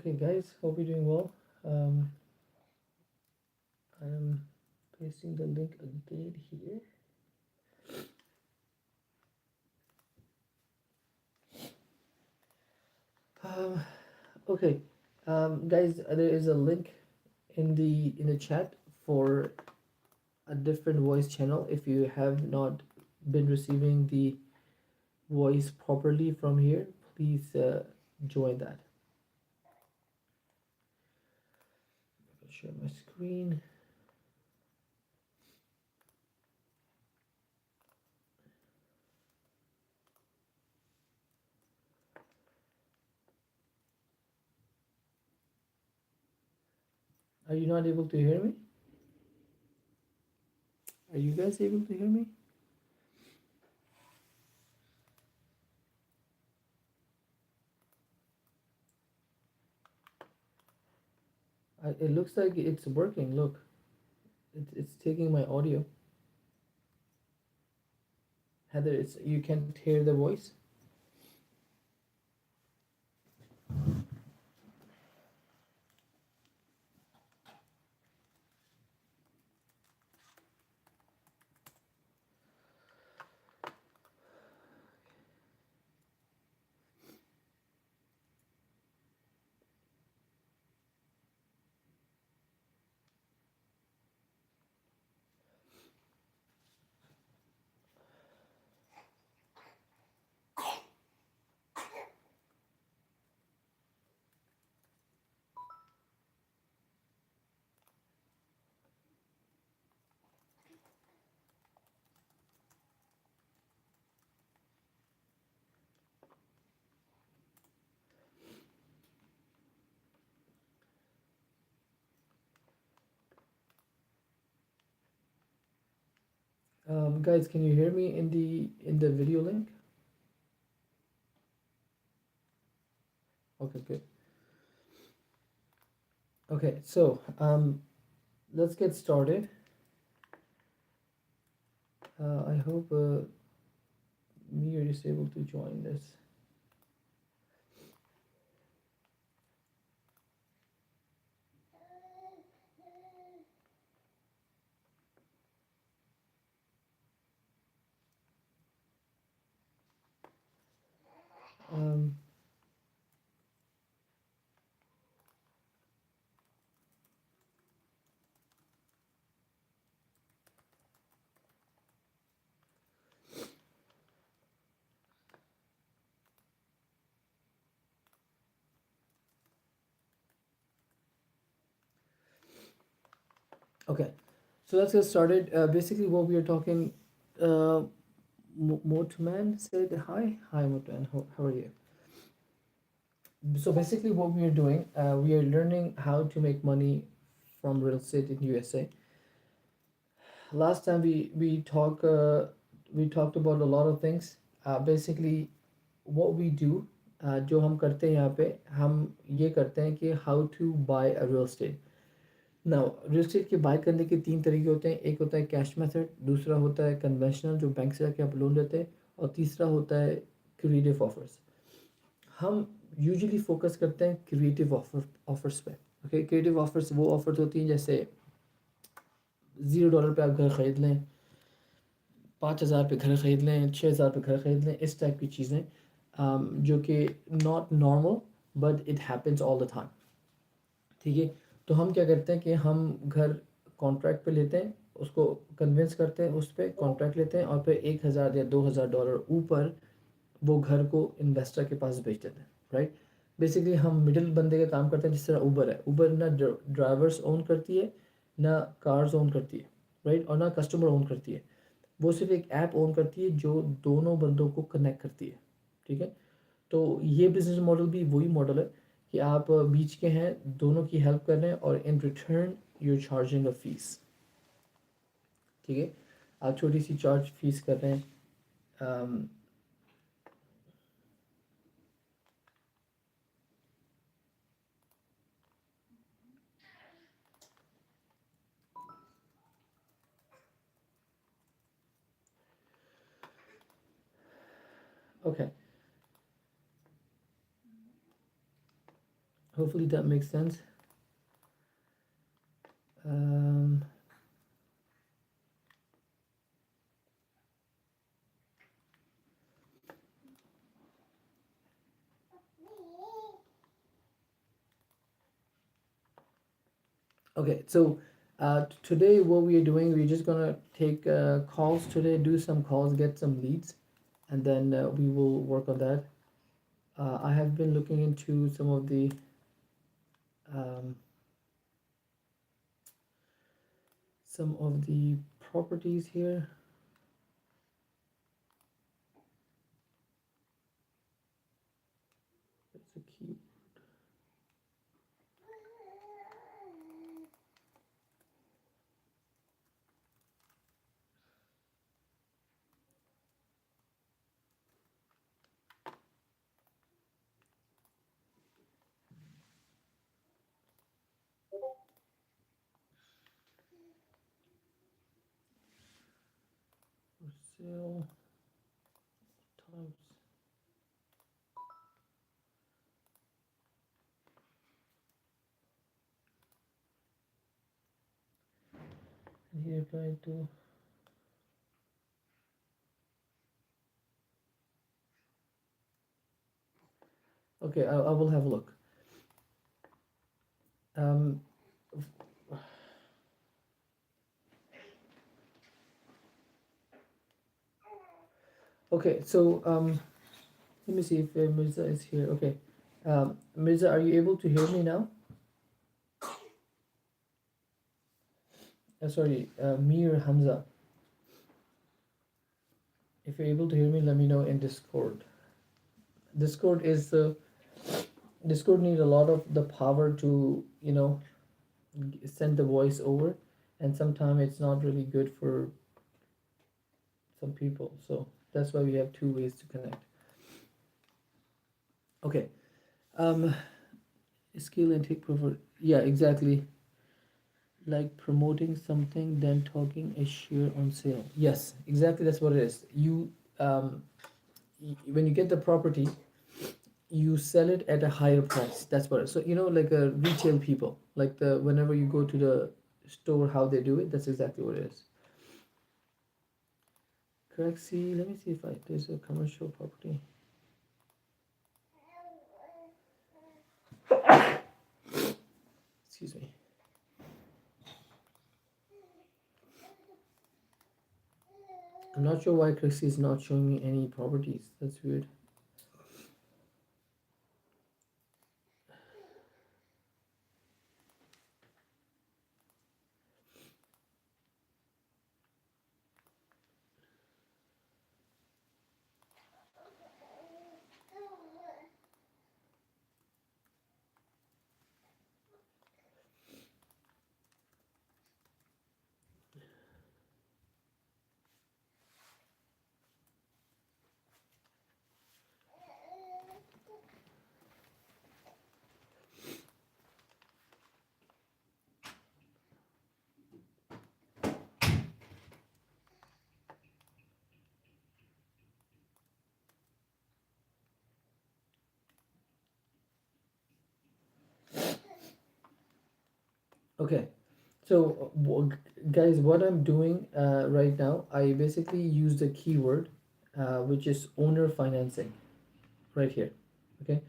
Okay, guys, hope you're doing well. Um, I'm pasting the link again here. Um, okay, guys, there is a link in the chat for a different voice channel. If you have not been receiving the voice properly from here, please join that. I'll share my screen. Are you not able to hear me? Are you guys able to hear me? It looks like it's working. Look, it's taking my audio. Heather, it's you can't hear the voice. Guys, can you hear me in the video link? Okay, good. Okay, so let's get started. I hope Mir is able to join this. Um, okay, so let's get started. Basically, what we are talking. Uh, Motuman said hi. Hi, Motuman. How are you? So basically, what we are doing, we are learning how to make money from real estate in USA. Last time we talked about a lot of things. Basically, what we do, जो हम करते हैं यहाँ पे हम ये करते हैं कि how to buy a real estate. Now, real estate के buy करने के तीन तरीके होते हैं. एक होता है कैश मेथड, दूसरा होता है कन्वेंशनल जो बैंक से जाके आप लोन लेते हैं, और तीसरा होता है क्रिएटिव ऑफर्स. हम यूजुअली फोकस करते हैं क्रिएटिव ऑफर्स पे. ओके, क्रिएटिव ऑफर्स वो ऑफर्स होती हैं जैसे $0 पे आप घर ख़रीद लें, 5,000 पे घर ख़रीद लें, 6,000 पे घर ख़रीद लें, इस टाइप की चीज़ें, जो कि not normal but it happens all the time. ठीक है, तो हम क्या करते हैं कि हम घर कॉन्ट्रैक्ट पे लेते हैं, उसको कन्विंस करते हैं, उस पर कॉन्ट्रैक्ट लेते हैं, और फिर 1,000 या $2,000 ऊपर वो घर को इन्वेस्टर के पास बेच देते हैं. राइट, बेसिकली हम मिडिल बंदे का काम करते हैं. जिस तरह उबर है, उबर ना ड्राइवर्स ओन करती है, ना कार्स ओन करती है, राइट, और ना कस्टमर ओन करती है. वो सिर्फ एक ऐप ओन करती है जो दोनों बंदों को कनेक्ट करती है. ठीक है, तो ये बिजनेस मॉडल भी वही मॉडल है कि आप बीच के हैं, दोनों की हेल्प कर रहे हैं, और in return you charging a fees. ठीक है, आप छोटी सी चार्ज फीस कर रहे हैं. Okay, Hopefully that makes sense. um, okay, so today what we are doing, we're just gonna take calls today, do some calls, get some leads, and then we will work on that. I have been looking into um, some of the properties here. That's a key. For sale types. And he applied to. Okay, I will have a look. Um, okay, so let me see if Mirza is here. Okay, Mirza, are you able to hear me now? Sorry, Mir Hamza. If you're able to hear me, let me know in Discord. Discord is Discord needs a lot of the power to send the voice over, and sometimes it's not really good for some people. So that's why we have two ways to connect. Okay. Um, skill and take prefer. Yeah, exactly. Like promoting something, then talking a share on sale. Yes, exactly. That's what it is. Um, when you get the property, you sell it at a higher price. That's what. So like retail people, like the whenever you go to the store, how they do it. That's exactly what it is. Correct. See, let me see if there's a commercial property. Excuse me. I'm not sure why Crixie is not showing me any properties. That's weird. Okay, so guys, what I'm doing right now, I basically use the keyword, which is owner financing, right here. Okay,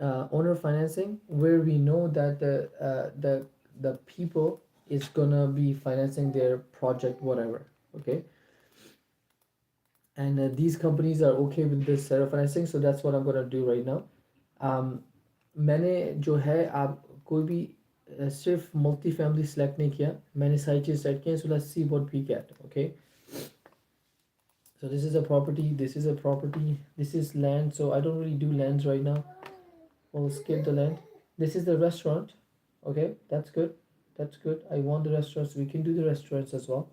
owner financing, where we know that the people is gonna be financing their project, whatever. Okay, and these companies are okay with this set of financing, so that's what I'm gonna do right now. um, मैंने जो है आप कोई भी सिर्फ multi family select नहीं किया, मैंने सारी चीज़ सेलेक्ट की. So let's see what we get. Okay, so this is a property, this is a property, this is land. So I don't really do lands right now. We'll skip the land. This is the restaurant. Okay, that's good, that's good. I want the restaurants, we can do the restaurants as well,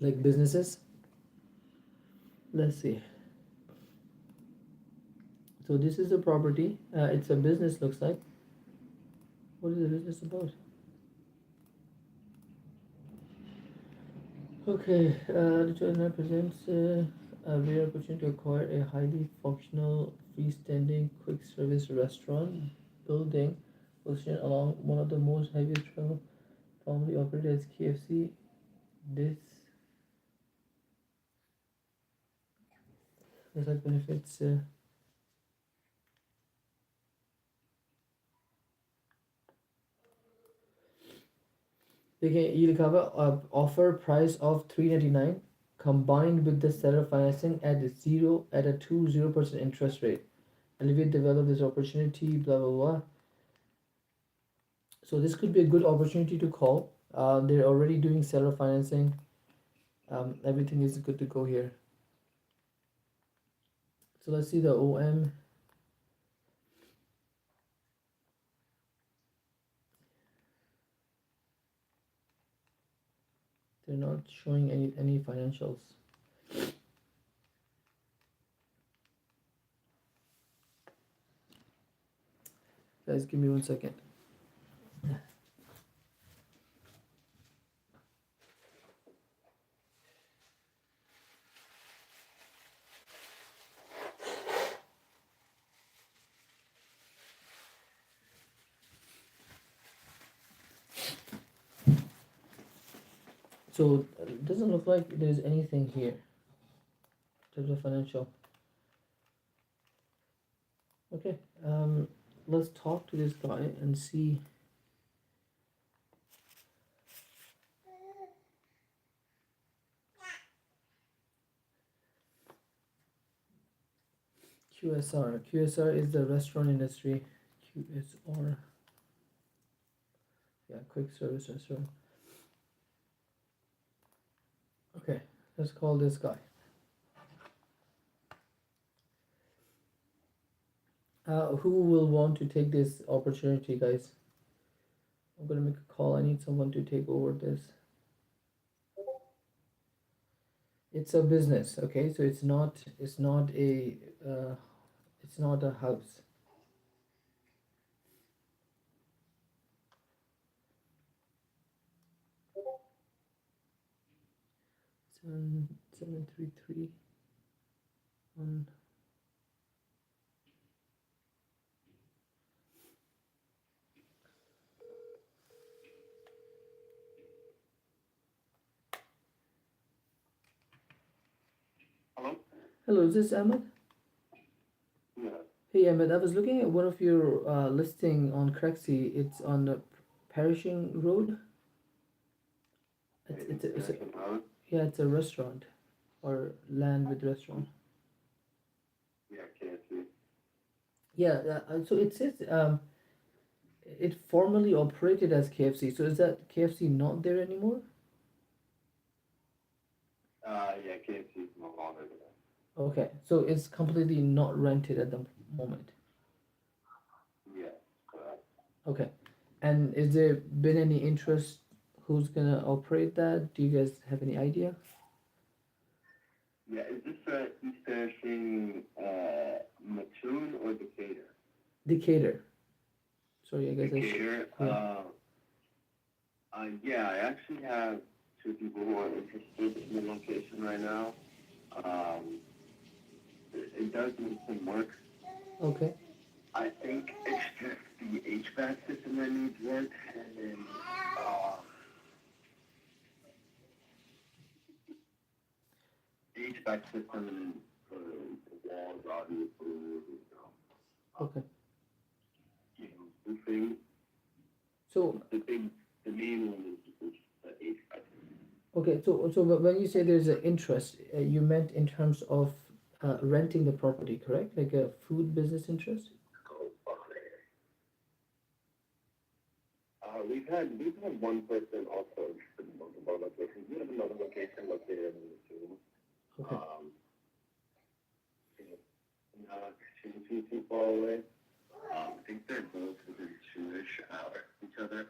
like businesses. Let's see. So this is a property, it's a business, looks like. What is the business about? Okay, the journal presents a rare opportunity to acquire a highly functional freestanding quick service restaurant building positioned along one of the most heavy travel formerly operated as KFC. This like benefits. They can yield cover offer price of 399 combined with the seller financing at zero at a 20% interest rate. Elevate develop this opportunity, blah blah blah. So this could be a good opportunity to call. They're already doing seller financing. Everything is good to go here. So let's see the OM. They're not showing any financials. Guys, give me 1 second. So it doesn't look like there's anything here in terms of financial. Okay, let's talk to this guy and see. QSR. QSR is the restaurant industry. QSR. Yeah, quick service restaurant. Okay, let's call this guy. Who will want to take this opportunity, guys? I'm gonna make a call. I need someone to take over this. It's a business, okay? So it's not a house. 733 1. Hello? Hello, is this Ahmed? Yeah. Hey Ahmed, I was looking at one of your listing on Craxi. It's on the Perishing Road. It's a yeah, it's a restaurant or land with restaurant. Yeah, KFC. Yeah, so it says it formerly operated as KFC. So is that KFC not there anymore? Yeah, KFC is no longer there. Okay, so it's completely not rented at the moment. Yeah, correct. Okay, and is there been any interest? Who's gonna operate that? Do you guys have any idea? Yeah, is this East Finishing Mattoon or Decatur? Decatur. Sorry, I guess I should. Decatur. Yeah. Yeah, I actually have two people who are interested in the location right now. Um, it does need some work. Okay. I think it's just the HVAC system that needs work, and then the HVAC system for the walls, obviously, Okay. roofing. So The main one is the HVAC. okay, so when you say there's an interest, you meant in terms of renting the property, correct? Like a food business interest? We've had one person also interested in multiple locations. We have another location located in the city. Okay. Not too far away. I think they're both within 2-ish hours of each other.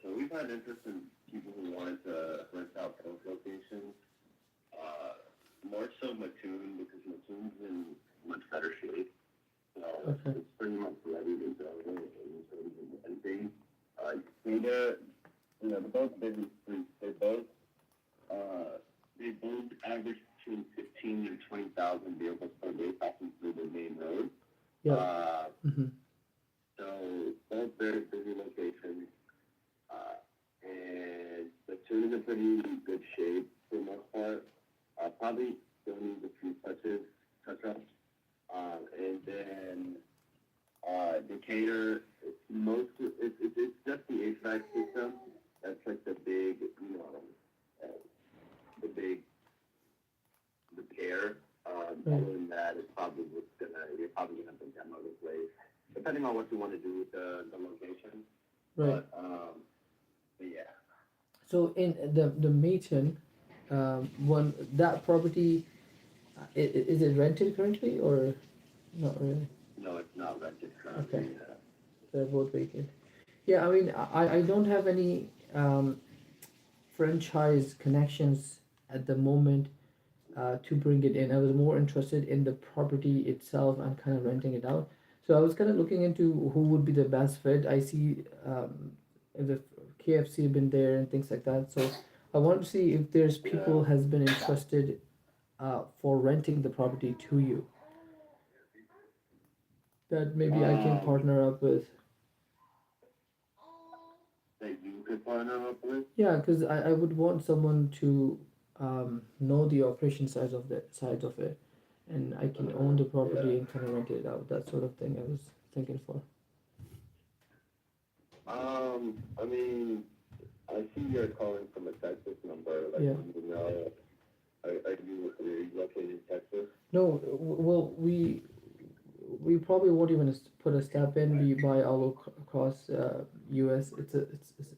So we've had interest in people who wanted to rent out both locations. More so Mattoon because Mattoon's in much better shape. So Okay. it's pretty much ready to go in terms of renting. Decatur, they're both business streets. They both average between 15 and 20,000 vehicles per day passing through the main road. very busy locations, uh, and the tune is in pretty good shape for the most part. Probably still needs a few touch ups. And then Decatur, it's just the HVAC system. That's like the big, uh, the big repair. Right. Other than that, you're probably gonna have to demo the place, depending on what you want to do with the location. Right. But yeah. So in the Mayton, one that property, is it rented currently or not really? No, it's not rented Okay, currently. they're both vacant. Yeah, I mean, I don't have any franchise connections at the moment to bring it in. I was more interested in the property itself and kind of renting it out. So I was kind of looking into who would be the best fit. I see the KFC been there and things like that. So I want to see if there's Yeah. people has been interested for renting the property to you that maybe I can Um, partner up with. that you could partner up with. Yeah, because I would want someone to know the operation sides of it, and I can own the Yeah. property and kind of rent it out. That sort of thing I was thinking for. I mean, I see you're calling from a Texas number. Like, Yeah. are you located in Texas? No, well, we probably won't even put a step in. We buy all across U.S. It's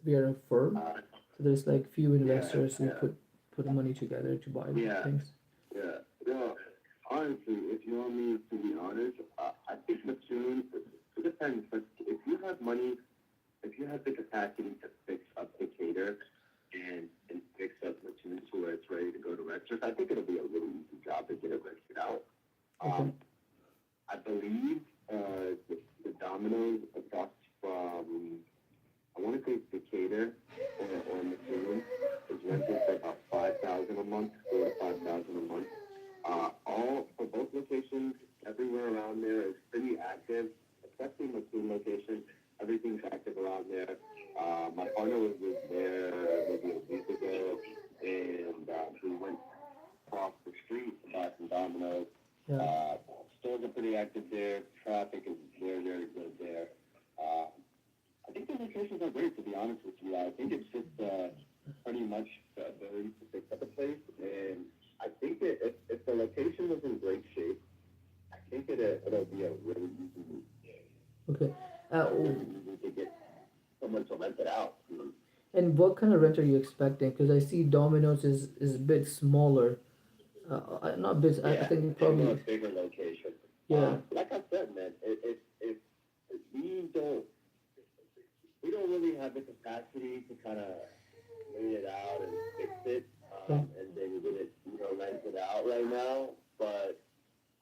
we are a firm, Uh, so there's like few yeah, investors who yeah, put money together to buy yeah, things. yeah. Well, honestly, if you want me to be honest, I think the tune, it depends. But if you have money, if you have the capacity to fix up Decatur and fix up the tune to where it's ready to go to renters, I think it'll be a really easy job to get it rented out. Okay. I believe the Domino's across from, I want to say Decatur or Missouri is rented for about 5,000 a month, 4 to 5,000 a month. All for both locations, everywhere around there is pretty active, especially Missouri location. Everything's active around there. My partner was there maybe a week ago, and we went across the street to buy some Domino's. Yeah. Uh, Stores are pretty active there. Traffic is very, very good there. Uh, I think the locations are great, to be honest with you. I think it's just pretty much the ability to fix up a place. And I think that if the location was in great shape, I think it'll be a really easy, Okay. Uh, really easy to get someone to rent it out. and what kind of rent are you expecting? Because I see Domino's is a bit smaller. Not bit. I Yeah, think it and a probably. bigger location. Yeah. Like I said, man, if we don't really have the capacity to kind of lay it out and fix it, Okay. and then get it, rent it out right now. But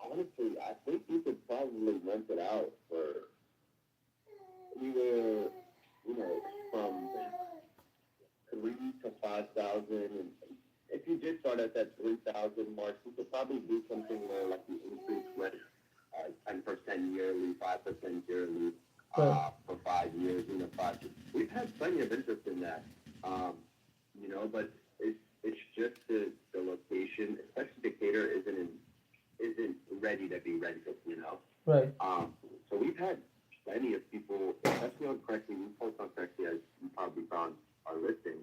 honestly, I think you could probably rent it out for anywhere, from 3 to 5,000. And if you did start at that 3,000 mark, you could probably do something where like you increase rent 10% yearly, 5% yearly, Right. for 5 years, 5 years. We've had plenty of interest in that, but it's just the location, especially Decatur, isn't ready to be rented. Right. So we've had plenty of people, especially on Craigslist. We post on Craigslist, as you probably found our listing.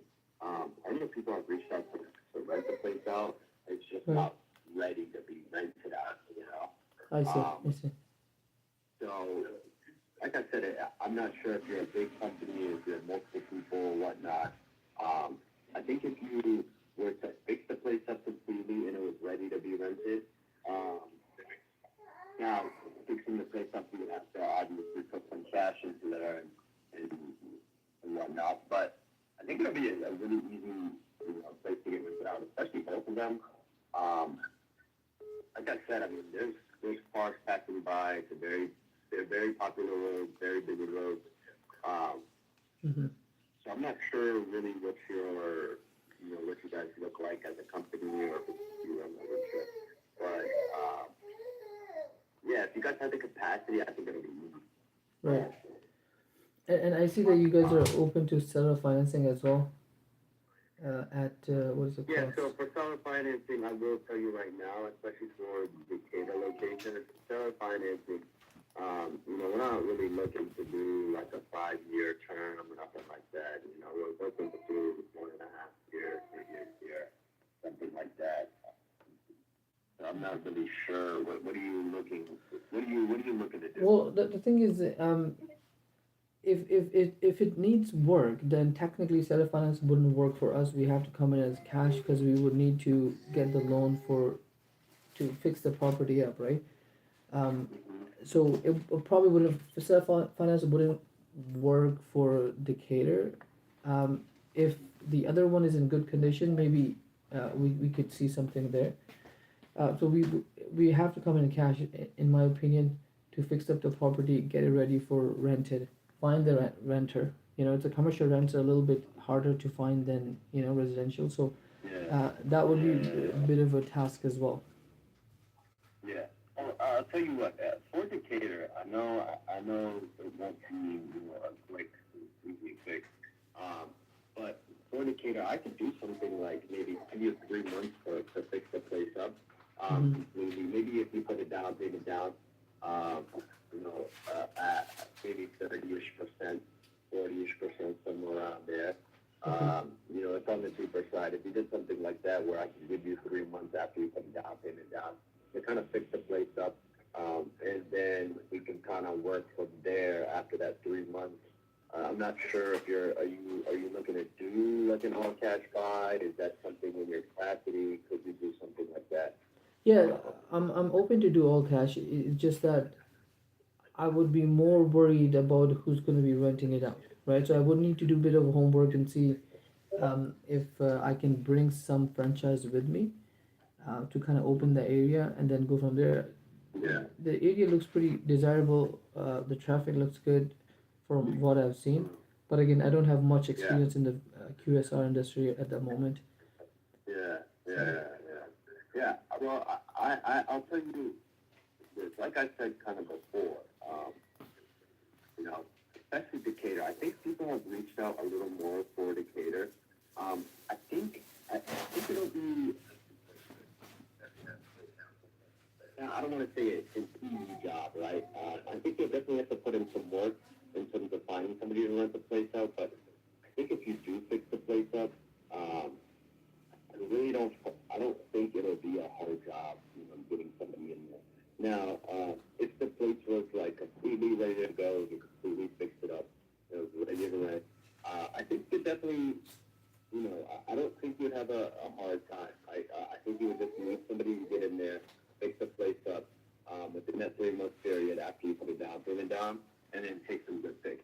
Plenty of people have reached out to rent the place out. It's just Right. not ready to be rented out. I see. I Um, see. so, like I said, I'm not sure if you're a big company, if you're multiple people or whatnot. I think if you were to fix the place up completely and it was ready to be rented, um, now fixing the place up, you would have to obviously put some cash into there and, and whatnot. But I think it'll be a really easy, place to get rented out, especially both of them. Um, like I said, I mean, there's parks passing by. They're very popular roads, very busy roads. Um, Mm-hmm. so I'm not sure really what you guys look like as a company or if you run the trip. But yeah, if you guys have the capacity, I think it'll be easy. Right. And I see that you guys are open to seller financing as well. At what is the Yeah, cost? so for seller financing, I will tell you right now, especially for the Decatur location, seller financing, we're not really looking to do like a 5 year term or nothing like that. We're looking to do 1.5 years, 3 years here, something like that. So I'm not really sure. What are you looking? What are you looking to do? Well, the thing is, if it needs work, then technically seller finance wouldn't work for us. We have to come in as cash because we would need to get the loan for to fix the property up, right? Um, so it probably wouldn't seller finance wouldn't work for Decatur. If the other one is in good condition, maybe we could see something there. So we have to come in cash, in my opinion, to fix up the property, get it ready for rented, find the renter. It's a commercial renter, a little bit harder to find than residential. So Yeah, that would be yeah, a yeah. bit of a task as well. Yeah. Oh, I'll tell you what. For Decatur, I know it won't be a quick, easy fix. Um, but for Decatur, I could do something like maybe 2 or 3 months to fix the place up Mm-hmm. completely. Maybe if you put it down, take it down, um, at maybe 30-ish percent, 40-ish percent, somewhere around there. Okay. It's on the cheaper side. If you did something like that where I can give you 3 months after you put down payment down, to kind of fix the place up, and then we can kind of work from there after that 3 months. I'm not sure if are you looking to do like an all cash buy? Is that something in your capacity? Could you do something like that? Yeah, I'm open to do all cash. It's just that I would be more worried about who's going to be renting it out, right? So I would need to do a bit of homework and see if I can bring some franchise with me to kind of open the area and then go from there. Yeah, The area looks pretty desirable. The traffic looks good from what I've seen. But again, I don't have much yeah, experience in the QSR industry at the moment. yeah, yeah, So, yeah. Yeah. Well, I'll tell you this. Like I said, kind of before, you know, especially Decatur. I think people have reached out a little more for Decatur. I think it'll be. Now, I don't want to say it's an easy job, right? I think you'll definitely have to put in some work in terms of finding somebody to rent the place out. But I think if you do fix the place up, um, I really don't. I don't think it'll be a hard job, getting somebody in there. Now, if the place was like completely ready to go, you completely fixed it up, ready to rent, I think you definitely, I don't think you'd have a hard time. I think you would just need somebody to get in there, fix the place up, within that 3 month period after you put a down payment down, and then take some good fix.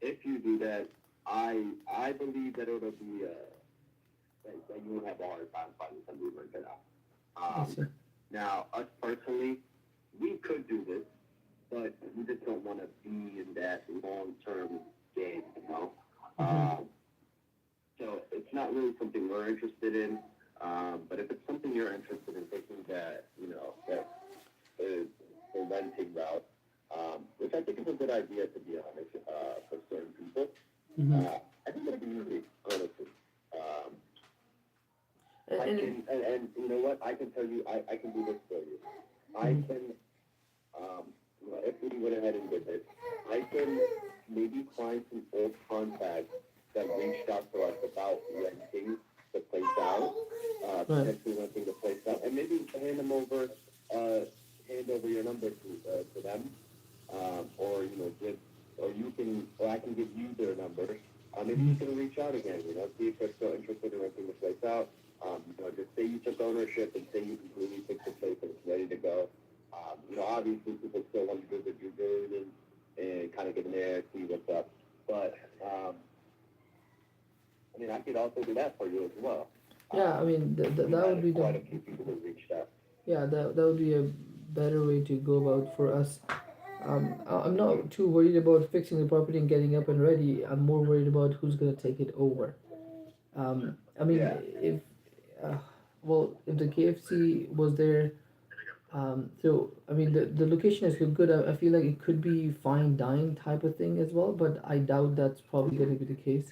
If you do that, I believe that it'll be that you won't have a hard time finding somebody to rent it out. I see. Now, us personally, we could do this, but we just don't want to be in that long term game. Mm-hmm. Um, so it's not really something we're interested in. But if it's something you're interested in taking that is the renting route, which I think is a good idea to be honest, for certain people, Mm-hmm. I think it'll be easy, honestly. Um, I And can, and you know what? I can tell you, I can do this for you. I mm-hmm. can, if we went ahead and did this, I can maybe find some old contacts that reached out to us about renting the place out, Right. potentially renting the place out, and maybe hand over your number to them, or give, or I can give you their numbers. Maybe Mm-hmm. you can reach out again. See if they're still interested in renting the place out. Just say you took ownership and say you completely fixed the place and it's ready to go. Obviously people still want to do the due diligence and kind of get in there, see what's up. But I could also do that for you as well. Yeah, I mean We've that would had be quite the a few people who reached out. yeah, that would be a better way to go about for us. I'm not too worried about fixing the property and getting up and ready. I'm more worried about who's gonna take it over. I mean, Yeah. if uh, well, if the KFC was there, So I mean the location is good. I feel like it could be fine dine type of thing as well, but I doubt that's probably going to be the case.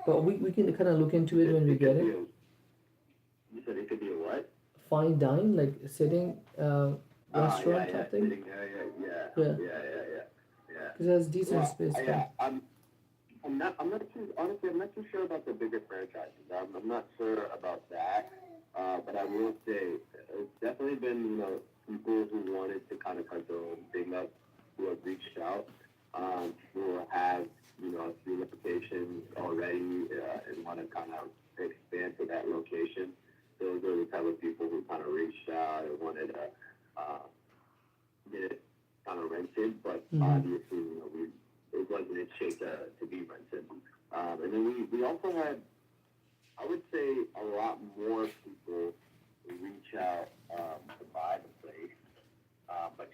But we can kind of look into it when we It get could be it. a. You said it could be a what? Fine dine, like sitting Yeah, restaurant yeah, type thing. sitting there, yeah, yeah, Yeah, yeah, yeah, yeah, yeah. because it has decent Well, space. Yeah. yeah, I'm not too, honestly, I'm not too sure about the bigger franchises. I'm not sure about that. But I will say, it's definitely been, people who wanted to kind of cut their own thing up, who have reached out, who have, a few locations already, and want to kind of expand to that location. Those are the type of people who kind of reached out and wanted to, uh, get it kind of rented, but Mm-hmm. obviously, it wasn't in shape to be rented. And then we also had, I would say, a lot more people reach out to buy the place. But,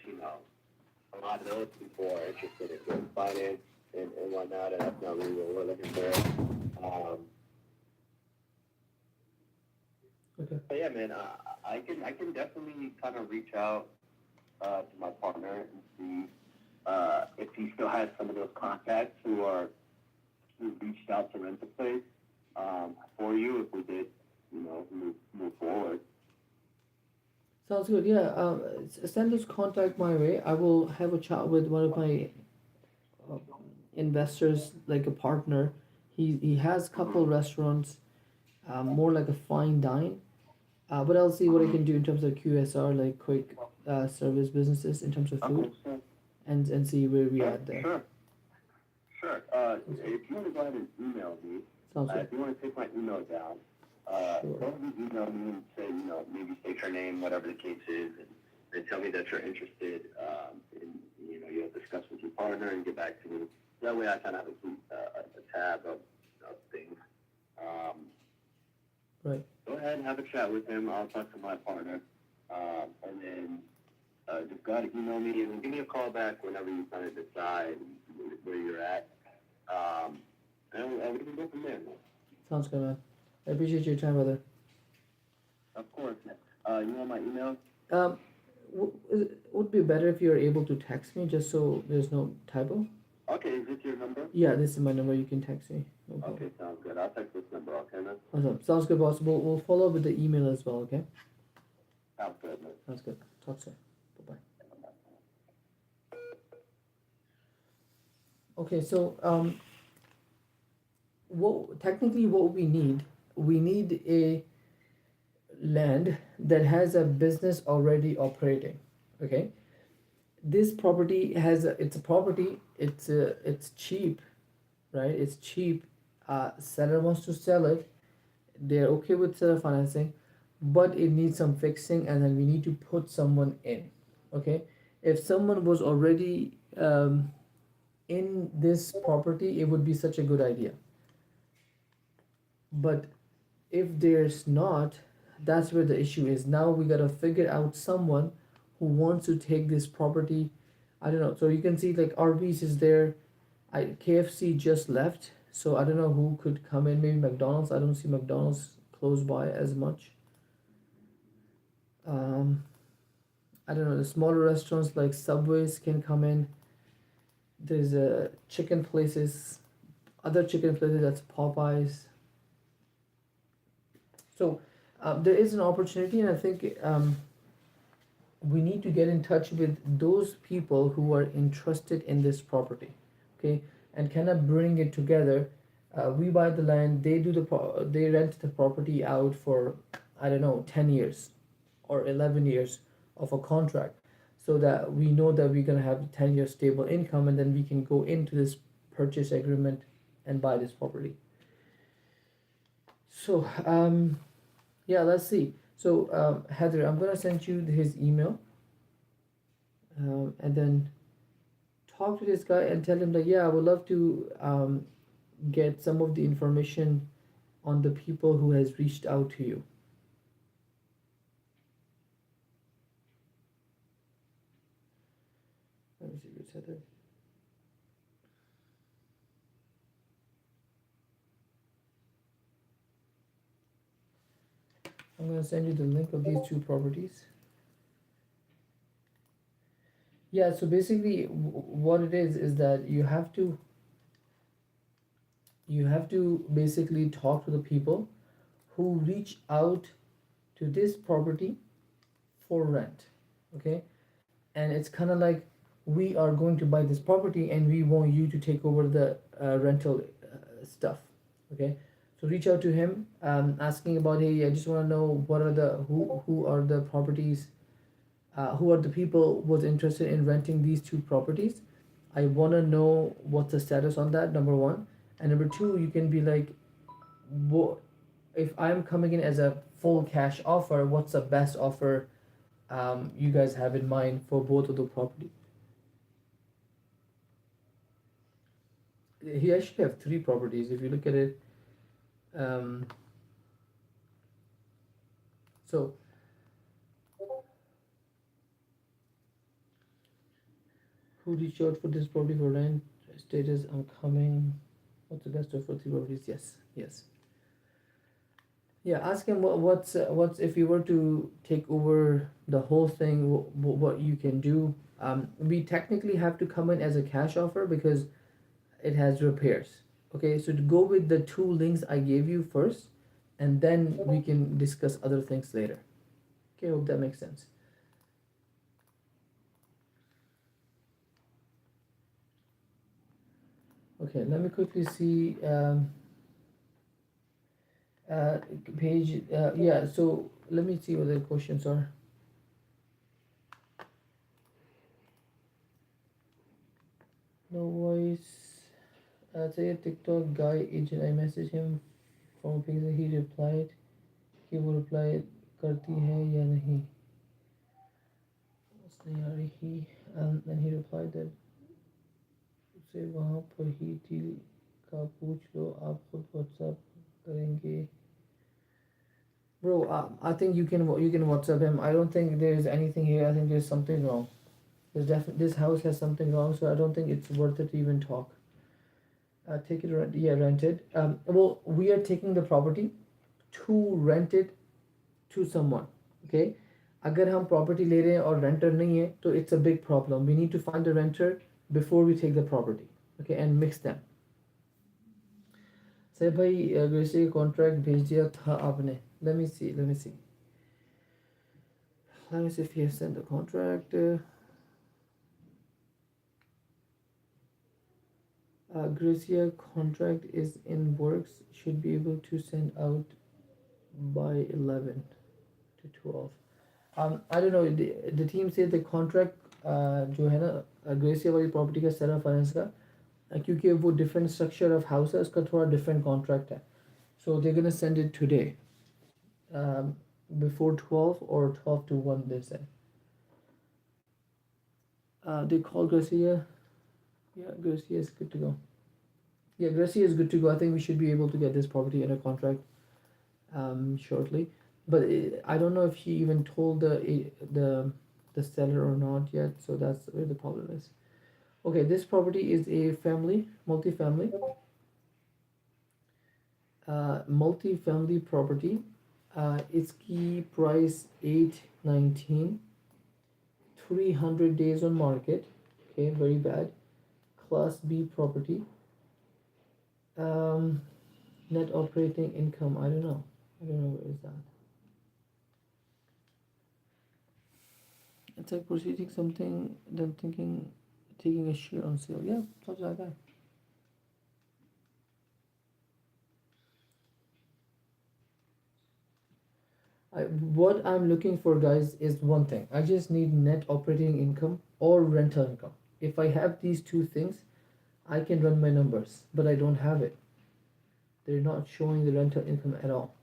a lot of those people are interested in getting finance and whatnot, and that's not really what we're looking for. Okay. But yeah, man, I can definitely kind of reach out to my partner and see if he still has some of those contacts who reached out to rent the place for you if we did, move forward. Sounds good. Yeah. Send this contact my way. I will have a chat with one of my uh, investors, like a partner. He has couple Mm-hmm. restaurants, more like a fine dine. But I'll see what I can do in terms of QSR, like quick service businesses in terms of food, Okay, sure. and see where we Yeah, at there. sure. Sure. Sounds good. If you want to go ahead and email me, Sounds good. if you want to take my email down, Sure. go ahead and email me and say, maybe state your name, whatever the case is, and tell me that you're interested, and, you'll discuss with your partner and get back to me. That way I kind of have a tab of things. Um, Right. Go ahead and have a chat with him. I'll talk to my partner. And then just go ahead and email me and give me a call back whenever you kind of decide where you're at. Um, and we can go from there. Sounds good, man. I appreciate your time, brother. Of course. You want my email? Um, would be better if you're able to text me just so there's no typo. Okay, is this your number? Yeah, this is my number. You can text me. No Okay, problem. sounds good. I'll text this number, okay, man? Awesome. Sounds good, boss. We'll follow up with the email as well. Okay. Sounds good, man. Sounds good. Talk soon. Bye bye. Okay. So what technically what we need a land that has a business already operating. Okay. This property has it's a property. It's cheap, right? It's cheap. Seller wants to sell it. They're okay with seller financing, but it needs some fixing, and then we need to put someone in. Okay. If someone was already in this property, it would be such a good idea. But if there's not, that's where the issue is. Now we gotta figure out someone who wants to take this property. I don't know. So you can see like Arby's is there. KFC just left, so I don't know who could come in. Maybe McDonald's. I don't see McDonald's close by as much. Um, I don't know. The smaller restaurants like Subways can come in. There's chicken places, other chicken places. That's Popeyes. So there is an opportunity, and I think we need to get in touch with those people who are interested in this property, okay, and kind of bring it together. We buy the land, they rent the property out for, I don't know, 10 years or 11 years of a contract, so that we know that we're going to have 10 year stable income, and then we can go into this purchase agreement and buy this property. So yeah, let's see. So Heather, I'm going to send you his email, and then talk to this guy and tell him that, yeah, I would love to get some of the information on the people who has reached out to you. Let me see if it's Heather. I'm gonna send you the link of these two properties. Yeah, so basically what it is that you have to basically talk to the people who reach out to this property for rent. Okay, and it's kind of like we are going to buy this property and we want you to take over the rental stuff. Okay, so reach out to him, asking about, hey, I just want to know what are the who are the properties, who are the people was interested in renting these two properties. I want to know what's the status on that, number one. And number two, you can be like, what if I'm coming in as a full cash offer, what's the best offer you guys have in mind for both of the property? He actually have three properties if you look at it. um, so who reached out for this property for rent? Status, I'm coming. What's the best offer? Three properties. Yes, yes. Yeah, ask him what's if you were to take over the whole thing, what you can do. We technically have to come in as a cash offer because it has repairs. Okay, so to go with the two links I gave you first, and then we can discuss other things later. Okay, hope that makes sense. Okay, let me quickly see. Uh, Page. Yeah. So let me see what the questions are. No voice. Say a TikTok guy agent. I messaged him from Pixel. He replied कि वो reply करती है या नहीं. बस नहीं आ रही. And he replied that उसे वहाँ पर ही डील का पूछ लो, आप खुद WhatsApp करेंगे. Bro, I think you can WhatsApp him. I don't think there is anything here. I think there's something wrong. This house has something wrong, so I don't think it's worth it to even talk. Take it rent. Yeah, rent it. Well, we are taking the property to rent it to someone. Okay, अगर हम property ले रहे हैं और renter नहीं है तो it's a big problem. We need to find a renter before we take the property. Okay, and mix them. Sir भाई ग्रेसी contract भेज दिया था आपने. Let me see. Let me see if he has sent the contract. Gracia contract is in works. Should be able to send out by 11 to 12. I don't know. The team said the contract जो है ना gratia वाली property का seller finance का क्योंकि वो different structure of house है उसका थोड़ा डिफरेंट कॉन्ट्रैक्ट है so they gonna send it today before 12 or 12 to 1 they said. They call Gracia. Yeah, Gracia is good to go. Yeah, Gracia is good to go. I think we should be able to get this property under contract shortly. But I don't know if he even told the seller or not yet. So that's where the problem is. Okay, this property is a multi-family property. Its key price 819, 300 days on market. Okay, very bad. Class B property. Um, Net operating income. I don't know. Where is that. It's like proceeding something, then thinking, taking a share on sale. Yeah, something like that. What I'm looking for, guys, is one thing. I just need net operating income or rental income. If I have these two things, I can run my numbers, but I don't have it. They're not showing the rental income at all.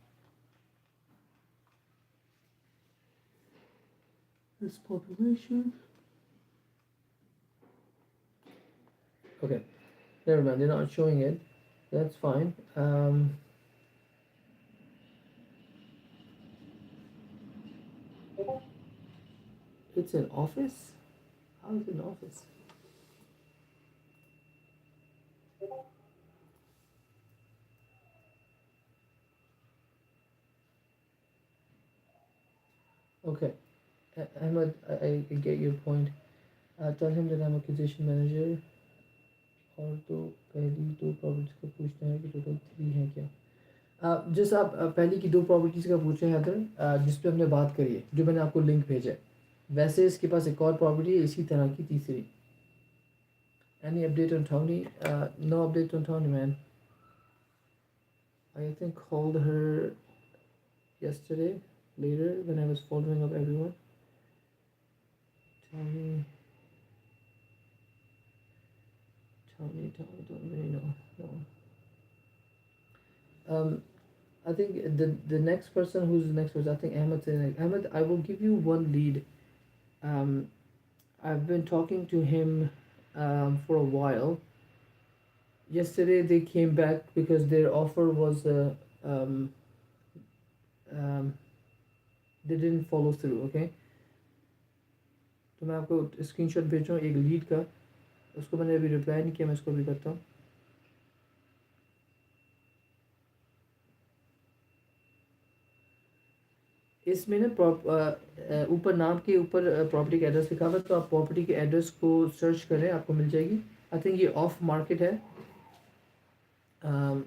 This population. Okay, never mind. They're not showing it. That's fine. It's an office. How is it an office? Okay, Ahmed, I get your point. Tell him that I'm acquisition manager. और तो पहली दो properties का पूछना है कि total three हैं क्या। जस्ट आप पहली की दो प्रॉपर्टीज़ का पूछ रहे हैं हैदर, जिस पे हमने बात करी है, जो मैंने आपको लिंक भेजा है। वैसे इसके पास एक और प्रॉपर्टी है इसी तरह की, तीसरी। Any update on Tony? No update on Tony man. I think called her yesterday later when I was following up everyone. Tony, Tony, don't really know. No. I think the next person, who's the next person? I think Ahmed. Ahmed, I will give you one lead. Um, I've been talking to him for a while. Yesterday they came back because their offer was um, um, they didn't follow through. Okay, तो मैं आपको screenshot भेज रहा हूँ एक lead का। उसको मैंने अभी रिप्लाई नहीं किया, मैं इसको भी करता हूँ। इसमें ना ऊपर नाम के ऊपर प्रॉपर्टी का एड्रेस लिखा हुआ है, तो आप प्रॉपर्टी के एड्रेस को सर्च करें, आपको मिल जाएगी। आई थिंक ये ऑफ मार्केट है। um,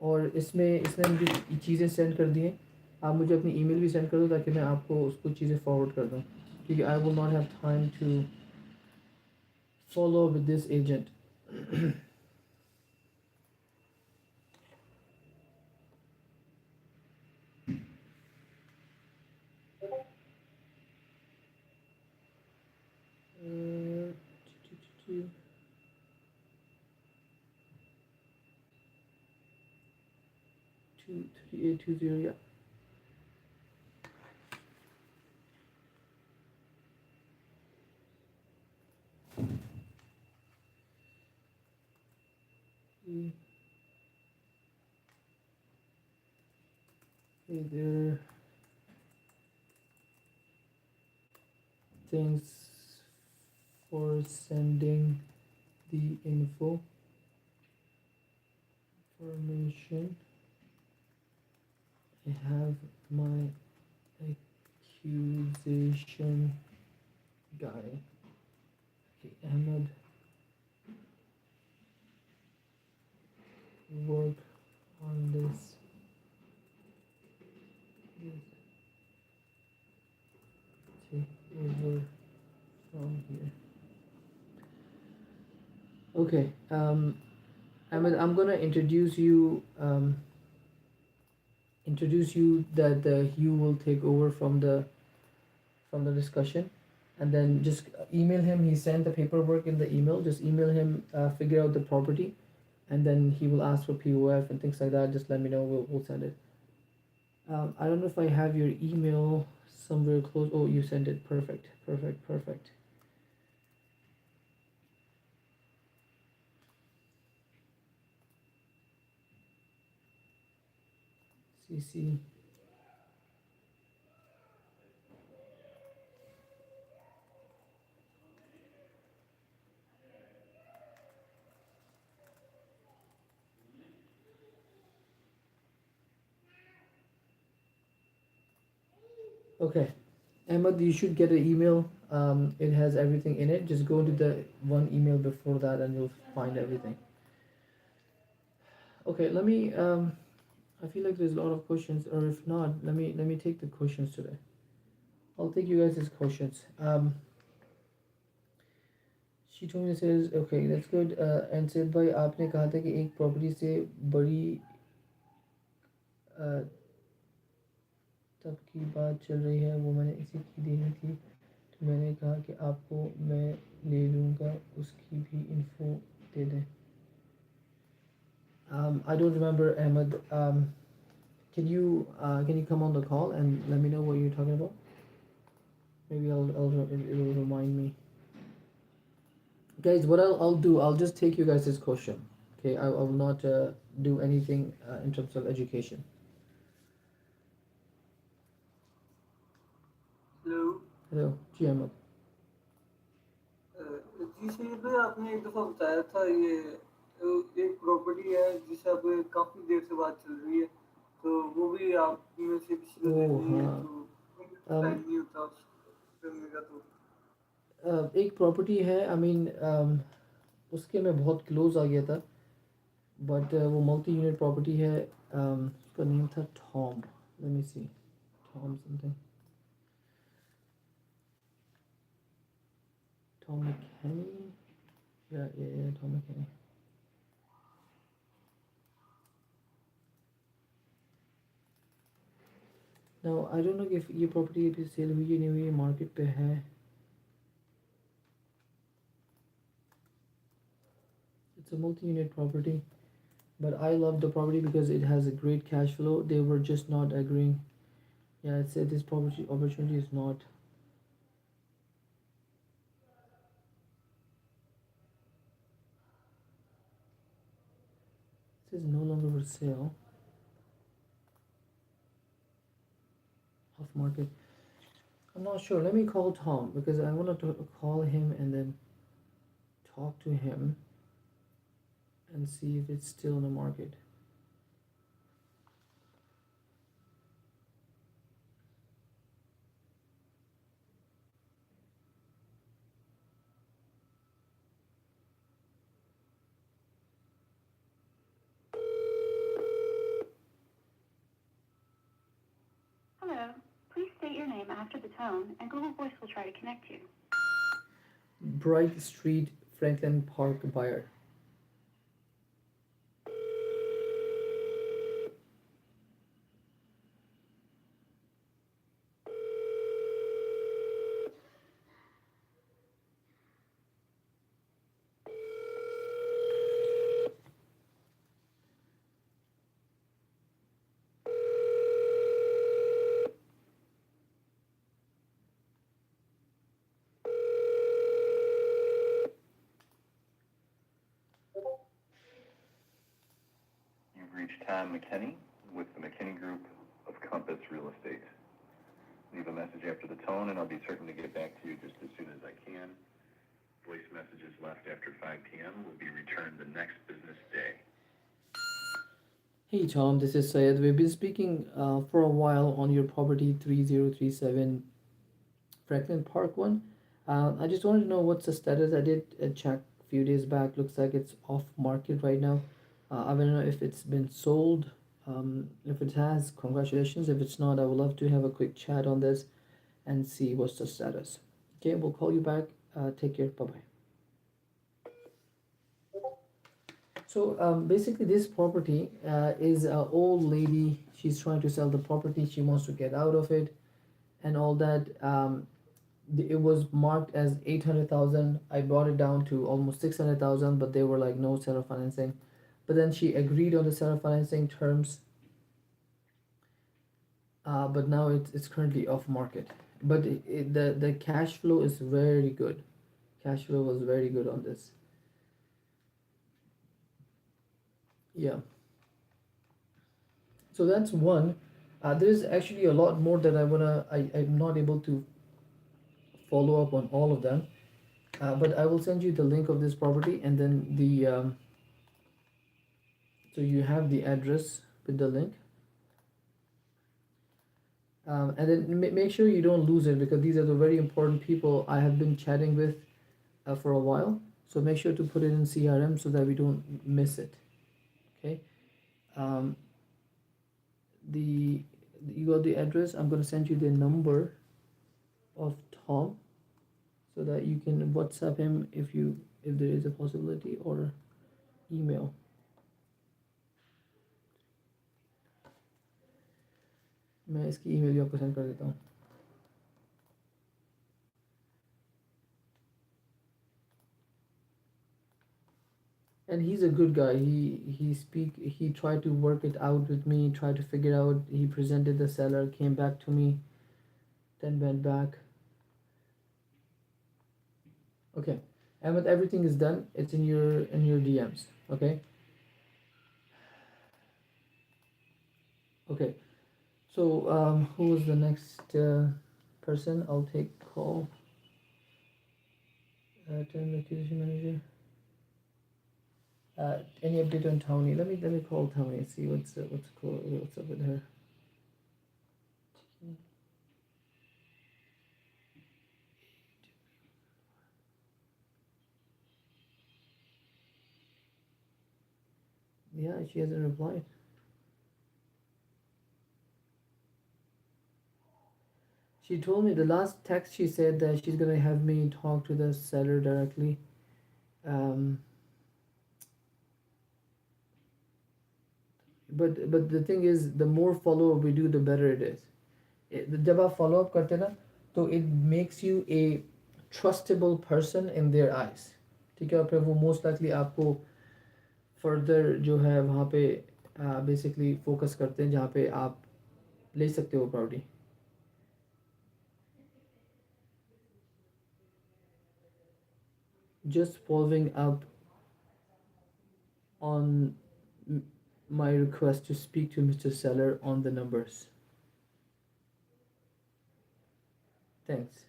और इसमें इसने मुझे चीज़ें सेंड कर दी हैं। आप मुझे अपनी ईमेल भी सेंड कर दो ताकि मैं आपको उसको चीज़ें फॉरवर्ड कर दूँ, क्योंकि I will not have time to follow with this agent. Two three eight two zero, yeah. Hey there. Thanks for sending the information. I have my accusation guy. Okay, Ahmed, work on this. Take over from here. Okay, Ahmed, I'm gonna introduce you that Hugh will take over from the discussion, and then just email him. He sent the paperwork in the email. Just email him, figure out the property, and then he will ask for POF and things like that. Just let me know. We'll send it. I don't know if I have your email somewhere close. Oh, you sent it. Perfect. Perfect. Perfect. CC. Okay. Ahmed, you should get an email. It has everything in it. Just go to the one email before that and you'll find everything. Okay, let me I feel like there's a lot of questions, or if not, let me take the questions today. I'll take you guys as questions. She told me says okay, that's good. And said भाई आपने कहा था कि एक property से बड़ी uh, तब की बात चल रही है, वो मैंने इसी की देनी थी, तो मैंने कहा कि आपको मैं ले लूँगा, उसकी भी इन्फो दे दें। I don't remember, Ahmed. Can you come on the call and let me know what you're talking about? Maybe it'll remind me. Guys, what I'll do, I'll just take you guys' question. Okay, I will not do anything in terms of education. Hello. Hello, जी अहमद। जी सही भाई, आपने एक दफ़ा बताया था ये एक property है जिसे अब काफ़ी देर से बात चल रही है, तो वो भी आप में से किसी को ओह देनी है, हाँ। तो um, टाइम नहीं होता उसको करने का। तो एक प्रॉपर्टी है, आई मीन उसके मैं बहुत क्लोज आ गया था, बट वो मल्टी यूनिट प्रॉपर्टी है। उसका नेम था Tom, let me see, Tom something, Tom McKenney, या Tom McKenney. Now I don't know कि ये प्रॉपर्टी अभी सेल हुई है नहीं हुई है, मार्केट पे है। It's a multi unit property, but I love the property because it has a great cash flow. They were just not agreeing. Yeah, it said this property opportunity is not. It says no longer for sale. Off market. I'm not sure. Let me call Tom because I want to call him and then talk to him and see if it's still in the market. Hello. Please state your name after the tone, and Google Voice will try to connect you. Bright Street, Franklin Park buyer. You've reached Tom McKinney with the McKinney Group of Compass Real Estate. Leave a message after the tone, and I'll be certain to get back to you just as soon as I can. Voice messages left after 5 p.m. will be returned the next business day. Hey Tom, this is Syed. We've been speaking for a while on your property 3037 Franklin Park one. I just wanted to know what's the status. I did check a few days back. Looks like it's off market right now. I don't know if it's been sold. If it has, congratulations. If it's not, I would love to have a quick chat on this and see what's the status. Okay, we'll call you back. Take care. Bye bye. So basically, this property is an old lady. She's trying to sell the property. She wants to get out of it and all that. It was marked as 800,000. I brought it down to almost 600,000, but they were like no seller financing. But then she agreed on the seller financing terms. But now it's currently off market. But the cash flow is very good. Cash flow was very good on this. Yeah. So that's one. There's actually a lot more that I'm not able to follow up on all of them. But I will send you the link of this property and then so you have the address with the link. And then make sure you don't lose it because these are the very important people I have been chatting with for a while. So make sure to put it in CRM so that we don't miss it. Okay. Um, the you got the address. I'm gonna send you the number of Tom so that you can WhatsApp him if there is a possibility or email. मैं इसकी email भी आपको send कर देता हूँ. And he's a good guy. He tried to work it out with me, tried to figure out. He presented the seller, came back to me, then went back. Okay, and with everything is done, it's in your DMs. Okay. Okay. So who was the next person? I'll take call. Turn acquisition manager. Any update on Tony? Let me call Tony and see what's up with her. Yeah, she hasn't replied. She told me the last text she said that she's gonna have me talk to the seller directly. Um, but the thing is, the more follow up we do, the better it is. जब आप follow up करते हैं ना, तो it makes you a trustable person in their eyes. ठीक है, और फिर वो most likely आपको further जो है वहाँ पे basically focus करते हैं जहाँ पे आप ले सकते हो property. Just following up on my request to speak to Mr. Seller on the numbers. Thanks.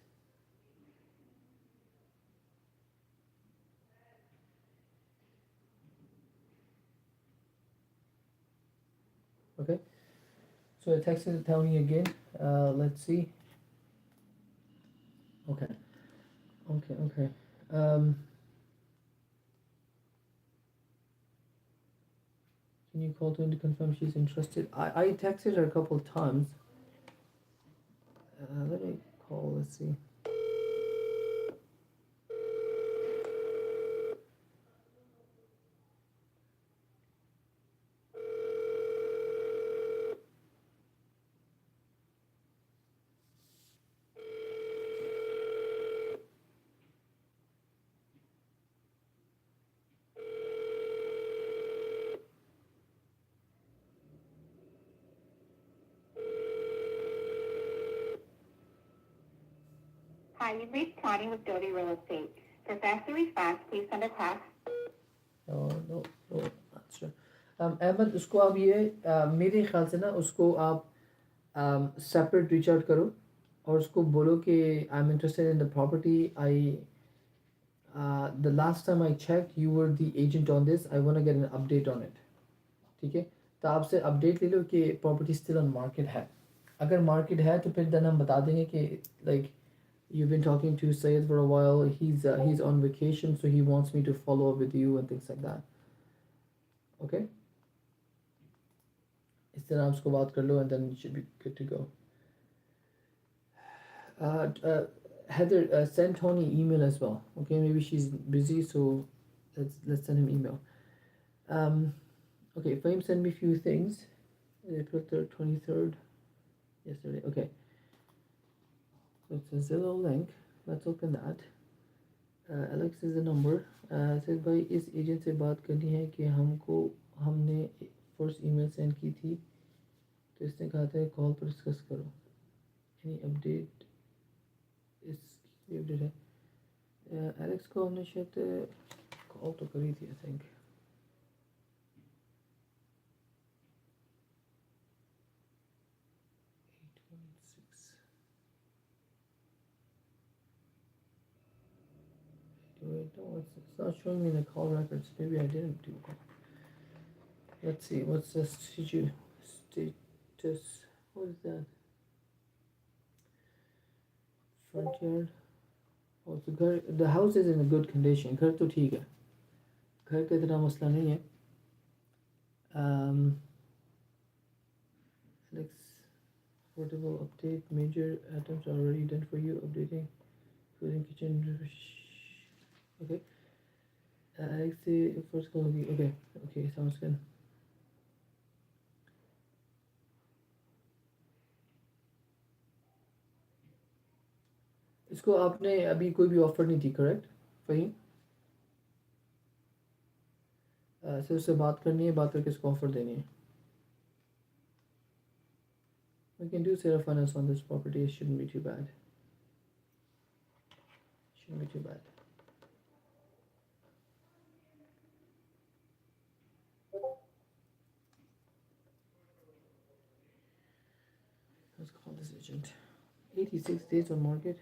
Okay. So I texted Tony again. Let's see. Okay. Okay. Okay. Can you call Tony to confirm she's interested? I texted her a couple of times. Let me call. Let's see. Hi, you've reached Tony with Doty Realestate. For faster response, please send a text. Oh no, no answer. Ahmad उसको आप ये मेरे ख्याल से ना उसको आप separate reach out करो और उसको बोलो कि I'm interested in the property. The last time I checked, you were the agent on this. I want to get an update on it. ठीक है, तो आपसे अपडेट ले लो कि प्रॉपर्टी स्टिल ऑन मार्केट है. अगर मार्केट है तो फिर देन हम बता देंगे कि like you've been talking to Sayed for a while. He's on vacation, so he wants me to follow up with you and things like that. Okay. इस तरह आप उसको बात कर लो and then you should be good to go. Heather, send Tony email as well. Okay, maybe she's busy, so let's send him email. Okay, Fahim sent me a few things. April 3rd, 23rd, yesterday. Okay. So it's a Zillow link. Let's open that. Alex is the number. Says भाई इस agent से बात करनी है कि हमने first email send की थी तो इसने कहा था कॉल पर डिस्कस करो. Any update? इसकी अपडेट है. एलेक्स को हमने शायद कॉल तो करी थी I think. Wait, no, it's not showing me the call records. Maybe I didn't do a call. Let's see, what's the status? What is that? Front yard. Oh, the house is in a good condition. घर तो ठीक है. घर का इतना मसला नहीं है. Alex, portable update. Major items are already done for you. Updating, including kitchen. Okay. Alex से first call होगी. Okay. Okay, sounds good. इसको आपने अभी कोई भी ऑफर नहीं थी, करेक्ट फहीम? सिर्फ उससे बात करनी है, बात करके इसको ऑफर देनी है. We can do Sarah finance on this property. It shouldn't be too bad. Shouldn't be too bad. Let's call this agent. 86 days on market.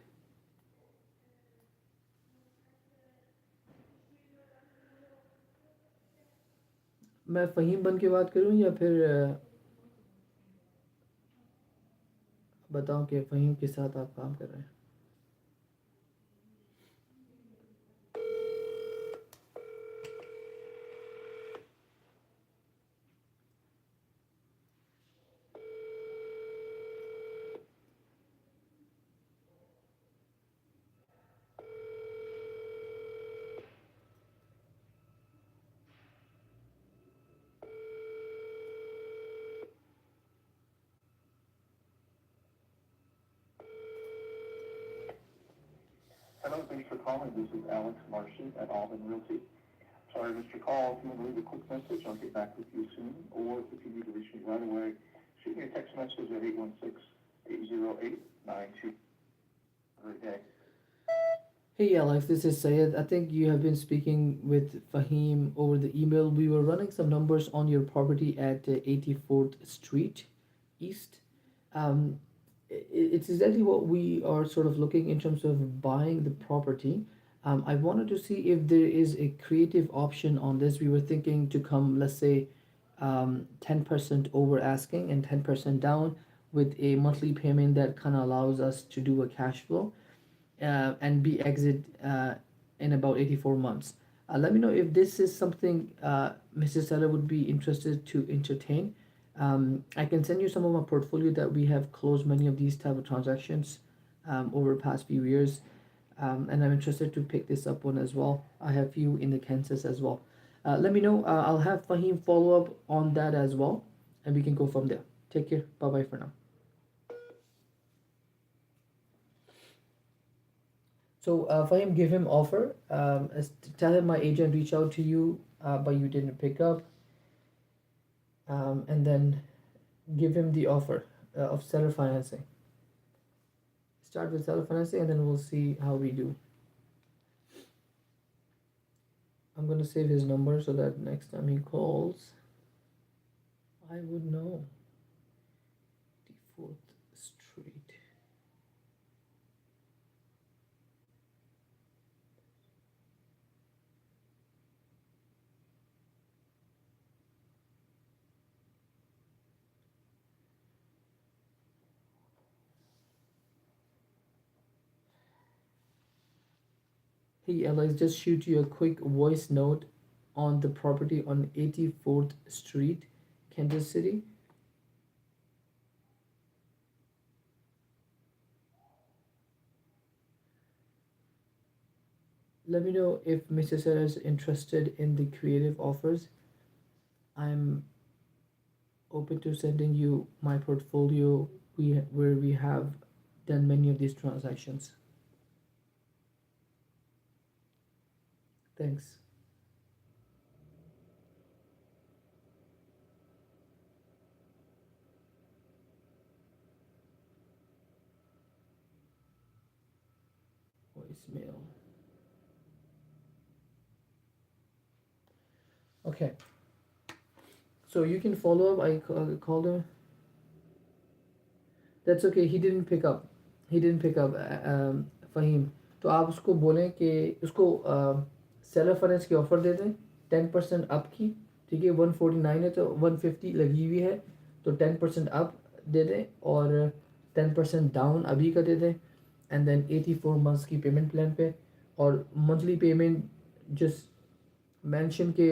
मैं फ़हीम बन के बात करूं या फिर बताऊं कि फ़हीम के साथ आप काम कर रहे हैं? Hello, thanks for calling. This is Alex Marcy at Alvin Realty. Sorry I missed your call. If you want to leave a quick message, I'll get back with you soon. Or if you need to reach me right away, shoot me a text message at 816-808-92. Have a great day. Hey Alex, this is Sayed. I think you have been speaking with Fahim over the email. We were running some numbers on your property at 84th Street East. Um, it's exactly what we are sort of looking in terms of buying the property. I wanted to see if there is a creative option on this. We were thinking to come, let's say, 10% over asking and 10% down with a monthly payment that kind of allows us to do a cash flow and be exit in about 84 months. Let me know if this is something Mrs. Seller would be interested to entertain. I can send you some of my portfolio that we have closed many of these type of transactions over the past few years. And I'm interested to pick this up one as well. I have few in the Kansas as well. Let me know. I'll have Fahim follow up on that as well, and we can go from there. Take care. Bye bye for now. So Fahim, give him offer. Tell him my agent reached out to you, but you didn't pick up. And then give him the offer of seller financing. Start with seller financing, and then we'll see how we do. I'm gonna save his number so that next time he calls, I would know. 84th Street. Hey Alex, just shoot you a quick voice note on the property on 84th Street, Kansas City. Let me know if Mr. Sarah is interested in the creative offers. I'm open to sending you my portfolio where we have done many of these transactions. Thanks. Voicemail. Okay. So you can follow up. Called him. That's okay. He didn't pick up. He didn't pick up. Fahim. तो आप उसको बोलें कि उसको seller finance की offer दे दें 10% up की. ठीक है 149 है तो 150 लगी हुई है तो 10% अप दे दें और 10% डाउन अभी का दे दें एंड देन 84 मंथ्स की पेमेंट प्लान पे और मंथली पेमेंट जस्ट मेंशन के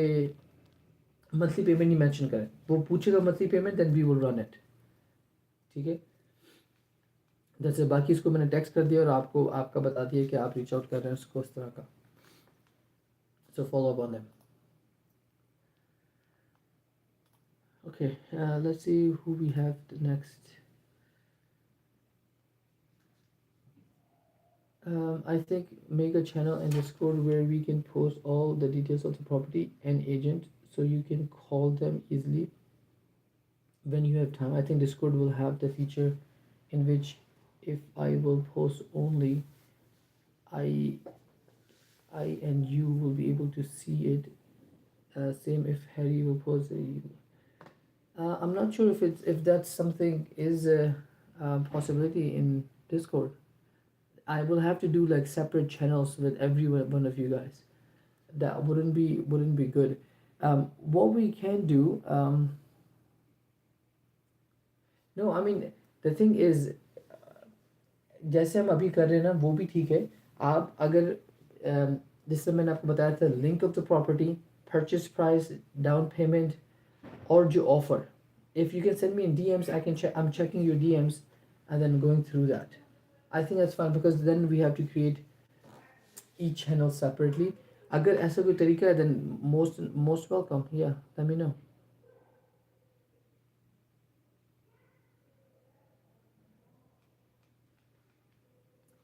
मंथली पेमेंट नहीं मेंशन करें. वो पूछेगा monthly payment then we will run it. ठीक है. जैसे बाकी इसको मैंने टेक्स्ट कर दिया और आपको आपका बता दिया कि आप रीच आउट कर रहे हैं उसको इस तरह का. So follow up on them. Okay, let's see who we have next. I think make a channel in Discord where we can post all the details of the property and agent so you can call them easily when you have time. I think Discord will have the feature in which if I will post only, I and you will be able to see it. Same if Harry will post it. I'm not sure if that's something is a possibility in Discord. I will have to do like separate channels with every one of you guys. That wouldn't be good. What we can do. No, I mean the thing is, जैसे हम अभी कर रहे हैं ना वो भी ठीक है. आप अगर जिससे मैंने आपको बताया था link of the property, purchase price, down payment और जो offer, if you can send me in DMs, I can check. I'm checking your DMs and then going through that. I think that's fine because then we have to create each channel separately. अगर ऐसा कोई तरीका है then most welcome. Yeah, let me know.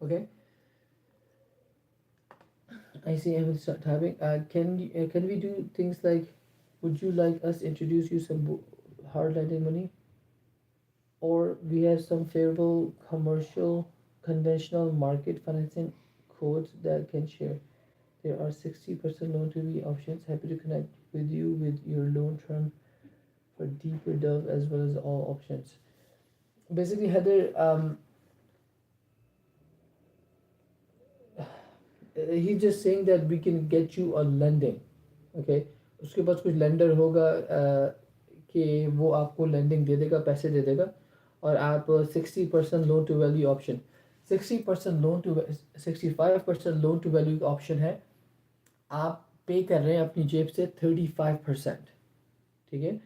Okay. I see Emily start typing. Can we do things like, would you like us introduce you some hard lending money, or we have some favorable commercial conventional market financing codes that can share. There are 60% loan to be options. Happy to connect with you with your loan term for deeper delve as well as all options. Basically, Heather, he's just saying that we can get you a lending. Okay, उसके पास कुछ lender होगा कि वो आपको lending दे देगा, पैसे दे देगा, और आप 60% loan to value option, 60% loan to 65% loan to value option है, आप पे कर रहे हैं अपनी जेब से 35%। ठीक है,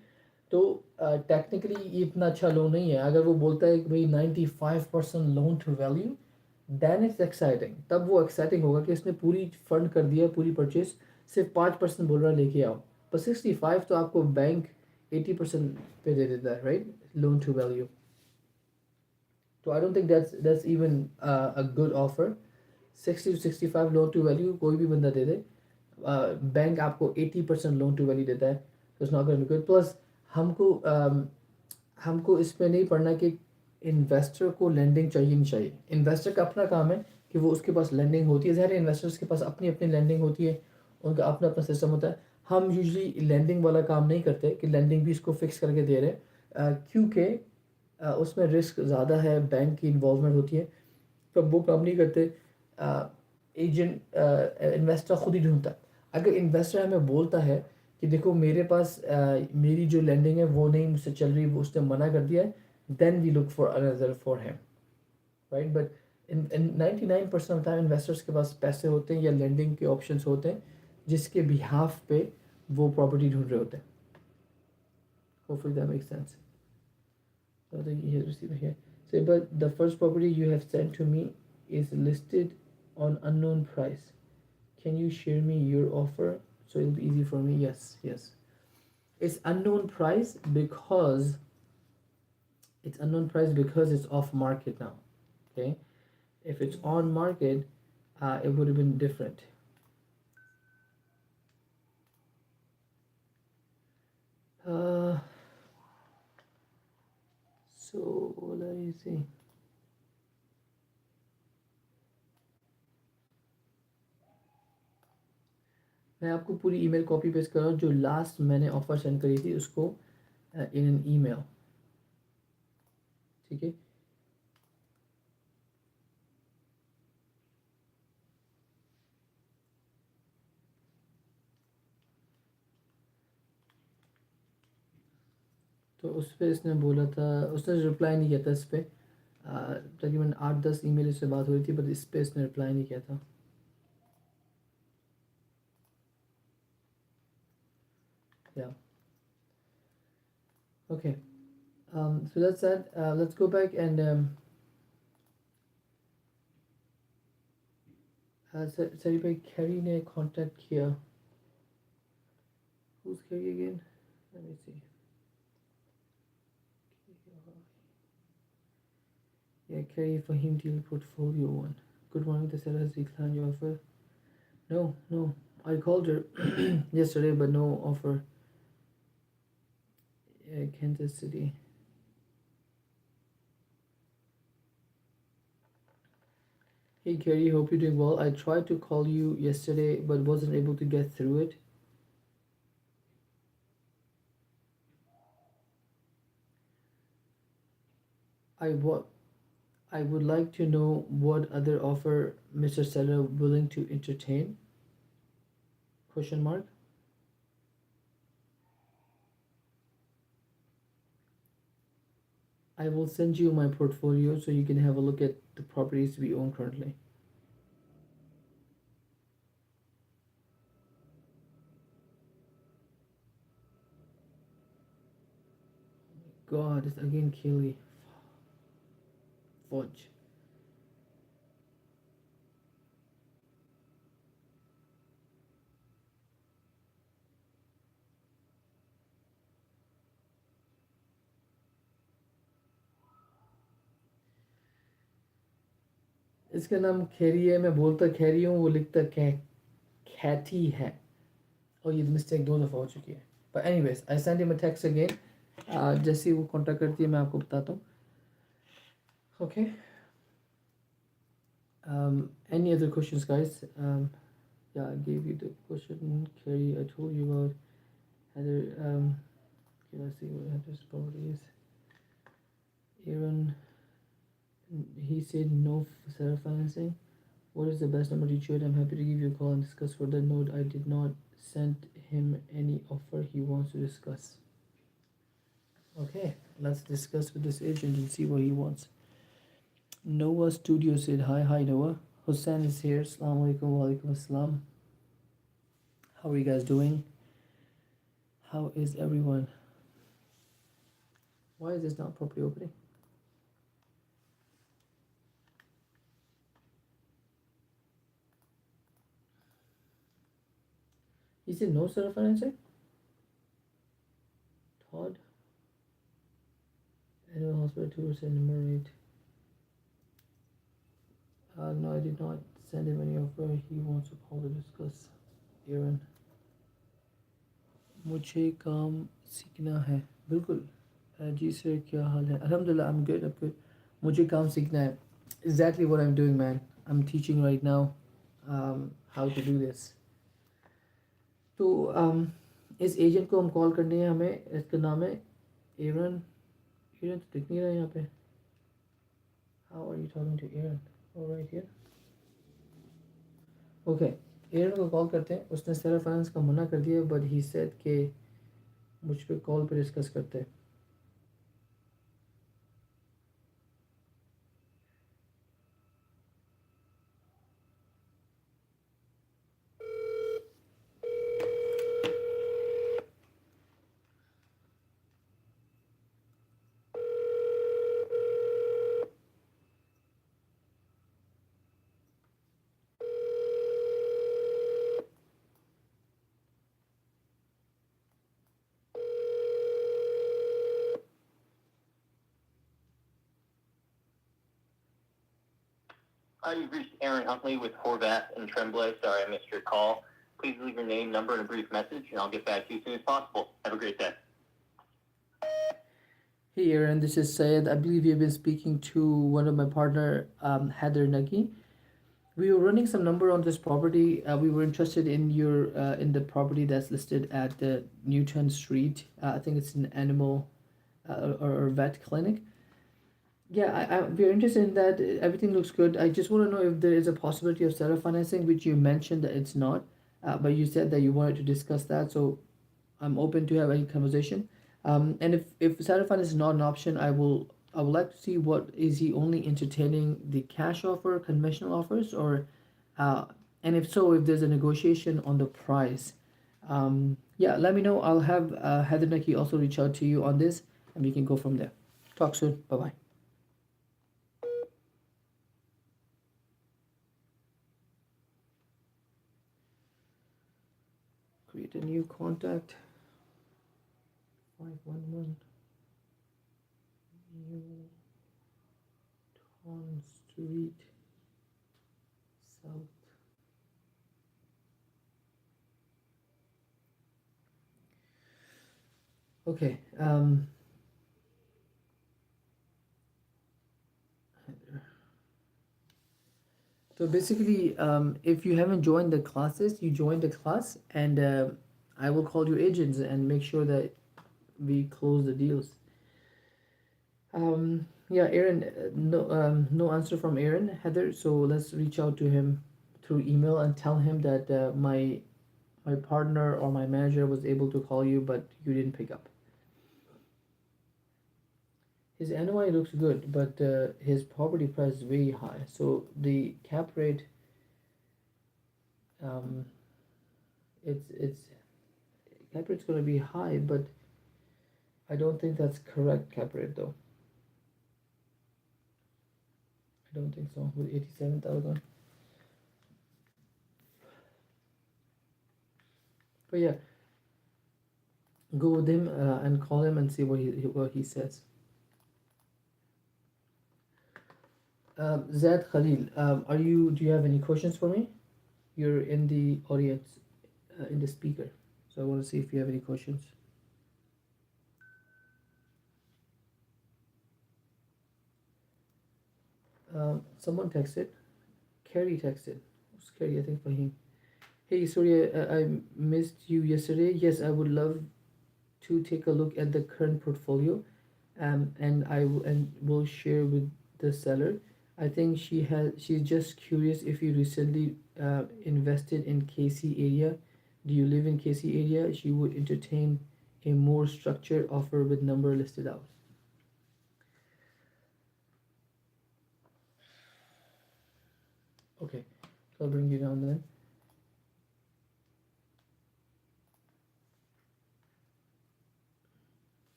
तो टेक्निकली ये इतना अच्छा लोन नहीं है। अगर वो बोलता है कि भाई 95% loan to value, then it's exciting, तब वो एक्साइटिंग होगा कि इसने पूरी फंड कर दिया, पूरी परचेज, सिर्फ 5% बोल रहा है लेके आओ। पर 65 तो आपको बैंक 80% पे दे देता है, राइट, लोन टू वैल्यू। तो I don't think that's even a good offer. 60 to 65 loan to value कोई भी बंदा दे दे, बैंक आपको 80% लोन टू वैल्यू देता है, तो it's not going to be good. Plus हमको इसमें नहीं पढ़ना कि इन्वेस्टर को लेंडिंग चाहिए नहीं चाहिए। इन्वेस्टर का अपना काम है कि वो उसके पास लेंडिंग होती है, ज़ाहिर है इन्वेस्टर्स के पास अपनी अपनी लेंडिंग होती है, उनका अपना अपना सिस्टम होता है। हम यूजली लेंडिंग वाला काम नहीं करते कि लेंडिंग भी इसको फिक्स करके दे रहे हैं, क्योंकि उसमें रिस्क ज़्यादा है, बैंक की इन्वॉल्वमेंट होती है, तो वो काम नहीं करते। एजेंट इन्वेस्टर खुद ही ढूंढता है। अगर इन्वेस्टर हमें बोलता है कि देखो मेरे पास मेरी जो लैंडिंग है वो नहीं मुझसे चल रही, वो उसने मना कर दिया है, then we look for another for him, right. But in 99% of time investors के पास पैसे होते हैं या लैंडिंग के ऑप्शंस होते हैं जिसके बिहाफ पे वो प्रॉपर्टी ढूंढ रहे होते हैं। Hopefully that makes sense. So the he has received here. Say, but the first property you have sent to me is listed on unknown price. Can you share me your offer so it'll be easy for me? Yes, yes. It's unknown price because it's off market now. Okay, if it's on market, it would have been different. So what are you saying? मैं आपको पूरी email copy paste कर रहा हूँ जो last मैंने offer send करी थी उसको इन एन ईमेल, ठीक है। तो उस पर इसने बोला था, उसने रिप्लाई नहीं किया था इस पर, तकरीबन 8-10 ईमेल इससे बात हो रही थी, बट इस पर इसने रिप्लाई नहीं किया था। Yeah. Okay. So that's that. Let's go back and Sari bhai, Carrie ने contact किया. Who's Carrie again? Let me see. Yeah, Carrie Fahim deal portfolio one. Good morning. The seller has declined your offer. No. I called her yesterday, but no offer. Kansas City. Hey Carrie, hope you're doing well. I tried to call you yesterday, but wasn't able to get through it. I would like to know what other offer Mr. Seller willing to entertain? Question mark. I will send you my portfolio so you can have a look at the properties we own currently. God, it's again Kelly. Fudge. इसका नाम खैरी है, मैं बोलता खैरी हूँ, वो लिखता कै Katie है और ये मिस्टेक 2 दफ़ा हो चुकी है. But anyways, I sent him a text again. जैसे ही वो कांटेक्ट करती है मैं आपको बताता हूँ. Okay. Any other questions, guys? Yeah, I gave you the question. Carrie, I told you about Heather. Okay, let's see what Heather's property is. Aaron, he said no self financing. What is the best number to reach you at? I'm happy to give you a call and discuss further. Note, I did not send him any offer he wants to discuss. Okay, let's discuss with this agent and see what he wants. Noah Studio said hi. Hi, Noah. Hussein is here. Assalamu alaikum wa alaikum assalam. How are you guys doing? How is everyone? Why is this not properly opening? He said no self financing? Todd? Annual hospital 2% number rate. No, I did not send him any offer. He wants to call to discuss. Aaron. मुझे काम सीखना है. बिल्कुल. जी sir, क्या हाल है? अल्हम्दुलिल्लाह, I'm good, I'm good. मुझे काम सीखना है. Exactly what I'm doing, man. I'm teaching right now how to do this. तो इस एजेंट को हम कॉल करनी है हमें. इसका नाम है एरन. एरन तो दिख नहीं रहा है यहाँ पे. How are you talking to Aaron? Oh, right here. Okay. एरन को कॉल करते हैं. उसने सेल्फ फाइनेंस का मना कर दिया, बट ही सेड कि मुझ पे कॉल पे डिस्कस करते हैं. Hi, you've reached Aaron Huntley with Horvath and Tremblay. Sorry I missed your call. Please leave your name, number, and a brief message, and I'll get back to you as soon as possible. Have a great day. Hey Aaron, this is Syed. I believe you've been speaking to one of my partner, Heather Nagi. We were running some number on this property. We were interested in your in the property that's listed at the Newton Street. I think it's an animal or vet clinic. Yeah, we're interested in that. Everything looks good. I just want to know if there is a possibility of seller financing, which you mentioned that it's not, but you said that you wanted to discuss that. So I'm open to have any conversation. And if seller finance is not an option, I would like to see what is he only entertaining the cash offer, conventional offers, or and if so, if there's a negotiation on the price. Yeah, let me know. I'll have Heather Naki also reach out to you on this, and we can go from there. Talk soon. Bye bye. Create a new contact. 511 Newton Street South. Okay. So basically, if you haven't joined the classes, you join the class, and I will call your agents and make sure that we close the deals. Yeah, Aaron, no answer from Aaron, Heather. So let's reach out to him through email and tell him that my partner or my manager was able to call you, but you didn't pick up. His NOI looks good, but his property price is very high. So the cap rate, it's cap rate's gonna be high, but I don't think that's correct cap rate though. I don't think so with 87,000. But yeah, go with him and call him and see what he says. Zed Khalil, do you have any questions for me? you're in the audience, in the speaker. So I want to see if you have any questions. Someone texted. Carrie texted. Who's Carrie? I think Fahim. Hey, sorry, I missed you yesterday. Yes, I would love to take a look at the current portfolio, and and will share with the seller. I think she's just curious if you recently invested in KC area. Do you live in KC area? She would entertain a more structured offer with number listed out. Okay, so I'll bring you down then.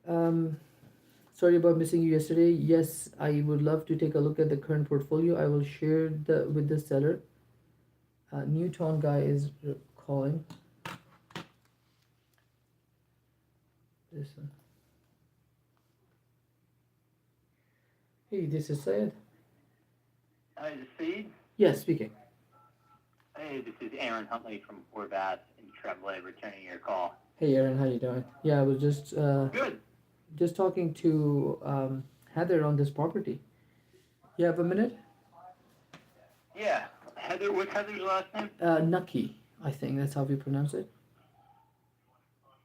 Um, Sorry about missing you yesterday. Yes, I would love to take a look at the current portfolio. I will share the with the seller. Newton guy is calling. This one. Hey, this is Syed. Hi, this is Saeed. Yes, speaking. Hey, this is Aaron Huntley from Horvath in Tremblay, returning your call. Hey, Aaron, how you doing? Yeah, I was Good. just talking to Heather on this property. You have a minute? Yeah. Heather, what's Heather's last name? Nucky, I think that's how we pronounce it.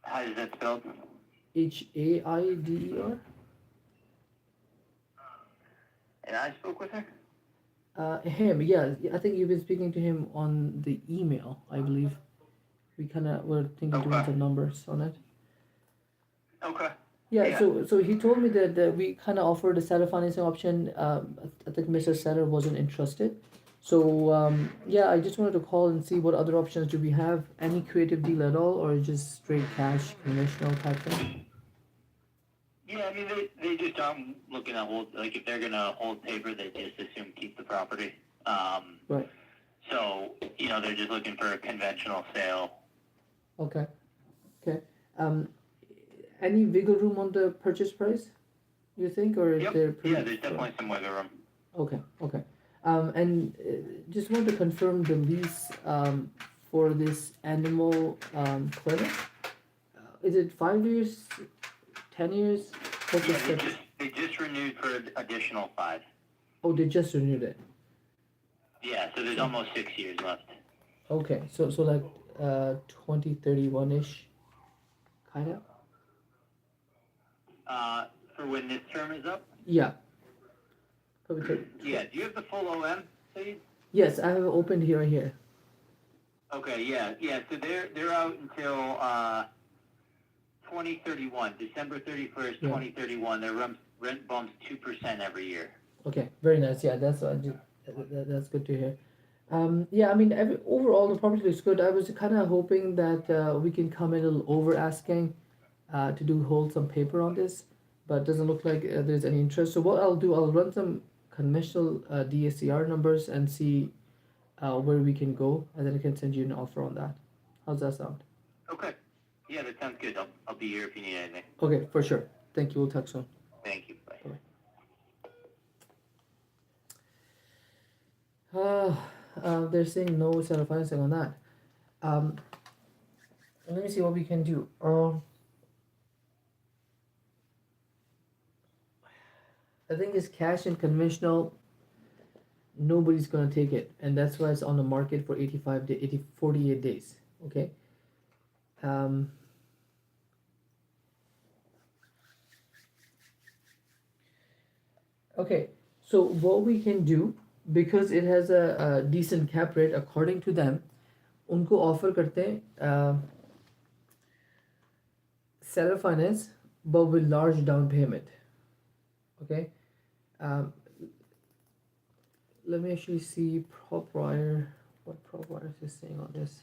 How is that spelled? Haider. And I spoke with her? Him, yeah. I think you've been speaking to him on the email, I believe. We kind of were thinking to run Okay. some numbers on it. Okay. Yeah, Yeah. so he told me that we kind of offered a seller financing option. I think Mr. Seller wasn't interested. So yeah, I just wanted to call and see what other options do we have. Any creative deal at all, or just straight cash, conventional type thing? Yeah, I mean, they just aren't looking to hold, like, if they're going to hold paper, they just assume keep the property. Right. So, you know, they're just looking for a conventional sale. Okay. Okay. Any wiggle room on the purchase price, you think, or Yep. they're pretty? Yeah, there's definitely some wiggle room. Okay. Okay. And just want to confirm the lease for this animal clinic. Is it 5 years, 10 years? What's the Yeah, step? they just renewed for an additional 5. Oh, they just renewed it. Yeah, so there's almost 6 years left. Okay, so like 2031 ish, kind of. For when this term is up? Yeah. Probably Yeah, do you have the full OM, Steve? Yes, I have it opened here. Okay, yeah, so they're out until 2031, December 31st, Yeah. 2031. Their rent bumps 2% every year. Okay, very nice. Yeah, that's that's good to hear. Yeah, I mean, overall the property looks good. I was kind of hoping that we can come in a little over asking to hold some paper on this, but it doesn't look like there's any interest. So what I'll do, I'll run some conventional DSCR numbers and see where we can go, and then I can send you an offer on that. How's that sound? Okay. Yeah, that sounds good. I'll be here if you need anything. Okay, for sure. Thank you. We'll talk soon. Thank you. Bye. They're saying no seller financing on that. Let me see what we can do. I think it's cash and conventional. Nobody's gonna take it, and that's why it's on the market for 48 days. Okay. Okay. So what we can do, because it has a decent cap rate according to them, उनको offer करते हैं seller finance but with large down payment. Okay. Let me actually see prop wire. What prop wire is saying on this?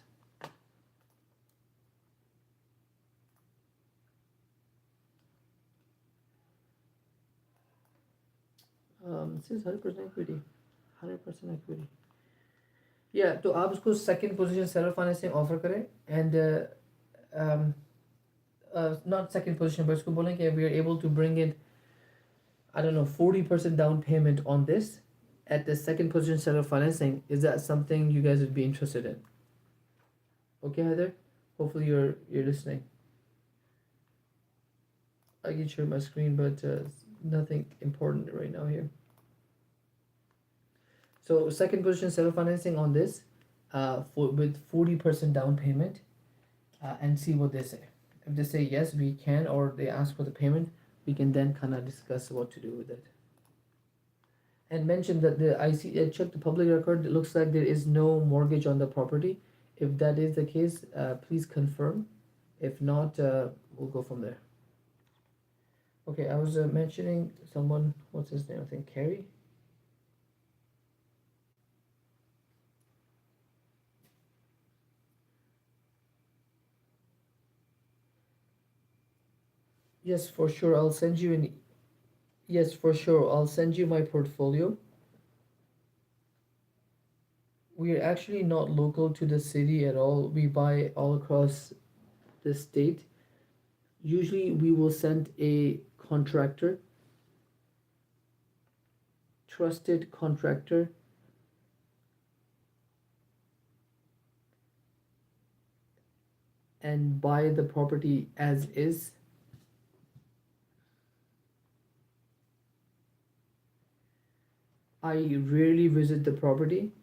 It says 100% equity. 100% equity. Yeah, तो आप उसको second position seller financing offer करें and not second position, but उसको बोलें कि we are able to bring in, I don't know, 40% down payment on this, at the second position seller financing, is that something you guys would be interested in? Okay, Heather? Hopefully you're listening. I can share my screen, but nothing important right now here. So second position seller financing on this, with 40% down payment, and see what they say. If they say yes, we can, or they ask for the payment, we can then kind of discuss what to do with it. And mention that I checked the public record. It looks like there is no mortgage on the property. If that is the case, please confirm. If not, we'll go from there. Okay, I was mentioning someone. What's his name? I think Carrie. Yes, for sure. I'll send you an. Yes, for sure. I'll send you my portfolio. We are actually not local to the city at all. We buy all across the state. Usually, we will send a contractor, trusted contractor, and buy the property as is. I rarely visit the property.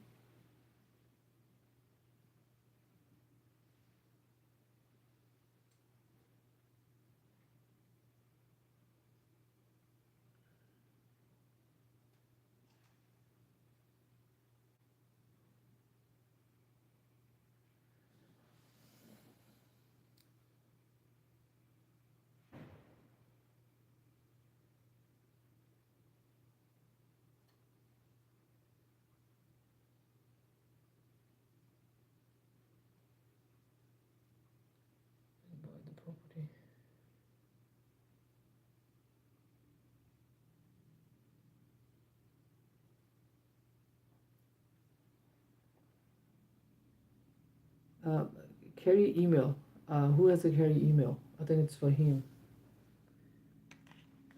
Buy the property. Uh, Carrie email. Who has a Carrie email? I think it's Fahim.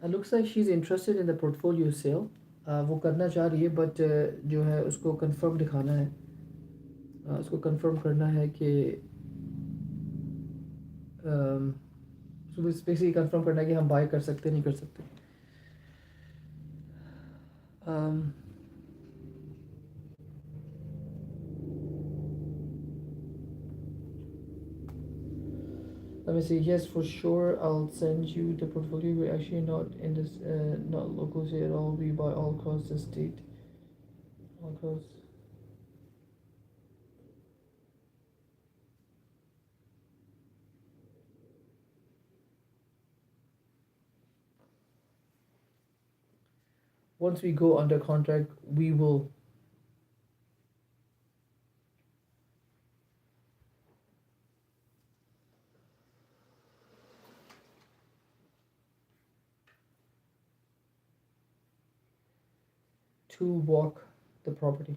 It looks like she's interested in the portfolio sale. वो करना चाह रही है, but जो है उसको confirm दिखाना है. उसको confirm करना है कि so basically confirm करना है कि हम buy कर सकते नहीं कर सकते. Let me see. Yes, for sure. I'll send you the portfolio. We're actually not in this, not locals here at all. We buy all across the state. All across. Once we go under contract, we will. To walk the property.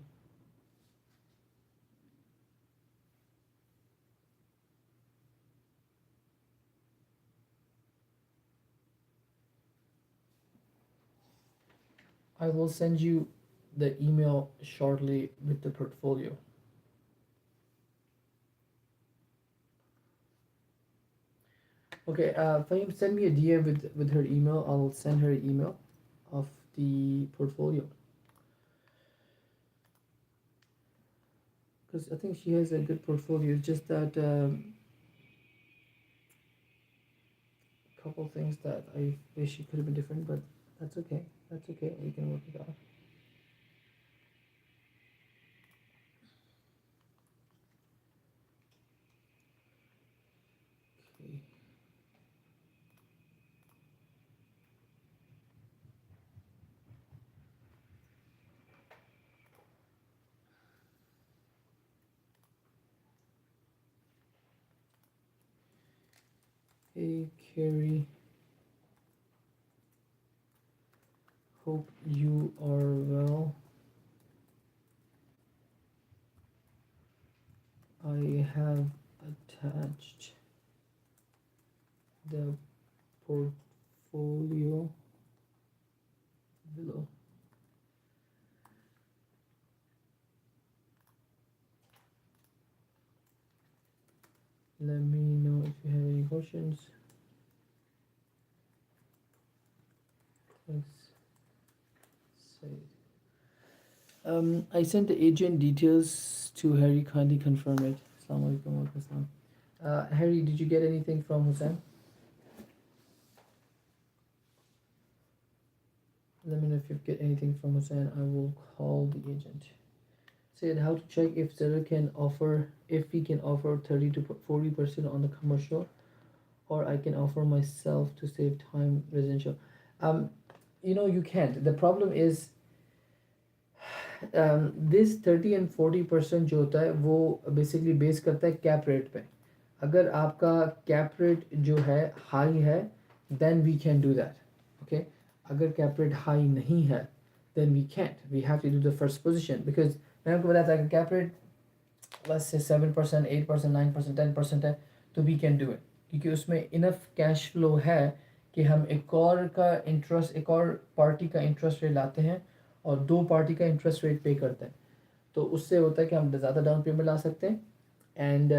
I will send you the email shortly with the portfolio. Okay, Fahim, send me a DM with her email. I'll send her an email of the portfolio. Because I think she has a good portfolio. It's just that a couple things that I wish it could have been different, but that's okay. That's okay. We can work it out. Okay. Hey, Carrie. Hope you are well. I have attached the portfolio below. let me know if you have any questions. Thanks. Said. I sent the agent details to Harry. Kindly confirm it. Assalamu alaikum wa rahmatullah. Harry, did you get anything from Hussein? Let me know if you get anything from Hussein. I will call the agent. Said how to check if seller can offer, if we can offer 30 to 40% on the commercial, or I can offer myself to save time residential. You can't. The problem is this 30 and 40% जो होता है वो basically base करता है cap rate पे. अगर आपका cap rate जो है हाई है then we can do that. Okay, अगर कैप रेट हाई नहीं है then we can't. We have to do the first position because मैंने आपको बताया था कि कैप रेट let's say 7%, 8%, 9%, 10% है तो वी कैन डू इट क्योंकि उसमें इनफ कैश फ्लो है कि हम एक और का इंटरेस्ट, एक और पार्टी का इंटरेस्ट रेट लाते हैं और दो पार्टी का इंटरेस्ट रेट पे करते हैं. तो उससे होता है कि हम ज़्यादा डाउन पेमेंट ला सकते हैं एंड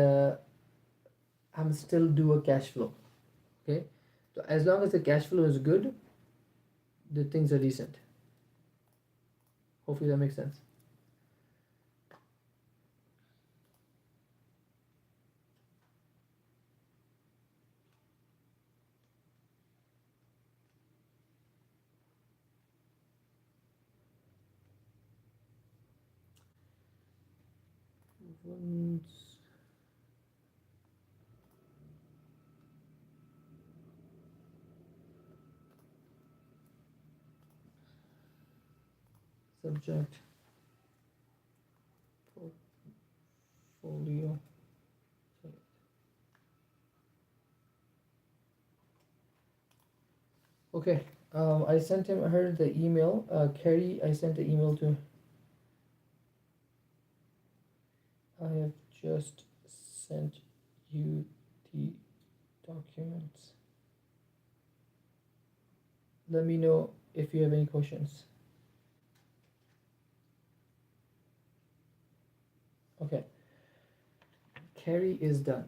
हम still do a cash flow. Okay, तो as long as the cash flow is good the things are decent. Hopefully that makes sense. Once subject portfolio. Okay, I sent her the email. Carrie, I sent the email to. I have just sent you the documents. Let me know if you have any questions. Okay, Carrie is done.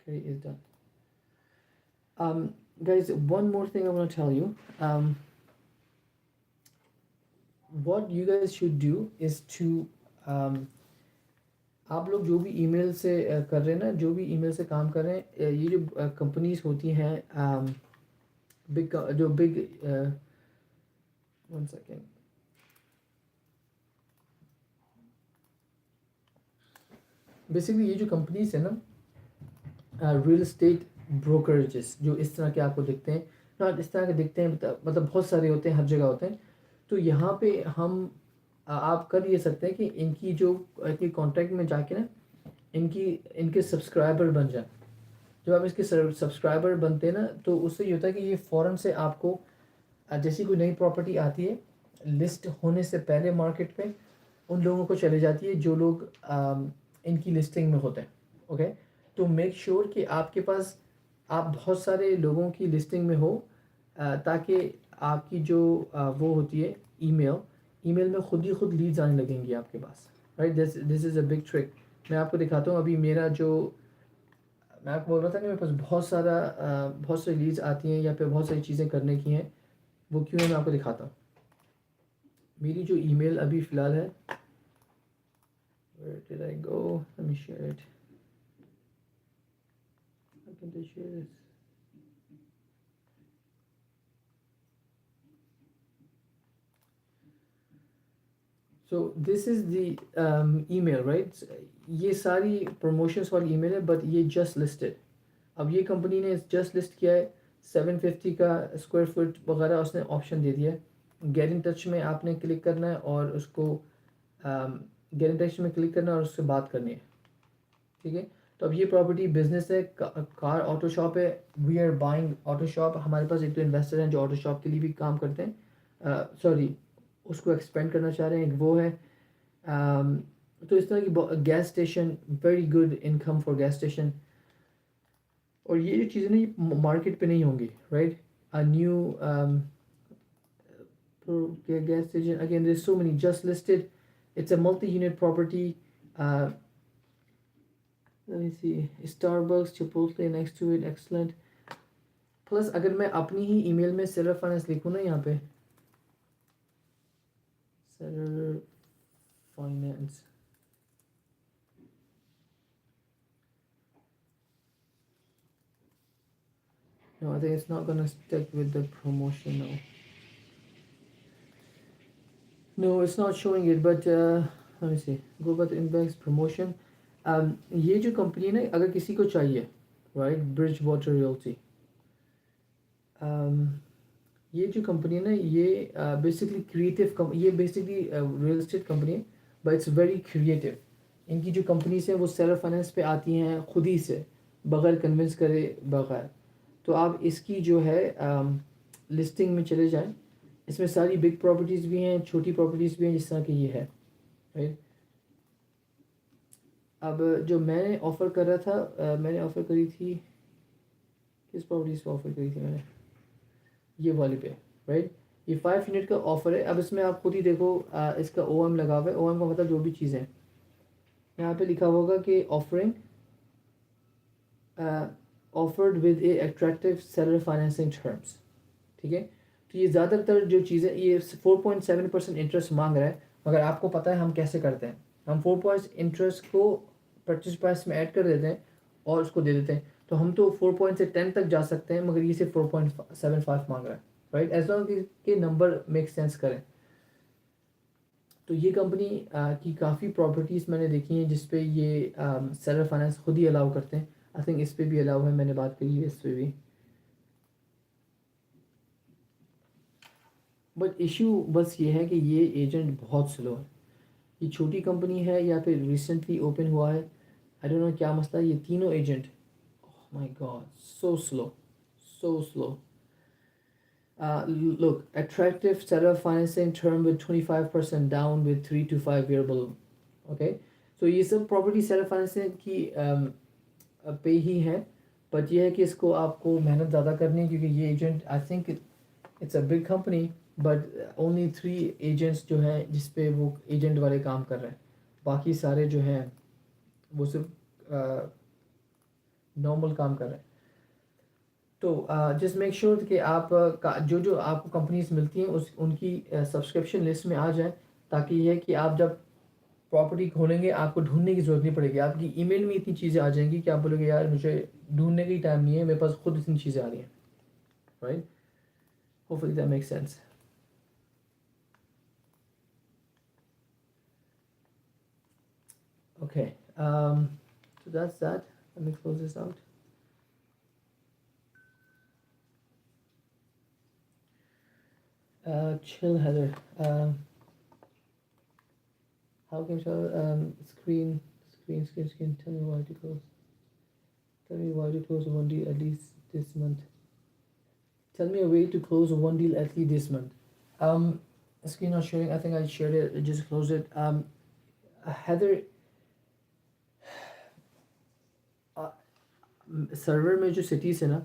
Carrie is done. Guys, one more thing I want to tell you. What you guys should do is to आप लोग जो भी email से कर रहे हैं ना, जो भी ईमेल से काम कर रहे हैं, ये जो कंपनीज होती हैं बिग, जो बिग, वन सेकेंड, बेसिकली ये जो कंपनीज है ना, रियल एस्टेट ब्रोकरेजेस जो इस तरह के आपको दिखते हैं ना, इस तरह के दिखते हैं, मतलब बहुत सारे होते हैं, हर जगह होते हैं. तो यहाँ पे हम आप कर ये सकते हैं कि इनकी जो इनकी कॉन्टैक्ट में जाके ना इनके सब्सक्राइबर बन जाए. जब आप इसके सब्सक्राइबर बनते हैं ना तो उससे ये होता है कि ये फ़ौरन से आपको जैसी कोई नई प्रॉपर्टी आती है लिस्ट होने से पहले मार्केट पे उन लोगों को चले जाती है जो लोग इनकी लिस्टिंग में होते हैं. ओके, तो मेक श्योर कि आपके पास आप बहुत सारे लोगों की लिस्टिंग में हो ताकि आपकी जो वो होती है ईमेल में खुद ही खुद लीड्स आने लगेंगी आपके पास. Right, this is a big trick. मैं आपको दिखाता हूँ. अभी मेरा जो मैं आपको बोल रहा था कि मेरे पास बहुत सारी लीड्स आती हैं या फिर बहुत सारी चीज़ें करने की हैं, वो क्यों है मैं आपको दिखाता हूँ. मेरी जो ईमेल अभी फ़िलहाल है, where did I go? Let me share it. How can I share this? So this is the email, right? ये सारी promotions वाली email है, but ये just listed. अब ये कंपनी ने just list किया है 750 का स्क्वायर फुट वगैरह, उसने ऑप्शन दे दिया है. गेट इन टच में आपने क्लिक करना है और उसको गेट इन टच में क्लिक करना है और उससे बात करनी है. ठीक है, तो अब ये प्रॉपर्टी बिजनेस है, कार ऑटो शॉप है. We are buying auto shop. हमारे पास एक तो इन्वेस्टर हैं जो ऑटो शॉप के लिए भी काम करते हैं, सॉरी उसको एक्सपेंड करना चाह रहे हैं, एक वो है. तो इस तरह की gas station, very good income for gas station. और ये जो चीज़ें ना ये मार्केट पे नहीं होंगी. Right, a new gas station, again there so many just listed. It's a multi unit property. Let me see. Starbucks, Chipotle next to it, excellent. Plus अगर मैं अपनी ही ईमेल में सेलर फाइनेंस लिखूँ ना यहाँ पे, seller finance, no, I think it's not gonna stick with the promotion now. No, it's not showing it, but let me see. Go back to index promotion. ये जो कंपनी है ना, अगर किसी को चाहिए, right, ब्रिज वाटर रियल्टी, ये जो कंपनी है ना, ये बेसिकली क्रिएटिव, ये बेसिकली रियल एस्टेट कंपनी है, बट इट्स वेरी क्रिएटिव. इनकी जो कंपनीज हैं वो सेलर फाइनेंस पे आती हैं खुद ही से, बगैर कन्विंस करे बगैर. तो आप इसकी जो है लिस्टिंग में चले जाएं. इसमें सारी बिग प्रॉपर्टीज़ भी हैं, छोटी प्रॉपर्टीज़ भी हैं, जिस तरह की ये है, राइट. अब जो मैंने ऑफ़र कर रहा था, मैंने ऑफ़र करी थी, किस प्रॉपर्टीज़ पर ऑफ़र करी थी मैंने, ये वाली पे, राइट. ये 5 यूनिट का ऑफ़र है. अब इसमें आप खुद ही देखो, इसका OM लगा हुआ है. OM का मतलब जो भी चीज़ें, यहाँ पे लिखा होगा कि offering offered with A attractive seller financing terms. ठीक है. तो ये ज़्यादातर जो चीज़ें, ये 4.7% इंटरेस्ट मांग रहा है, मगर आपको पता है हम कैसे करते हैं. हम 4% इंटरेस्ट को परचेज प्राइस में ऐड कर देते हैं और उसको दे देते हैं. तो हम तो 4 से 10 तक जा सकते हैं, मगर ये सिर्फ 4.75 मांग रहा है, राइट. एज लॉन्ग के नंबर मेक सेंस करें. तो ये कंपनी की काफ़ी प्रॉपर्टीज़ मैंने देखी हैं जिस पे ये सेलर फाइनेंस खुद ही अलाउ करते हैं. आई थिंक इस पे भी अलाउ है, मैंने बात करी है इस पे भी. बट इशू बस ये है कि ये एजेंट बहुत स्लो है. ये छोटी कंपनी है या फिर रिसेंटली ओपन हुआ है, आई डोंट नो क्या मसला है. ये तीनों agent, oh my God, so slow, so slow. Look, attractive seller financing term with 25% down with 3 to 5 year balloon. Okay, so ये सब प्रॉपर्टी सेलर फाइनेंसिंग की पे ही है. बट ये है कि इसको आपको मेहनत ज़्यादा करनी है, क्योंकि ये agent, I think it's a big company, but only 3 agents जो हैं जिस पे वो एजेंट वाले काम कर रहे हैं. बाकी सारे जो हैं वो सिर्फ नॉर्मल काम कर रहे हैं. तो जस्ट मेक श्योर कि आप जो आपको कंपनीज मिलती हैं उनकी सब्सक्रिप्शन लिस्ट में आ जाए, ताकि ये है कि आप जब प्रॉपर्टी खोलेंगे आपको ढूंढने की ज़रूरत नहीं पड़ेगी. आपकी ईमेल में इतनी चीज़ें आ जाएंगी कि आप बोलोगे यार मुझे ढूंढने का ही टाइम नहीं है, मेरे पास खुद इतनी चीज़ें आ रही हैं, right. Hopefully that makes sense. Okay, so that's that. Let me close this out. Chill, Heather. How can screen? Tell me why to close. Tell me why to close one deal at least this month. Tell me a way to close one deal at least this month. Screen not sharing. I think I shared it. I just closed it. Heather, server में जो cities है ना,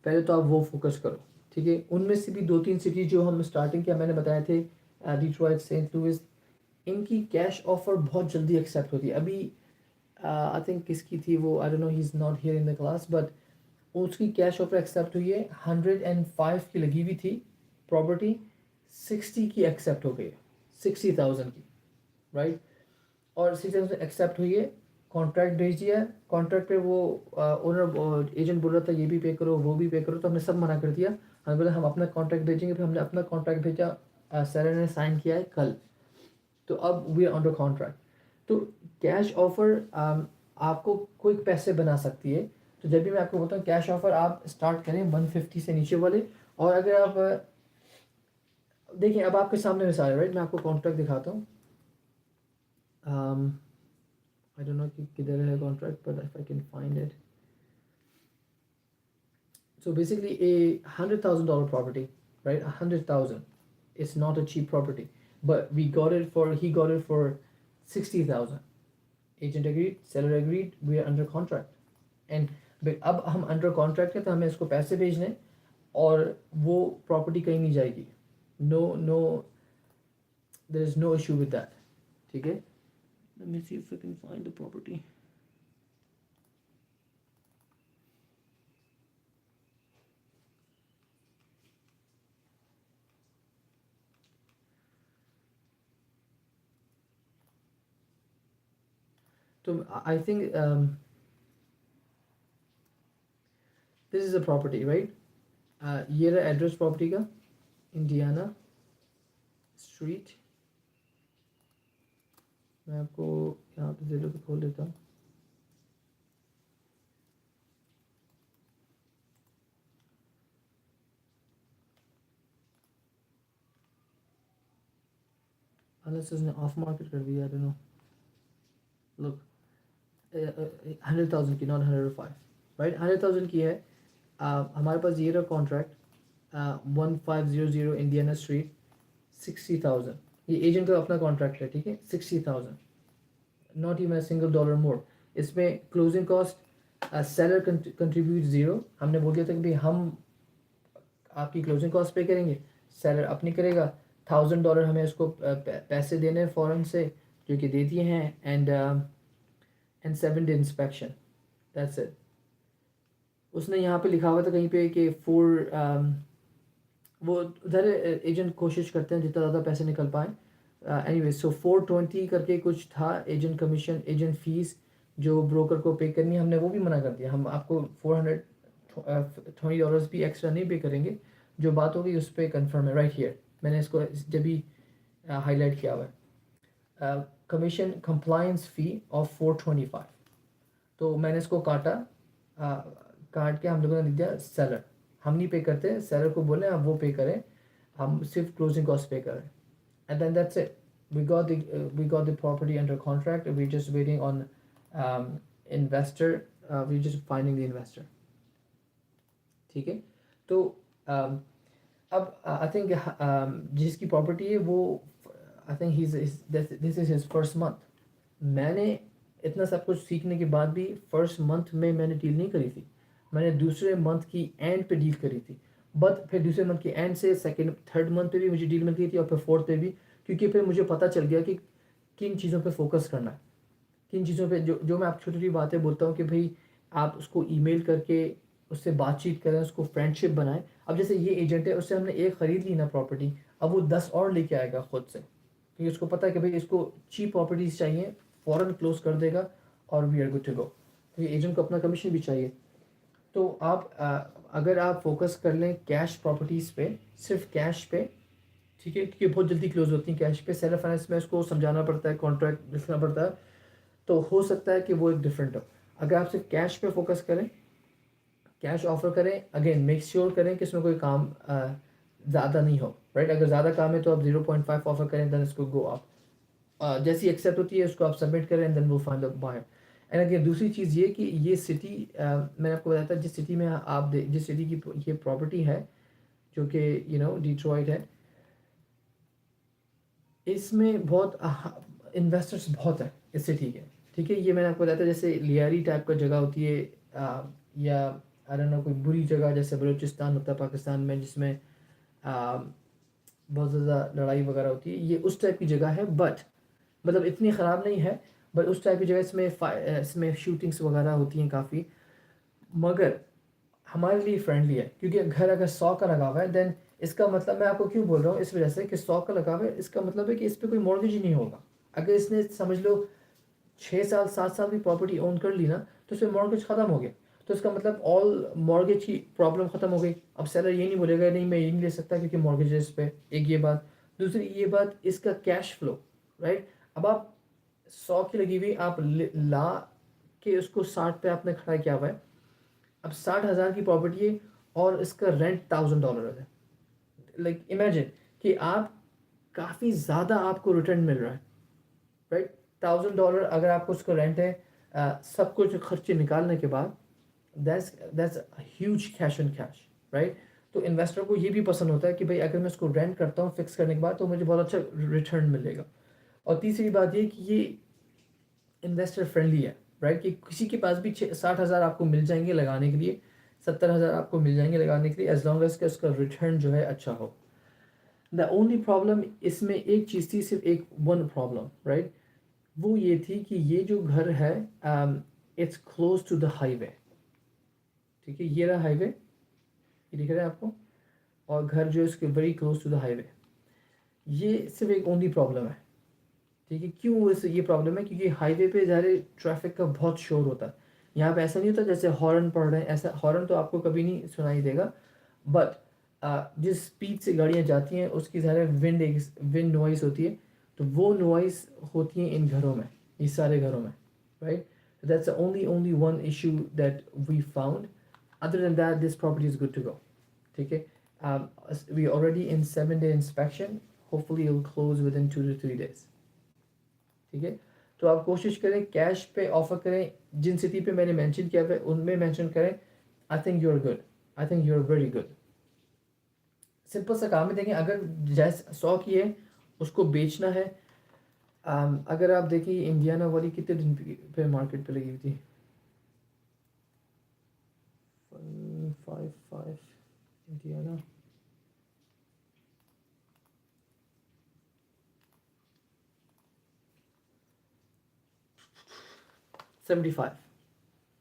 पहले तो आप वो focus करो. ठीक है. उनमें से भी 2-3 सिटी जो हम स्टार्टिंग के मैंने बताए थे, डिट्रॉइट, सेंट लुइस, इनकी कैश ऑफर बहुत जल्दी एक्सेप्ट होती है. अभी आई थिंक किसकी थी वो, आई don't no, he is not here in the class, but उसकी कैश ऑफर एक्सेप्ट हुई है. 105 की लगी हुई थी प्रॉपर्टी, 60 की एक्सेप्ट हो गई है, 60,000 की, राइट. और 60,000 एक्सेप्ट हुई है. कॉन्ट्रैक्ट भेज दिया. कॉन्ट्रैक्ट पे वो ओनर एजेंट बोल रहा था ये भी पे करो वो भी पे करो, तो हमने सब मना कर दिया. हमने बोला हम अपना कॉन्ट्रैक्ट भेजेंगे. फिर हमने अपना कॉन्ट्रैक्ट भेजा, सेलर ने साइन किया है कल. तो अब वी आर अंडर कॉन्ट्रैक्ट. तो कैश ऑफर आपको क्विक पैसे बना सकती है. तो जब भी मैं आपको बताऊँ कैश ऑफर आप स्टार्ट करें 150 से नीचे वाले. और अगर आप देखिए, अब आपके सामने मिसाल है, राइट. मैं आपको कॉन्ट्रैक्ट दिखाता हूँ. I don't know कि किधर है contract, but if I can find it. So basically a $100,000 property, right? 100,000. It's not a cheap property, but he got it for 60,000. Agent agreed, seller agreed, we are under contract. And अब हम under contract है तो हमें इसको पैसे भेजने हैं और वो property कहीं नहीं जाएगी. No, there is no issue with that. ठीक है. Let me see if I can find the property. तो I think this is a property right. ये रहा एड्रेस प्रॉपर्टी का, इंडियाना स्ट्रीट. मैं आपको यहाँ पे ज़ेलो पे खोल देता हूँ. अनलेस उसने ऑफ मार्केट कर दिया, आई डोंट नो. लुक 100,000 की, नॉट 105 राइट. 100,000 की है. हमारे पास ये रहा कॉन्ट्रैक्ट 1500 इंडियाना स्ट्रीट 60,000. ये एजेंट का अपना कॉन्ट्रैक्ट है, ठीक है. 60,000, not even single dollar more. इसमें closing cost seller contribute zero. हमने बोल दिया था कि भाई हम आपकी क्लोजिंग कॉस्ट पे करेंगे, सेलर अपनी करेगा. $1,000 हमें उसको पैसे देने हैं फ़ौरन से, जो कि दे दिए हैं. And 7 day inspection, that's it. उसने यहाँ पे लिखा हुआ था कहीं पे कि वो उधर एजेंट कोशिश करते हैं जितना ज़्यादा पैसे निकल पाए. एनीवे सो 420 करके कुछ था एजेंट कमीशन, एजेंट फीस जो ब्रोकर को पे करनी है. हमने वो भी मना कर दिया. हम आपको $420 भी एक्स्ट्रा नहीं पे करेंगे. जो बात होगी उस पर कन्फर्म है राइट हियर. मैंने इसको जब भी हाईलाइट किया हुआ है. Commission compliance fee of 425. तो मैंने इसको काटा, काट के हम लोगों ने लिख दिया सेलर. हम नहीं पे करते, सेलर को बोले आप वो पे करें, हम सिर्फ क्लोजिंग कॉस्ट पे करें. And then that's it. We got the property under contract. We're just waiting on investor. We're just finding the investor. ठीक है. तो अब आई थिंक जिसकी प्रॉपर्टी है वो I think this is his first month. मैंने इतना सब कुछ सीखने के बाद भी फर्स्ट मंथ में मैंने डील नहीं करी थी. मैंने दूसरे मंथ की एंड पे डील करी थी. बट फिर दूसरे मंथ के एंड से सेकंड थर्ड मंथ पे भी मुझे डील मिल गई थी और फिर फोर्थ पे भी, क्योंकि फिर मुझे पता चल गया कि किन चीज़ों पे फोकस करना है, किन चीज़ों पे जो मैं आप छोटी छोटी बातें बोलता हूँ कि भाई आप उसको ईमेल करके उससे बातचीत करें, उसको फ्रेंडशिप बनाएं. अब जैसे ये एजेंट है, उससे हमने एक ख़रीद ली ना प्रॉपर्टी, अब वो 10 और लेके आएगा ख़ुद से, क्योंकि उसको पता है कि भाई इसको चीप प्रॉपर्टीज़ चाहिए, फ़ौरन क्लोज कर देगा और we are good to go. तो ये एजेंट को अपना कमीशन भी चाहिए. तो आप अगर आप फोकस कर लें कैश प्रॉपर्टीज़ पे, सिर्फ कैश पे, ठीक है, क्योंकि बहुत जल्दी क्लोज होती हैं कैश पे. सेलर फाइनेंस में उसको समझाना पड़ता है, कॉन्ट्रैक्ट लिखना पड़ता है, तो हो सकता है कि वो एक डिफरेंट हो. अगर आप सिर्फ कैश पे फोकस करें, कैश ऑफर करें, अगेन मेक श्योर करें कि इसमें कोई काम ज़्यादा नहीं हो राइट. अगर ज़्यादा काम है तो आप 0.5 ऑफर करें, देन इसको गो आप जैसी एक्सेप्ट होती है उसको आप सबमिट करें, देन वो find the buyer. And again दूसरी चीज़ ये कि ये सिटी मैंने आपको बताया था, जिस सिटी में आप जिस सिटी की ये प्रॉपर्टी है जो कि डिट्रॉइट है, इसमें बहुत इन्वेस्टर्स बहुत हैं इस सिटी के. ठीक है, ये मैंने आपको बताया था जैसे लियारी टाइप का जगह होती है, या आई डोंट नो कोई बुरी जगह जैसे बलूचिस्तान होता है पाकिस्तान में, जिसमें बहुत ज़्यादा लड़ाई वगैरह होती है. ये उस टाइप की जगह है, बट मतलब इतनी ख़राब नहीं है, बट उस टाइप की जगह इसमें शूटिंग्स वगैरह होती हैं काफ़ी. मगर हमारे लिए फ्रेंडली है, क्योंकि घर अगर 100 का लगा हुआ है, देन इसका मतलब, मैं आपको क्यों बोल रहा हूँ, इस वजह से कि 100 का लगा हुआ है, इसका मतलब है कि इस पर कोई मॉर्गेज ही नहीं होगा. अगर इसने समझ लो 6 साल 7 साल की प्रॉपर्टी ओन कर ली ना, तो इसमें मॉर्गेज ख़त्म हो गया. तो इसका मतलब ऑल मॉर्गेज की प्रॉब्लम ख़त्म हो गई. अब सेलर ये नहीं बोलेगा नहीं मैं ये नहीं ले सकता क्योंकि मॉर्गेज है इस पर. एक ये बात. दूसरी ये बात, इसका कैश फ्लो राइट. अब आप 100 की लगी हुई, आप ला के उसको 60 पे आपने खड़ा किया हुआ है. अब 60,000 की प्रॉपर्टी है और इसका रेंट $1,000 है. लाइक इमेजिन कि आप काफ़ी ज़्यादा आपको रिटर्न मिल रहा है राइट. $1,000 अगर आपको उसका रेंट है, सब कुछ खर्चे निकालने के बाद, that's huge cash on cash right. तो इन्वेस्टर को ये भी पसंद होता है कि भाई अगर मैं उसको रेंट करता हूँ फिक्स करने के बाद, तो मुझे बहुत अच्छा रिटर्न मिलेगा. और तीसरी बात ये कि ये इन्वेस्टर फ्रेंडली है राइट, कि किसी के पास भी 60,000 आपको मिल जाएंगे लगाने के लिए, 70,000 आपको मिल जाएंगे लगाने के लिए, एज लॉन्ग एज का उसका रिटर्न जो है अच्छा हो. द ओनली प्रॉब्लम इसमें एक चीज़ थी, सिर्फ एक वन प्रॉब्लम राइट. वो ये थी कि ये जो घर है it's close to the highway. ठीक है, ये रहा हाईवे, ये दिख रहा है आपको, और घर जो है इसके very close to the highway. ये सिर्फ एक ओनली प्रॉब्लम है. ठीक है, क्यों इस ये प्रॉब्लम है? क्योंकि हाईवे पे ज़्यादा ट्रैफिक का बहुत शोर होता है। यहाँ पे ऐसा नहीं होता जैसे हॉर्न पड़ रहे हैं, ऐसा हॉर्न तो आपको कभी नहीं सुनाई देगा, बट जिस स्पीड से गाड़ियाँ जाती हैं उसकी ज़्यादा विंड नॉइज़ होती है, तो वो नॉइज़ होती है इन घरों में, ये सारे घरों में, right? That's only one issue that we found. Other than that this property is good to go. ठीक है, we already in 7-day inspection, hopefully it will close within 2 to 3 days। ठीक है, तो आप कोशिश करें कैश पे offer करें, जिन सिटी पे मैंने मेंशन किया है उनमें मेंशन करें। I think you are good, I think you are very good. Simple सा काम है, देखें अगर जैसे 100 की है उसको बेचना है। अगर आप देखिए इंडियाना वाली कितने दिन पे मार्केट पे लगी हुई थी, 155 Indiana,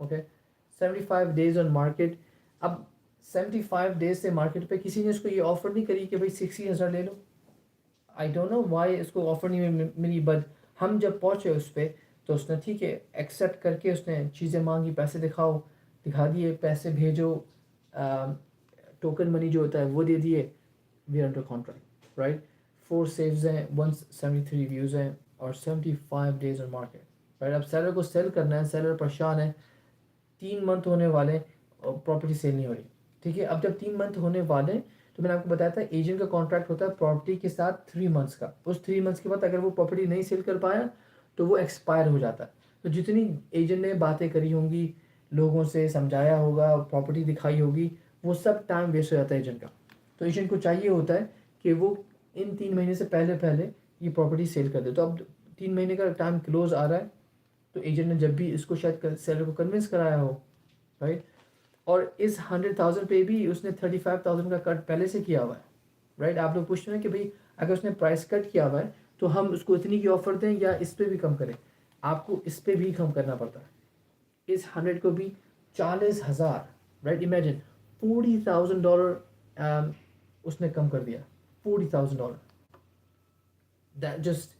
okay, 75 days on market. अब 75 डेज से मार्केट पे किसी ने इसको ये ऑफर नहीं करी कि भाई 60,000 ले लो। आई डोंट नो वाई इसको ऑफर नहीं मिली, बट हम जब पहुँचे उस पर तो उसने ठीक है एक्सेप्ट करके उसने चीज़ें मांगी, पैसे दिखाओ, दिखा दिए, पैसे भेजो, टोकन मनी जो होता है वो दे दिए, we are under contract, right? 4 saves हैं, 173 व्यूज़ हैं और 75 डेज ऑन मार्केट, राइट? अब सेलर को सेल करना है, सेलर परेशान है, 3 मंथ होने वाले और प्रॉपर्टी सेल नहीं हो रही। ठीक है, अब जब 3 मंथ होने वाले तो मैंने आपको बताया था एजेंट का कॉन्ट्रैक्ट होता है प्रॉपर्टी के साथ 3 मंथ्स का। उस 3 मंथ्स के बाद अगर वो प्रॉपर्टी नहीं सेल कर पाया तो वो एक्सपायर हो जाता है। तो जितनी एजेंट ने बातें करी होंगी, लोगों से समझाया होगा, प्रॉपर्टी दिखाई होगी, वो सब टाइम वेस्ट हो जाता है एजेंट का। तो एजेंट को चाहिए होता है कि वो इन 3 महीने से पहले पहले ये प्रॉपर्टी सेल कर दे। तो अब 3 महीने का टाइम क्लोज आ रहा है, तो एजेंट ने जब भी इसको शायद सेलर को कन्विंस कराया हो, राइट? और इस 100,000 पे भी उसने 35,000 का कट पहले से किया हुआ है, राइट? आप लोग पूछते हैं कि भाई अगर उसने प्राइस कट किया हुआ है तो हम उसको इतनी की ऑफर दें या इस पर भी कम करें? आपको इस पर भी कम करना पड़ता है, इस 100 को भी 40,000, राइट? इमेजिन $40,000 उसने कम कर दिया, $40,000। दैट जस्ट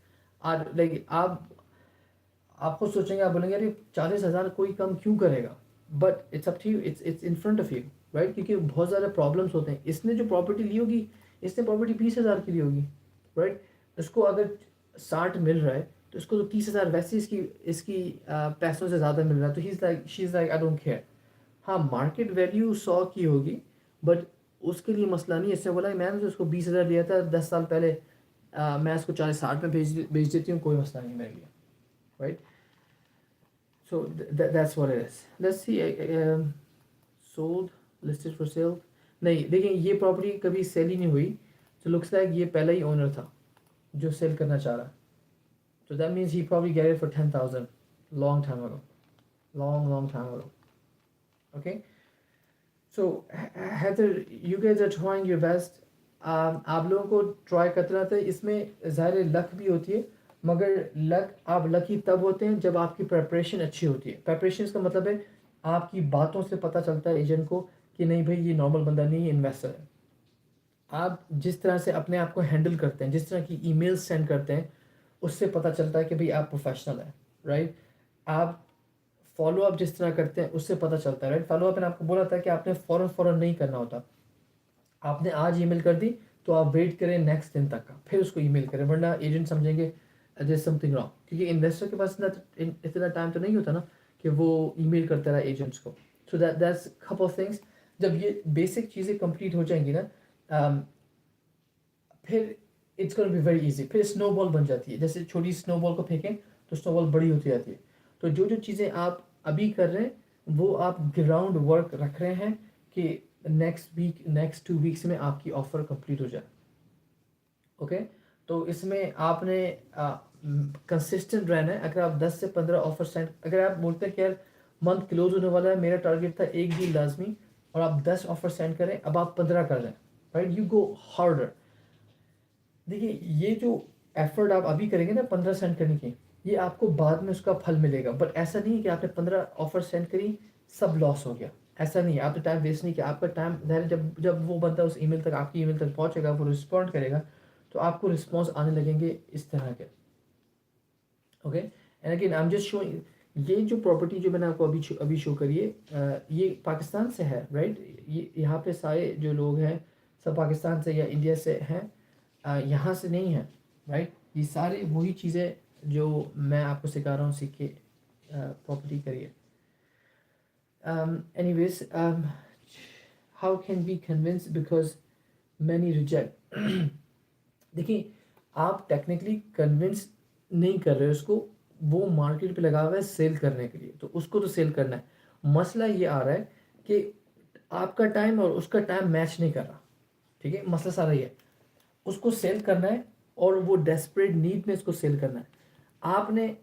आर लाइक आप खुद सोचेंगे, आप बोलेंगे अरे 40,000 कोई कम क्यों करेगा? But it's up to you, it's in front of you, right? क्योंकि बहुत ज़्यादा प्रॉब्लम्स होते हैं। इसने जो प्रॉपर्टी ली होगी, इसने प्रॉपर्टी 20,000 की ली होगी, राइट? इसको अगर 60 मिल रहा है तो इसको तो 30,000 वैसे इसकी इसकी पैसों से ज़्यादा मिल रहा है, तो she is like I don't care. हाँ, मार्केट वैल्यू 100 की होगी, बट उसके लिए मसला नहीं है। इसने बोला मैंने तो उसको 20,000 लिया था 10 साल पहले, मैं इसको 40-60 में बेच देती हूँ, कोई मसला नहीं मेरे लिए, right? So that's what it is. Let's see, sold, listed for sale. नहीं, देखिए ये प्रॉपर्टी कभी सेल ही नहीं हुई, तो लुक्स लाइक ये पहला ही ओनर था जो सेल करना चाह रहा। So that means he probably get it for 10,000 long time ago, long time ago. Okay, so Heather, you guys are trying your best. आप लोगों को ट्राई करते रहते हैं, इसमें ज़ाहिर लक भी होती है, मगर आप लकी तब होते हैं जब आपकी प्रिपरेशन अच्छी होती है। प्रिपरेशन इसका मतलब है आपकी बातों से पता चलता है एजेंट को कि नहीं भाई ये नॉर्मल बंदा नहीं है, इन्वेस्टर है। आप जिस तरह से अपने आप को हैंडल करते हैं, जिस तरह की ईमेल सेंड करते हैं, उससे पता चलता है कि भाई आप प्रोफेशनल हैं, राइट? आप फॉलो अप जिस तरह करते हैं उससे पता चलता है, राइट? फॉलो अप मैंने आपको बोला था कि आपने फ़ौरन नहीं करना होता। आपने आज ईमेल कर दी तो आप वेट करें नेक्स्ट दिन तक का, फिर उसको ईमेल करें, वरना एजेंट समझेंगे देयर समथिंग रॉन्ग। क्योंकि इन्वेस्टर के पास इतना टाइम तो नहीं होता ना कि वो ईमेल करता रहा एजेंट्स को। So that's couple of things. जब ये बेसिक चीज़ें कंप्लीट हो जाएंगी ना, फिर it's gonna be very easy. फिर स्नोबॉल बन जाती है, जैसे छोटी स्नोबॉल को फेंकें तो स्नोबॉल बड़ी होती जाती है। तो जो चीज़ें आप अभी कर रहे हैं वो आप ग्राउंड वर्क रख रहे हैं कि नेक्स्ट 2 वीक्स में आपकी ऑफ़र कंप्लीट हो जाए। ओके, तो इसमें आपने कंसिस्टेंट रहना है। अगर आप 10 से 15 ऑफर सेंड, अगर आप बोलते हैं कि यार मंथ क्लोज होने वाला है, मेरा टारगेट था 1 डील लाजमी, और आप 10 ऑफर सेंड करें, अब आप 15 कर लें, राइट? You go harder. देखिए ये जो एफर्ट आप अभी करेंगे ना 15 सेंड करने की, ये आपको बाद में उसका फल मिलेगा। बट ऐसा नहीं है कि आपने 15 ऑफर सेंड करी सब लॉस हो गया, ऐसा नहीं है। आपने टाइम वेस्ट नहीं किया, आपका टाइम जब वो बंदा उस ईमेल तक, आपकी ईमेल तक पहुंचेगा, वो रिस्पॉन्ड करेगा, तो आपको रिस्पॉन्स आने लगेंगे इस तरह के, okay and again I am just showing ये जो प्रॉपर्टी जो मैंने आपको अभी शो करी है ये पाकिस्तान से है राइट। ये यहाँ पे सारे जो लोग हैं सब पाकिस्तान से या इंडिया से हैं, यहाँ से नहीं है राइट। ये सारे वही चीज़ें जो मैं आपको सिखा रहा हूँ, सीख के प्रॉपर्टी करिए। Anyways, how can we convince because many reject? देखिए आप टेक्निकली कन्विंस नहीं कर रहे हो उसको, वो मार्केट पे लगा हुआ है सेल करने के लिए, तो उसको तो सेल करना है। मसला ये आ रहा है कि आपका टाइम और उसका टाइम मैच नहीं कर रहा, ठीक है, मसला सारा ये है। उसको सेल करना है और वो डेस्परेट नीड में इसको सेल करना है। आपने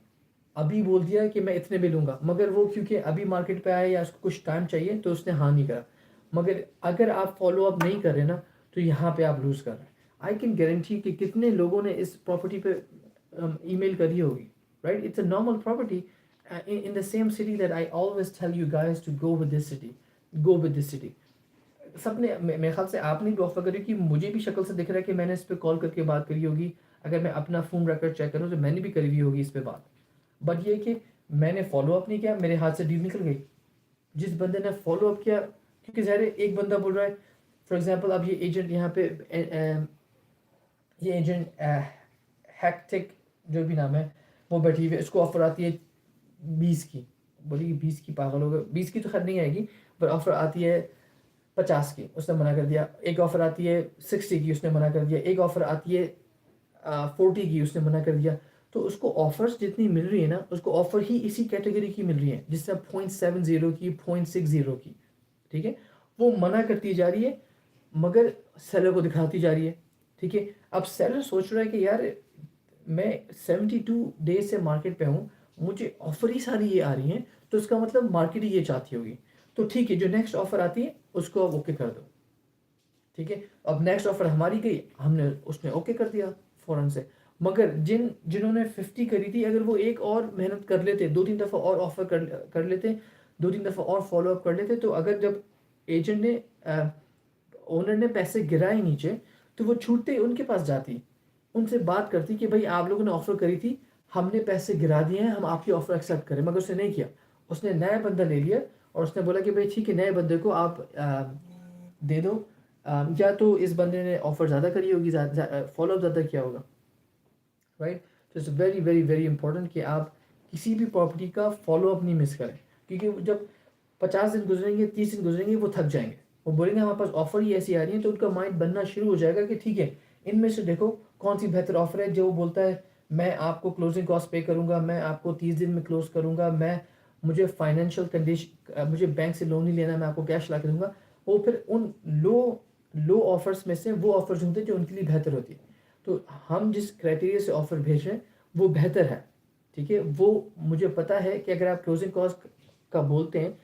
अभी बोल दिया कि मैं इतने में लूँगा, मगर वो क्योंकि अभी मार्केट पे आया या उसको कुछ टाइम चाहिए तो उसने हाँ नहीं करा। मगर अगर आप फॉलो अप नहीं कर रहे ना तो यहाँ पे आप लूज़ कर रहे हैं। आई कैन गारंटी कि कितने लोगों ने इस प्रॉपर्टी पे ईमेल करी होगी right. It's a normal property in the same city that I always tell you guys to go with this city, go with this city। सबने मेरे ख्याल से आपने भी ऑफर करी कि मुझे भी शक्ल से दिख रहा है कि मैंने इस पर कॉल करके बात करी होगी। अगर मैं अपना फ़ोन रिकॉर्ड चेक करूँ तो मैंने भी करी हुई होगी इस पर बात। बट ये कि मैंने फॉलो अप नहीं किया, मेरे हाथ से डील निकल गई। जिस बंदे ने फॉलो अप किया, क्योंकि ज़ाहिर है एक बंदा बोल रहा है फॉर एग्जांपल, अब ये एजेंट यहाँ पे ये एजेंट हैक्टिक जो भी नाम है वो बैठी हुई है, इसको ऑफर आती है 20 की, बोली 20 की पागल हो गए, 20 की तो खैर नहीं आएगी, पर ऑफर आती है 50 की, उसने मना कर दिया। एक ऑफर आती है 60 की, उसने मना कर दिया। एक ऑफर आती है 40 की, उसने मना कर दिया। तो उसको ऑफर्स जितनी मिल रही है ना, उसको ऑफर ही इसी कैटेगरी की मिल रही है, जिससे 0.70 की, 0.60 की, ठीक है, वो मना करती जा रही है मगर सेलर को दिखाती जा रही है, ठीक है। अब सेलर सोच रहा है कि यार मैं 72 डेज से मार्केट पे हूँ, मुझे ऑफर ही सारी ये आ रही हैं, तो इसका मतलब मार्केट ही ये चाहती होगी। तो ठीक है, जो नेक्स्ट ऑफर आती है उसको आप ओके कर दो, ठीक है। अब नेक्स्ट ऑफर हमारी गई, हमने उसने ओके कर दिया फ़ौरन से। मगर जिन्होंने 50 करी थी, अगर वो एक और मेहनत कर लेते, 2-3 दफ़ा और ऑफर कर लेते, 2-3 दफ़ा और फॉलो अप कर लेते, तो अगर जब एजेंट ने ओनर ने पैसे गिराए नीचे, तो वो छूटते उनके पास जाती, उनसे बात करती कि भाई आप लोगों ने ऑफ़र करी थी, हमने पैसे गिरा दिए हैं, हम आपकी ऑफ़र एक्सेप्ट करें। मगर उसने नहीं किया, उसने नया बंदा ले लिया और उसने बोला कि भाई ठीक है, नए बंदे को आप दे दो। या तो इस बंदे ने ऑफ़र ज़्यादा करी होगी, फॉलो अप ज़्यादा किया होगा, राइट। तो it's very very very important कि आप किसी भी प्रॉपर्टी का फॉलो अप नहीं मिस करें, क्योंकि जब 50 दिन गुजरेंगे, 30 दिन गुजरेंगे, वो थक जाएंगे, वो बोलेंगे हमारे पास ऑफर ही ऐसी आ रही है, तो उनका माइंड बनना शुरू हो जाएगा कि ठीक है, इनमें से देखो कौन सी बेहतर ऑफर है। जो वो बोलता है मैं आपको क्लोजिंग कॉस्ट पे करूँगा, मैं आपको 30 दिन में क्लोज करूँगा, मुझे फाइनेंशियल कंडीशन, मुझे बैंक से लोन नहीं लेना, मैं आपको कैश ला के दूंगा, वो फिर उन लो ऑफर्स में से वो ऑफर्स होते हैं जो उनके लिए बेहतर होती है। तो हम जिस क्राइटेरिया से ऑफर भेज रहे हैं वो बेहतर है, ठीक है। वो मुझे पता है कि अगर आप क्लोजिंग कॉस्ट का बोलते हैं,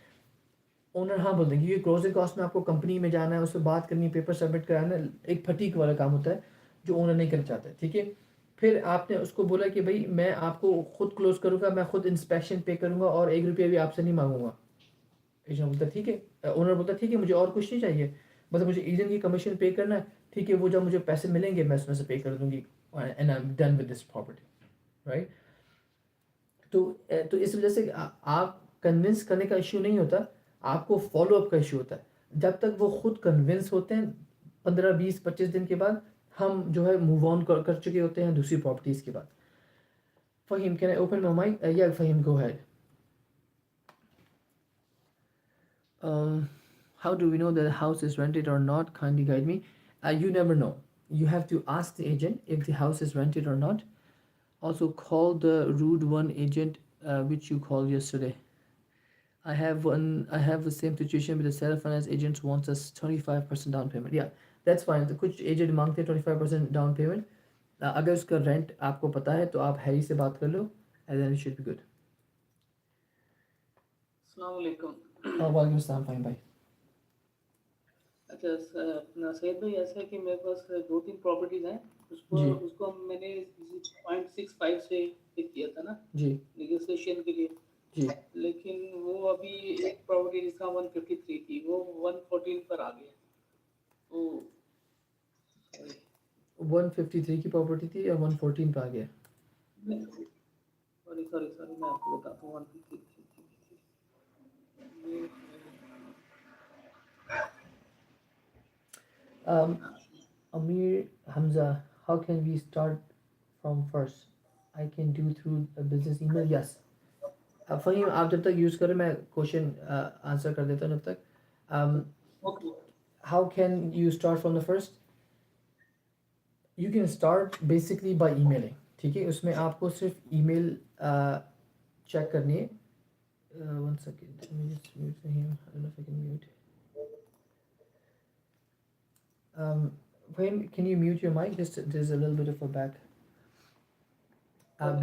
ओनर हाँ बोल देंगे, क्योंकि क्लोजिंग कॉस्ट में आपको कंपनी में जाना है, उससे बात करनी है, पेपर सबमिट कराना है, एक फटीक वाला काम होता है जो ओनर नहीं करना चाहता है, ठीक है। फिर आपने उसको बोला कि भाई मैं आपको खुद क्लोज करूँगा, मैं खुद इंस्पेक्शन पे करूँगा और 1 रुपया भी आपसे नहीं मांगूंगा। एजेंट बोलता है ठीक है, ओनर बोलता है ठीक है, मुझे और कुछ नहीं चाहिए, बस मुझे एजेंट की कमीशन पे करना है, ठीक है, वो जब मुझे पैसे मिलेंगे मैं उसमें से पे कर दूंगी, and I am done with this property, right. तो इस वजह से आप कन्विंस करने का इश्यू नहीं होता, आपको फॉलो अप का इश्यू होता है। जब तक वो खुद कन्विंस होते हैं, 15-20-25 दिन के बाद हम जो है मूव ऑन कर चुके होते हैं दूसरी प्रॉपर्टीज़ के बाद। Faheem, can I open my mic? या Faheem, go ahead. How do we know that the house is rented or not? Kindly guide me. You never know. You have to ask the agent if the house is rented or not. Also, call the rude one agent which you called yesterday. I have the same situation with the seller finance agents wants us 25% down payment. Yeah, that's fine. तो कुछ agent मांगते हैं 25% down payment. अगर उसका rent आपको पता है तो आप हैरी से बात कर लो, and then it should be good. अस्सलाम वालेकुम। वालेकुम अस्सलाम फ़हीम भाई। अच्छा अपना सैयद भाई, ऐसा है कि मेरे पास 2-3 प्रॉपर्टीज हैं, जी उसको मैंने 0.65 से पिक किया था ना जी नेगोशिएशन के लिए, जी। लेकिन वो अभी एक प्रॉपर्टी जिसका 153 थी वो 114 पर आ गया। तो 153 की प्रॉपर्टी थी और 114 पे आ गया। सॉरी सॉरी सॉरी, मैं आपको बताता हूँ 150 ये um, Amir Hamza, how can we start from first? I can do through a business email. Yes. Faheem आप जब तक यूज़ करें मैं क्वेश्चन आंसर कर देता हूँ जब तक. um, okay how can you start from the first? You can start basically by emailing. ठीक है, उसमें आपको सिर्फ ईमेल चेक करनी है. One second, let me just mute him. I don't know if I can mute. When can you mute your mic? Just there's a little bit of a back.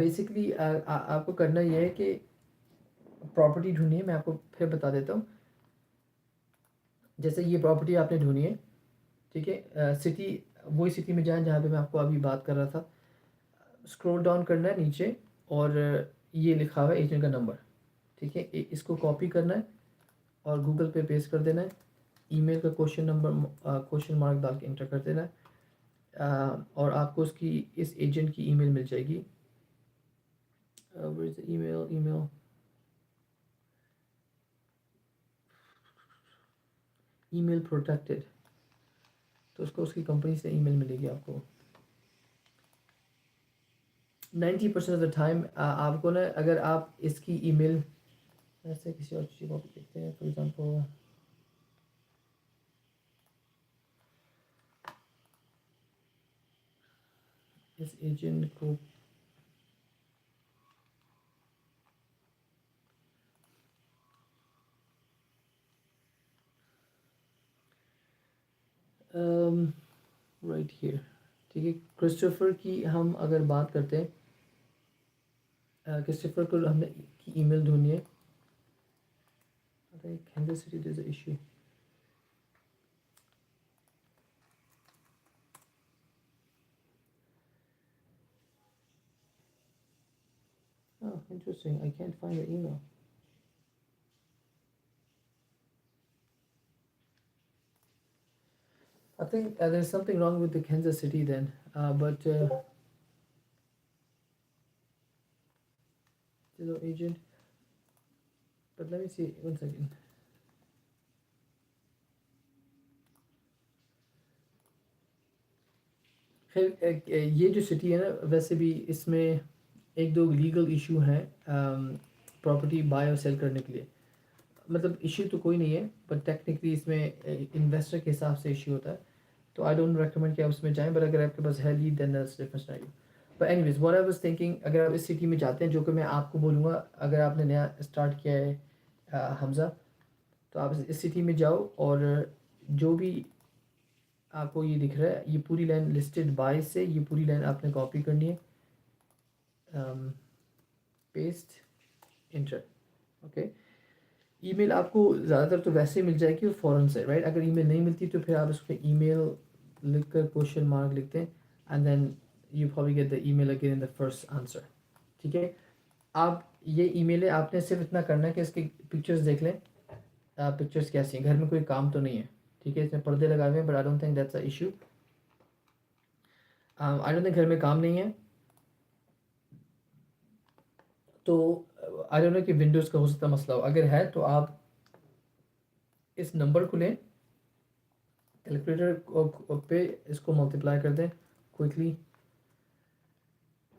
Basically आपको करना ये है कि property ढूंढनी है. मैं आपको फिर बता देता हूँ. जैसे ये प्रॉपर्टी आपने ढूंढी है, ठीक है. सिटी वही सिटी में जाएं जहाँ पे मैं आपको अभी बात कर रहा था. स्क्रॉल डाउन करना है नीचे और ये लिखा हुआ है एजेंट का नंबर. ठीक है, इसको कॉपी करना है और गूगल पे पेस्ट कर देना है. ईमेल का क्वेश्चन मार्क डाल के इंटर कर देना है. और आपको उसकी इस एजेंट की ईमेल मिल जाएगी. where is the email protected. तो उसको उसकी कंपनी से ईमेल मिलेगी आपको. 90% ऑफ द टाइम आपको ना, अगर आप इसकी ईमेल ऐसे किसी और चीज़ को देखते हैं, फॉर एग्जांपल इस एजेंट को राइट हियर. ठीक है, क्रिस्टोफर की हम अगर बात करते हैं, क्रिस्टोफर को हमने की ईमेल ढूंढनी है. अरे Kansas City there is a issue. Oh, interesting. I can't find the email. I think there's something wrong with the Kansas City then. But hello agent. But let me see. One second. खैर ये जो city है ना, वैसे भी इसमें एक दो लीगल इशू हैं प्रॉपर्टी बाय और सेल करने के लिए. मतलब इशू तो कोई नहीं है, बट टेक्निकली इसमें इन्वेस्टर के हिसाब से इशू होता है. तो आई डोंट रेकमेंड कि आप उसमें जाएं, बट अगर आपके पास है lead then that's different story. But anyways what I was thinking, अगर आप इस सिटी में जाते हैं, जो कि मैं आपको बोलूँगा, अगर आपने नया स्टार्ट किया है हमज़ा, तो आप इस सिटी में जाओ और जो भी आपको ये दिख रहा है, ये पूरी लाइन लिस्टेड बाय से, ये पूरी लाइन आपने कॉपी करनी है. Paste inter. ओके, ईमेल आपको ज़्यादातर तो वैसे मिल जाएगी फ़ौरन से, राइट. अगर ईमेल नहीं मिलती तो फिर आप उसमें ईमेल लिख कर क्वेश्चन मार्क लिखते हैं and then you probably get the email again in the first answer. ठीक है, आप ये ईमेल है, आपने सिर्फ इतना करना है कि इसके पिक्चर्स देख लें. पिक्चर्स कैसी हैं, घर में कोई काम तो नहीं है. ठीक है, इसमें पर्दे लगाए हुए हैं, but I don't think that's a issue. I don't think घर में काम नहीं है. तो आई डोंट नो कि विंडोज़ का हो सकता मसला हो. अगर है तो आप इस नंबर को लें, कैलकुलेटर पे इसको मल्टीप्लाई कर दें क्विकली.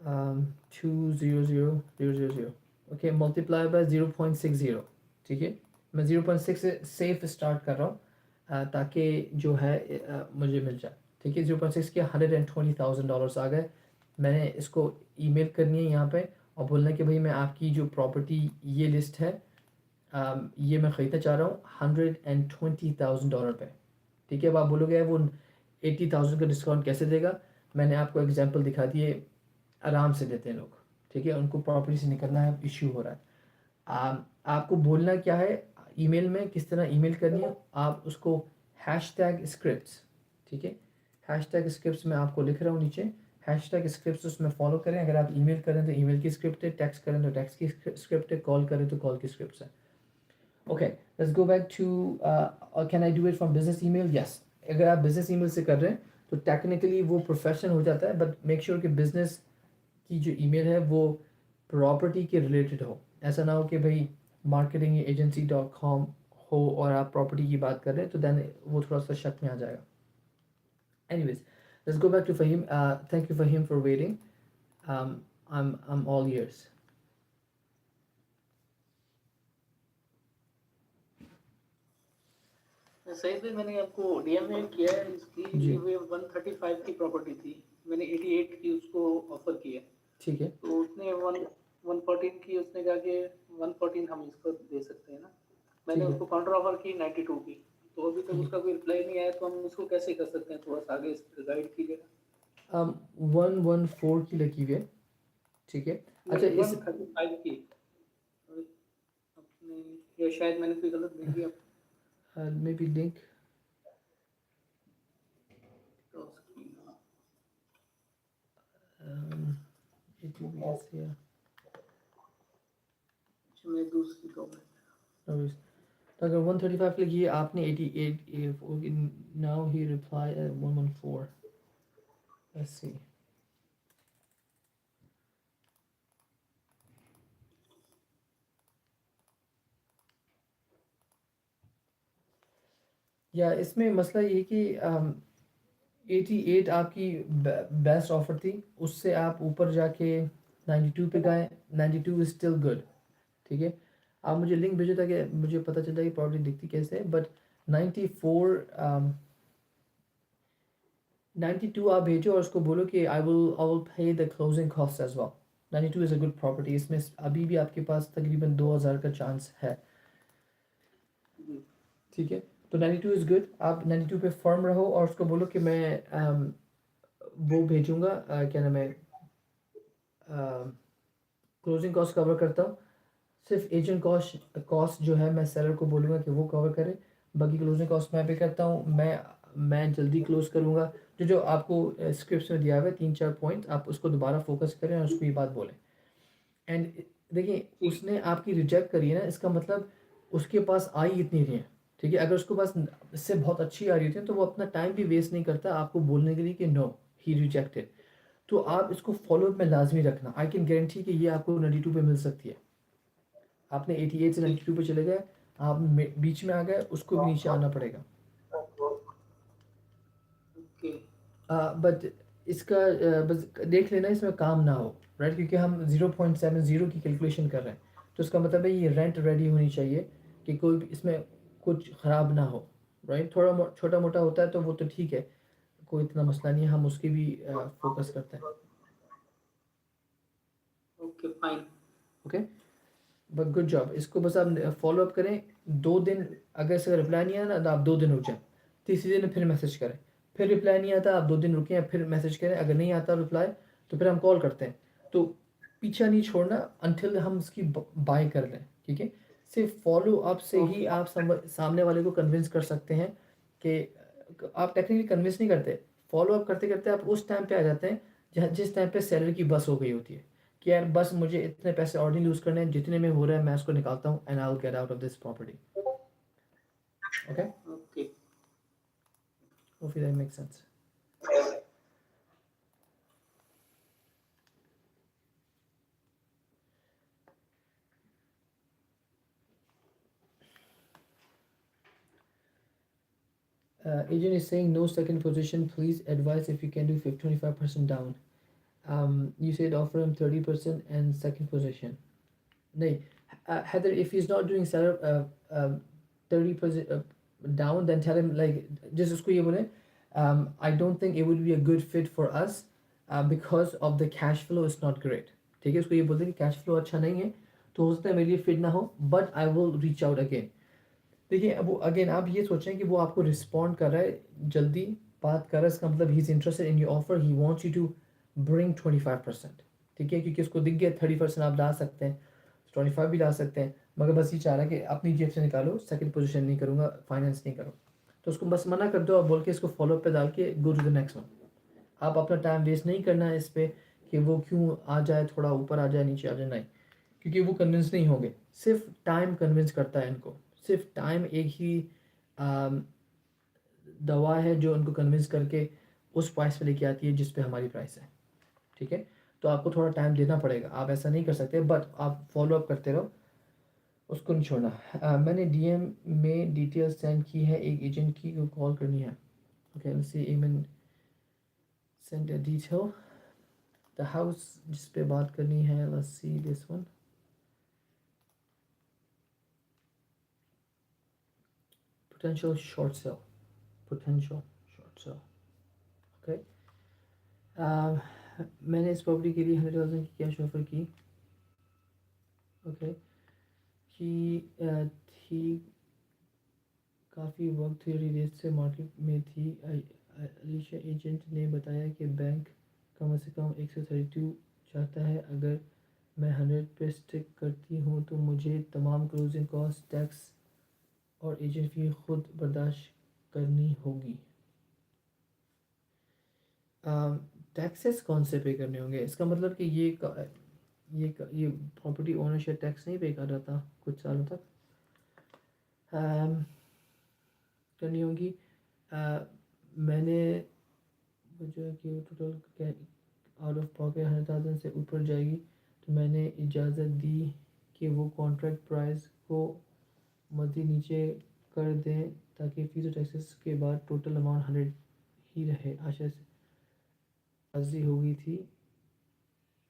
200,000. Okay, multiply by 0.60. ठीक है, मैं 0.6 से सेफ स्टार्ट कर रहा हूँ ताकि जो है मुझे मिल जाए. ठीक है, 0.6 के $120,000 आ गए. मैंने इसको ईमेल करनी है यहाँ पे और बोलना है कि भाई मैं आपकी जो प्रॉपर्टी ये लिस्ट है, ये मैं ख़रीदना चाह रहा हूँ $120,000 पे. ठीक है, अब आप बोलोगे वो 80,000 का डिस्काउंट कैसे देगा. मैंने आपको एग्जांपल दिखा दिए, आराम से देते हैं लोग. ठीक है, उनको प्रॉपर्टी से निकलना है, इशू हो रहा है. आपको बोलना क्या है ईमेल में, किस तरह ईमेल करनी है. आप उसको हैशटैग स्क्रिप्ट्स. ठीक है, हैशटैग स्क्रिप्ट्स मैं आपको लिख रहा हूँ नीचे. हैशटैग स्क्रिप्ट्स उसमें फॉलो करें. अगर आप ईमेल करें तो ईमेल की स्क्रिप्ट है, टेक्स्ट करें तो टेक्स्ट की स्क्रिप्ट है, कॉल करें तो कॉल की स्क्रिप्ट है. Okay, let's go back to can I do it from business email. Yes, अगर आप बिजनेस ईमेल से कर रहे हैं तो टेक्निकली वो प्रोफेशनल हो जाता है, बट मेक श्योर कि बिजनेस की जो ईमेल है वो प्रॉपर्टी के रिलेटेड हो। ऐसा ना हो कि भाई marketingagency.com हो और आप प्रॉपर्टी की बात कर रहे हैं, तो देन वो थोड़ा सा शक में आ जाएगा। Anyways, let's go back to Fahim. Thank you Fahim for waiting. I'm all ears. सही से मैंने आपको डीएम में किया है इसकी। जी। ये 135 की प्रॉपर्टी थी, मैंने 88 की उसको ऑफर किया। ठीक है। तो उसने 114 की, उसने कहा कि 114 हम इसको दे सकते हैं ना। मैंने ठीक है। उसको काउंटर ऑफर की 92 की, तो अभी तक जी। उसका कोई रिप्लाई नहीं आया। तो हम इसको कैसे कर सकते हैं, थोड़ा सा आगे गाइड कीजिएगा। 114 की लगी हुई है। ठीक है। अच्छा, इस 135 की अपने, या शायद मैंने कोई गलत भेज दिया। मे बी लिंक तो उसकी it will be yes, yeah. मैं दूसरी गवर्नमेंट No worries. तो अगर 135 लिखी है आपने 88, now he reply at 114. Let's see. या इसमें मसला ये कि 88 आपकी बेस्ट ऑफर थी, उससे आप ऊपर जाके 92 पे गए। 92 इज स्टिल गुड। ठीक है, आप मुझे लिंक भेजो ताकि मुझे पता चल जाए कि प्रॉपर्टी दिखती कैसे है। बट 92 आप भेजो और उसको बोलो कि I will pay the closing cost as well. 92 is a good property. इसमें अभी भी आपके पास तकरीबन 2000 का चांस है। ठीक है, तो 92 इज़ गुड। आप 92 पे फर्म रहो और उसको बोलो कि मैं वो भेजूँगा, क्या नाम है, क्लोजिंग कॉस्ट कवर करता हूँ। सिर्फ एजेंट कॉस्ट जो है मैं सेलर को बोलूँगा कि वो कवर करे, बाकी क्लोजिंग कॉस्ट मैं पे करता हूँ। मैं जल्दी क्लोज करूँगा। जो आपको स्क्रिप्ट में दिया हुआ है 3-4 पॉइंट, आप उसको दोबारा फोकस करें और उसको ये बात बोलें। एंड देखिए, उसने आपकी रिजेक्ट करी है ना, इसका मतलब उसके पास आई इतनी नहीं है। ठीक है, अगर उसके पास इससे बहुत अच्छी आ रही होती है तो वो अपना टाइम भी वेस्ट नहीं करता आपको बोलने के लिए कि नो ही रिजेक्टेड। तो आप इसको फॉलोअप में लाजमी रखना। आई कैन गारंटी कि ये आपको 92 पे मिल सकती है। आपने 88 से 92 पे चले गए, आप बीच में आ गए, उसको भी नीचे आना पड़ेगा। ओके। बट इसका बस देख लेना इसमें काम ना हो, राइट, क्योंकि हम 0.70 की कैलकुलेशन कर रहे हैं। तो इसका मतलब है ये रेंट रेडी होनी चाहिए कि कोई इसमें कुछ ख़राब ना हो, राइट। थोड़ा छोटा मोटा होता है तो वो तो ठीक है, कोई इतना मसला नहीं है, हम उसकी भी फोकस करते हैं। Okay fine. Okay, but good job. इसको बस आप फॉलो अप करें। 2 दिन अगर इसका रिप्लाई नहीं आया ना तो आप 2 दिन रुक जाएं, तीसरे दिन फिर मैसेज करें। फिर रिप्लाई नहीं आता, आप 2 दिन रुकें, फिर मैसेज करें। अगर नहीं आता रिप्लाई तो फिर हम कॉल करते हैं। तो पीछा नहीं छोड़ना अनटिल हम इसकी बाय कर लें। ठीक है, सिर्फ फॉलो अप से ही आप सामने वाले को कन्विंस कर सकते हैं कि आप टेक्निकली कन्विंस नहीं करते। फॉलो अप करते करते आप उस टाइम पे आ जाते हैं जहाँ जिस टाइम पे सैलरी की बस हो गई होती है कि यार बस मुझे इतने पैसे और नहीं लूज करने हैं, जितने में हो रहा है मैं उसको निकालता हूँ and I will get out of this property. Okay, okay. Hopefully that makes sense. Agent is saying no second position. Please advise if you can do 25% down. You said offer him 30% and second position. नहीं, Heather, if he's not doing seller 30% down, then tell him like just उसको ये बोले, I don't think it would be a good fit for us because of the cash flow is not great. ठीक है, उसको ये बोलते हैं कि cash flow अच्छा नहीं है, तो हो सकता है मेरे लिए fit ना हो, but I will reach out again. देखिए, अब वो अगेन आप ये सोचें कि वो आपको रिस्पॉन्ड कर रहा है, जल्दी बात कर रहा है, इसका मतलब he is interested in your offer, he wants you to bring 25%। ठीक है, क्योंकि उसको दिख गया 30% आप ला सकते हैं, 25 भी ला सकते हैं, मगर बस ये चाह रहा है कि अपनी जेब से निकालो, सेकंड पोजीशन नहीं करूँगा, फाइनेंस नहीं करो। तो उसको बस मना कर दो और बोल के इसको फॉलोअप पे डाल के go to the next one. आप अपना टाइम वेस्ट नहीं करना है इस पर कि वो क्यों आ जाए, थोड़ा ऊपर आ जाए, नीचे आ जाए, नहीं, क्योंकि वो कन्विंस नहीं होंगे। सिर्फ टाइम कन्विंस करता है इनको, सिर्फ टाइम एक ही दवा है जो उनको कन्विंस करके उस प्राइस पे लेके आती है जिस पे हमारी प्राइस है। ठीक है, तो आपको थोड़ा टाइम देना पड़ेगा, आप ऐसा नहीं कर सकते, बट आप फॉलो अप करते रहो, उसको नहीं छोड़ना। मैंने डीएम में डिटेल्स सेंड की है, एक एजेंट की को कॉल करनी है। Okay let's see even send a detail the house जिस पे बात करनी है, let's see this one. Potential short cell, potential short cell. Okay मैंने इस प्रॉपर्टी के लिए 100,000 की कैश ऑफर की। ओके कि थी काफ़ी वक्त रियल एस्टेट मार्केट में थी। अलीशा एजेंट ने बताया कि बैंक कम से कम 132 चाहता है। अगर मैं 100 पे स्टिक करती हूँ तो मुझे तमाम क्लोजिंग कॉस्ट, टैक्स और एजेंट फी खुद बर्दाश्त करनी होगी। टैक्सेस कौन से पे करने होंगे? इसका मतलब कि ये प्रॉपर्टी ओनरशिप टैक्स नहीं पे कर रहा था कुछ सालों तक। करनी होगी। मैंने मुझे कि टोटल आउट ऑफ पॉकेट 100,000 से ऊपर जाएगी तो मैंने इजाज़त दी कि वो कॉन्ट्रैक्ट प्राइस को मज़ीद नीचे कर दें ताकि फीस और टैक्सेस के बाद टोटल अमाउंट 100 ही रहे। आशा से राज़ी हो गई थी।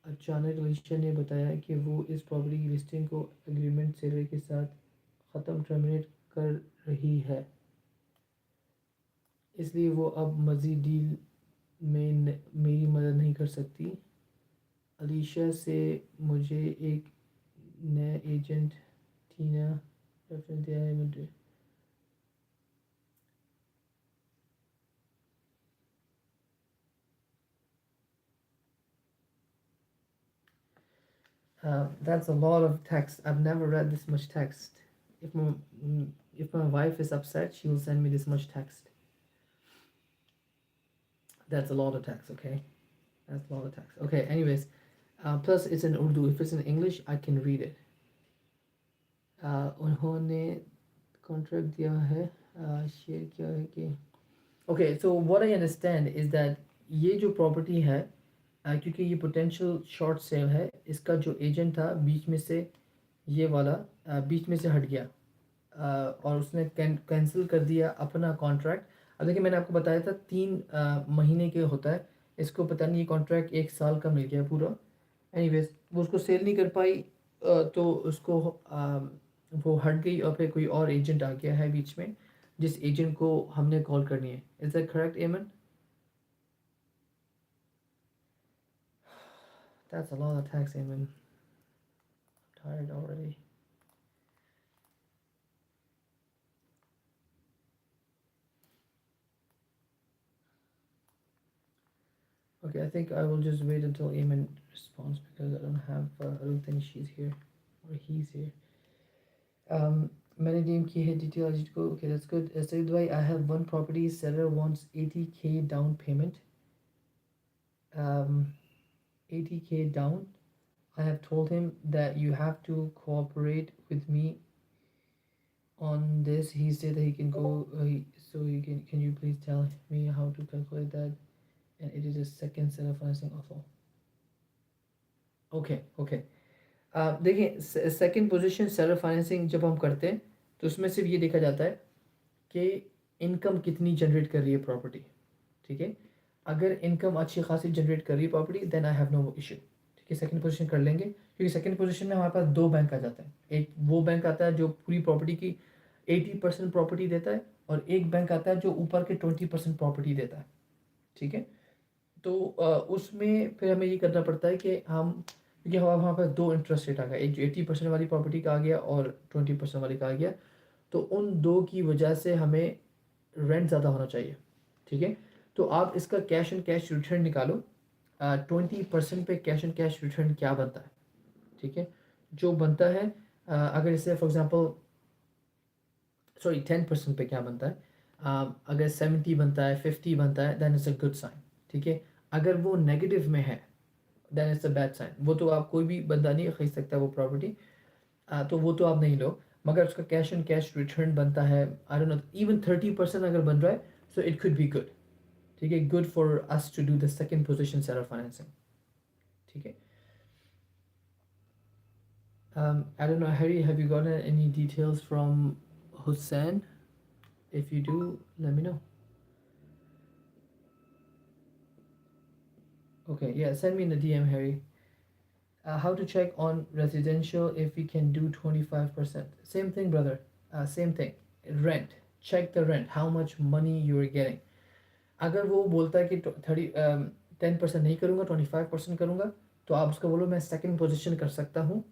अचानक अलीशा ने बताया कि वो इस प्रॉपर्टी की लिस्टिंग को एग्रीमेंट सेलर के साथ ख़त्म टर्मिनेट कर रही है, इसलिए वो अब मज़ीद डील में मेरी मदद नहीं कर सकती। अलीशा से मुझे एक नया एजेंट टीना रेफरेंस दिया है। मुझे that's a lot of text. I've never read this much text. If my if my wife is upset, she will send me this much text. That's a lot of text. Okay, that's a lot of text. Okay. Anyways, plus it's in Urdu. If it's in English, I can read it. उन्होंने contract दिया है, share किया है कि okay so what I understand is that ये जो property है, क्योंकि ये पोटेंशियल शॉर्ट सेल है, इसका जो एजेंट था बीच में से ये वाला बीच में से हट गया, और उसने कैंसिल कर दिया अपना कॉन्ट्रैक्ट। अब देखिए मैंने आपको बताया था 3 महीने के होता है, इसको पता नहीं ये कॉन्ट्रैक्ट 1 साल का मिल गया पूरा। एनीवेज वो उसको सेल नहीं कर पाई, तो उसको वो हट गई और फिर कोई और एजेंट आ गया है बीच में, जिस एजेंट को हमने कॉल करनी है। इज दैट करेक्ट एमन? That's a lot of text, Eamon. I'm tired already. Okay, I think I will just wait until Eamon responds because I don't think she's here or he's here. मैंने DM की है detail Ajit को। Okay, that's good. Said भाई, I have one property. Seller wants 80K down payment. 80K down. I have told him that you have to cooperate with me on this. He said that he can go. So you can you please tell me how to calculate that? And it is a second set of financing also. Okay, okay. देखिए second position seller financing जब हम करते हैं तो उसमें सिर्फ ये देखा जाता है कि इनकम कितनी जनरेट कर रही है प्रॉपर्टी। ठीक है, अगर इनकम अच्छी खासी जनरेट कर रही है property then I have no issue. ठीक है, सेकंड पोजीशन कर लेंगे क्योंकि सेकंड पोजीशन में हमारे पास 2 बैंक आ जाते हैं। एक वो बैंक आता है जो पूरी प्रॉपर्टी की 80% प्रॉपर्टी देता है, और एक बैंक आता है जो ऊपर के 20% प्रॉपर्टी देता है। ठीक है, तो उसमें फिर हमें ये करना पड़ता है कि हम, क्योंकि हमारे वहाँ पर 2 इंटरेस्ट रेट आ गया, एक जो 80% वाली प्रॉपर्टी का आ गया और 20% वाली का आ गया, तो उन दो की वजह से हमें रेंट ज़्यादा होना चाहिए। ठीक है, तो आप इसका कैश एंड कैश रिटर्न निकालो। 20% पे कैश एंड कैश रिटर्न क्या बनता है? ठीक है, जो बनता है अगर इसे फॉर एग्जांपल 10% पे क्या बनता है, अगर 70 बनता है, 50 बनता है, then it's a good sign. ठीक है, अगर वो नेगेटिव में है then it's a bad sign. वो तो आप कोई भी बंदा नहीं खरीद सकता वो प्रॉपर्टी, तो वो तो आप नहीं लो। मगर उसका कैश एंड कैश रिटर्न बनता है, आई डोंट नो, इवन 30% अगर बन रहा है, so it could be good. ठीक है, good for us to do the second position seller financing. ठीक है. I don't know, Harry, have you gotten any details from Hussein? If you do, let me know. Okay, yeah, send me in the DM, Harry. How to check on residential if we can do 25%? Same thing, brother. Same thing. Rent. Check the rent. How much money you are getting. अगर वो बोलता है कि 10% नहीं करूँगा, 25% करूँगा, तो आप उसको बोलो मैं सेकंड पोजीशन कर सकता हूँ,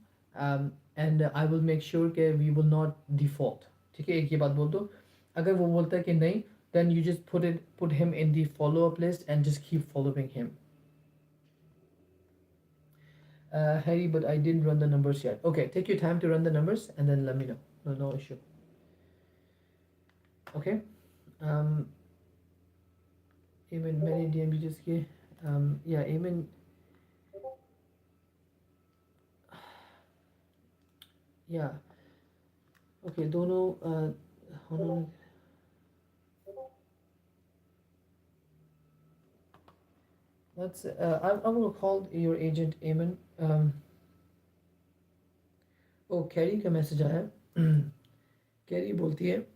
and I will make sure कि वी विल नॉट डिफॉल्ट. ठीक है, एक ये बात बोल दो. अगर वो बोलता है कि नहीं, then you just put him in the follow up list and just keep following him. Harry, but I didn't run the numbers yet. Okay, take your time to run the numbers and then let me know. No issue. Okay. Um, Amen. Many DM just kiye. Yeah, Amen. Yeah. Okay, दोनों hold on. Let's. I will call your agent, Amen. Oh, Carrie का message आया. Carrie बोलती है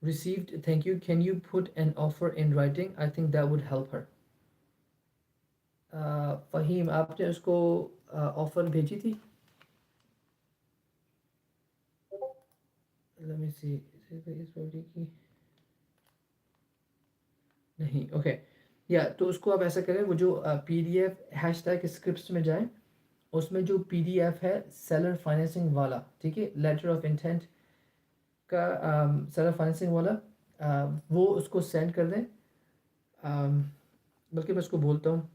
received, thank you, can you put an offer in writing? I think that would help her. Faheem, आपने उसको offer भेजी थी? Let me see. नहीं. Okay. या तो उसको आप ऐसा करें, वो जो PDF हैशटैग स्क्रिप्ट्स में जाएं, उसमें जो PDF है सेलर फाइनेंसिंग वाला, ठीक है, लेटर ऑफ इंटेंट का सेलर फाइनेंसिंग वाला, वो उसको सेंड कर दें. बल्कि मैं उसको बोलता हूँ.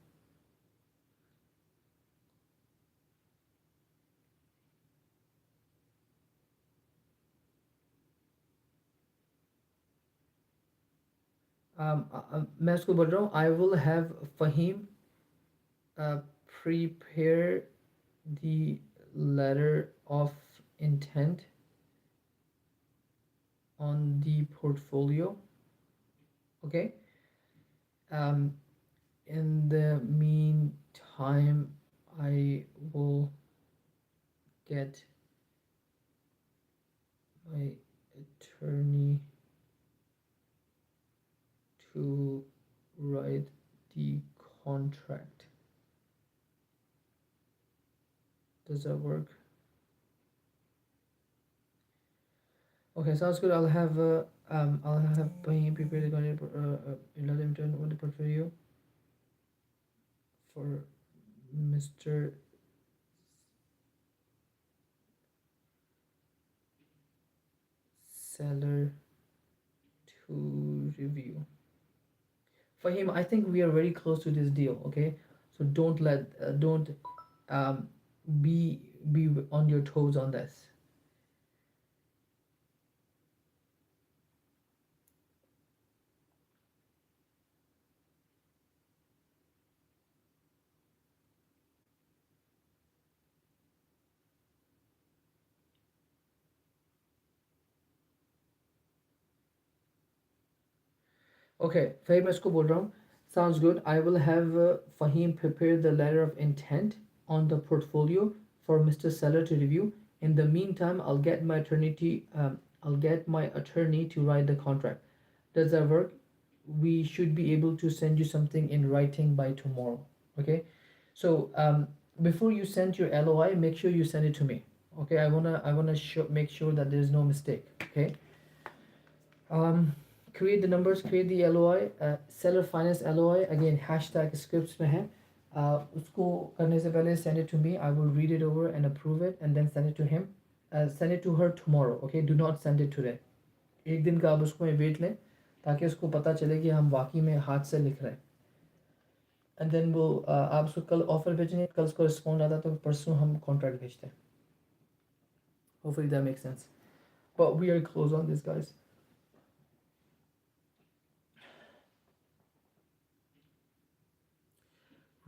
मैं उसको बोल रहा हूँ I will have Faheem prepare the letter of intent on the portfolio. Okay. In the meantime, I will get my attorney to write the contract. Does that work? Okay, sounds good. I'll have Bahim prepare the another intern on the portfolio for Mr. Seller to review. Fahim, I think we are very close to this deal. Okay, so don't be on your toes on this. Okay, Fahim, मैं इसको बोल रहा हूँ. Sounds good. I will have Fahim prepare the letter of intent on the portfolio for Mr. Seller to review. In the meantime, I'll get my attorney to write the contract. Does that work? We should be able to send you something in writing by tomorrow. Okay. So before you send your LOI, make sure you send it to me. Okay. I wanna make sure that there is no mistake. Okay. Create the numbers, create the LOI, seller finance LOI, again hashtag scripts में है. उसको करने से पहले send it to me. I will read it over and approve it and then send it to him. Send it to her tomorrow. Okay, do not send it today. एक दिन का आप उसको वेट लें ताकि उसको पता चले कि हम वाकई में हाथ से लिख रहे हैं. And then वो आप उसको कल ऑफर भेजेंगे, कल उसको रिस्पॉन्ड आता तो परसों हम कॉन्ट्रैक्ट भेजते हैं. Hopefully that makes sense. But we are close on this, guys.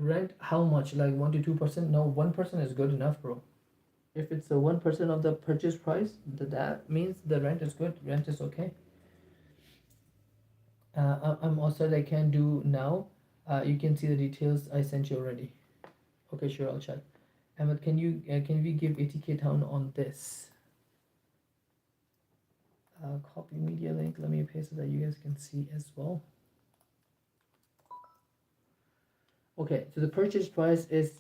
Rent how much? Like 1 to 2%? No, 1% is good enough, bro. If it's a 1% of the purchase price, that means the rent is good. Rent is okay. I'm also I can do now. You can see the details I sent you already. Okay, sure, I'll check. Ahmed, can we give 80K down on this? Copy media link. Let me paste it that you guys can see as well. Okay, so the purchase price is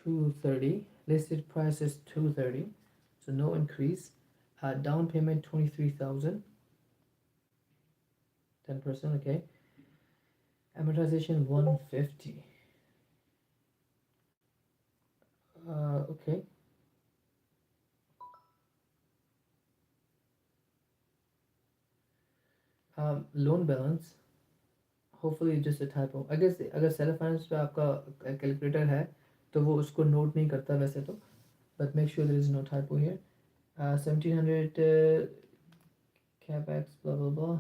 230. Listed price is 230. So no increase. Down payment 23,000. 10%. Okay. Amortization 150. Okay. Loan balance. Hopefully just a typo. I guess अगर self finance पे आपका calculator है तो वो उसको note नहीं करता वैसे तो, but make sure there is no typo here. 1700 capex blah blah blah.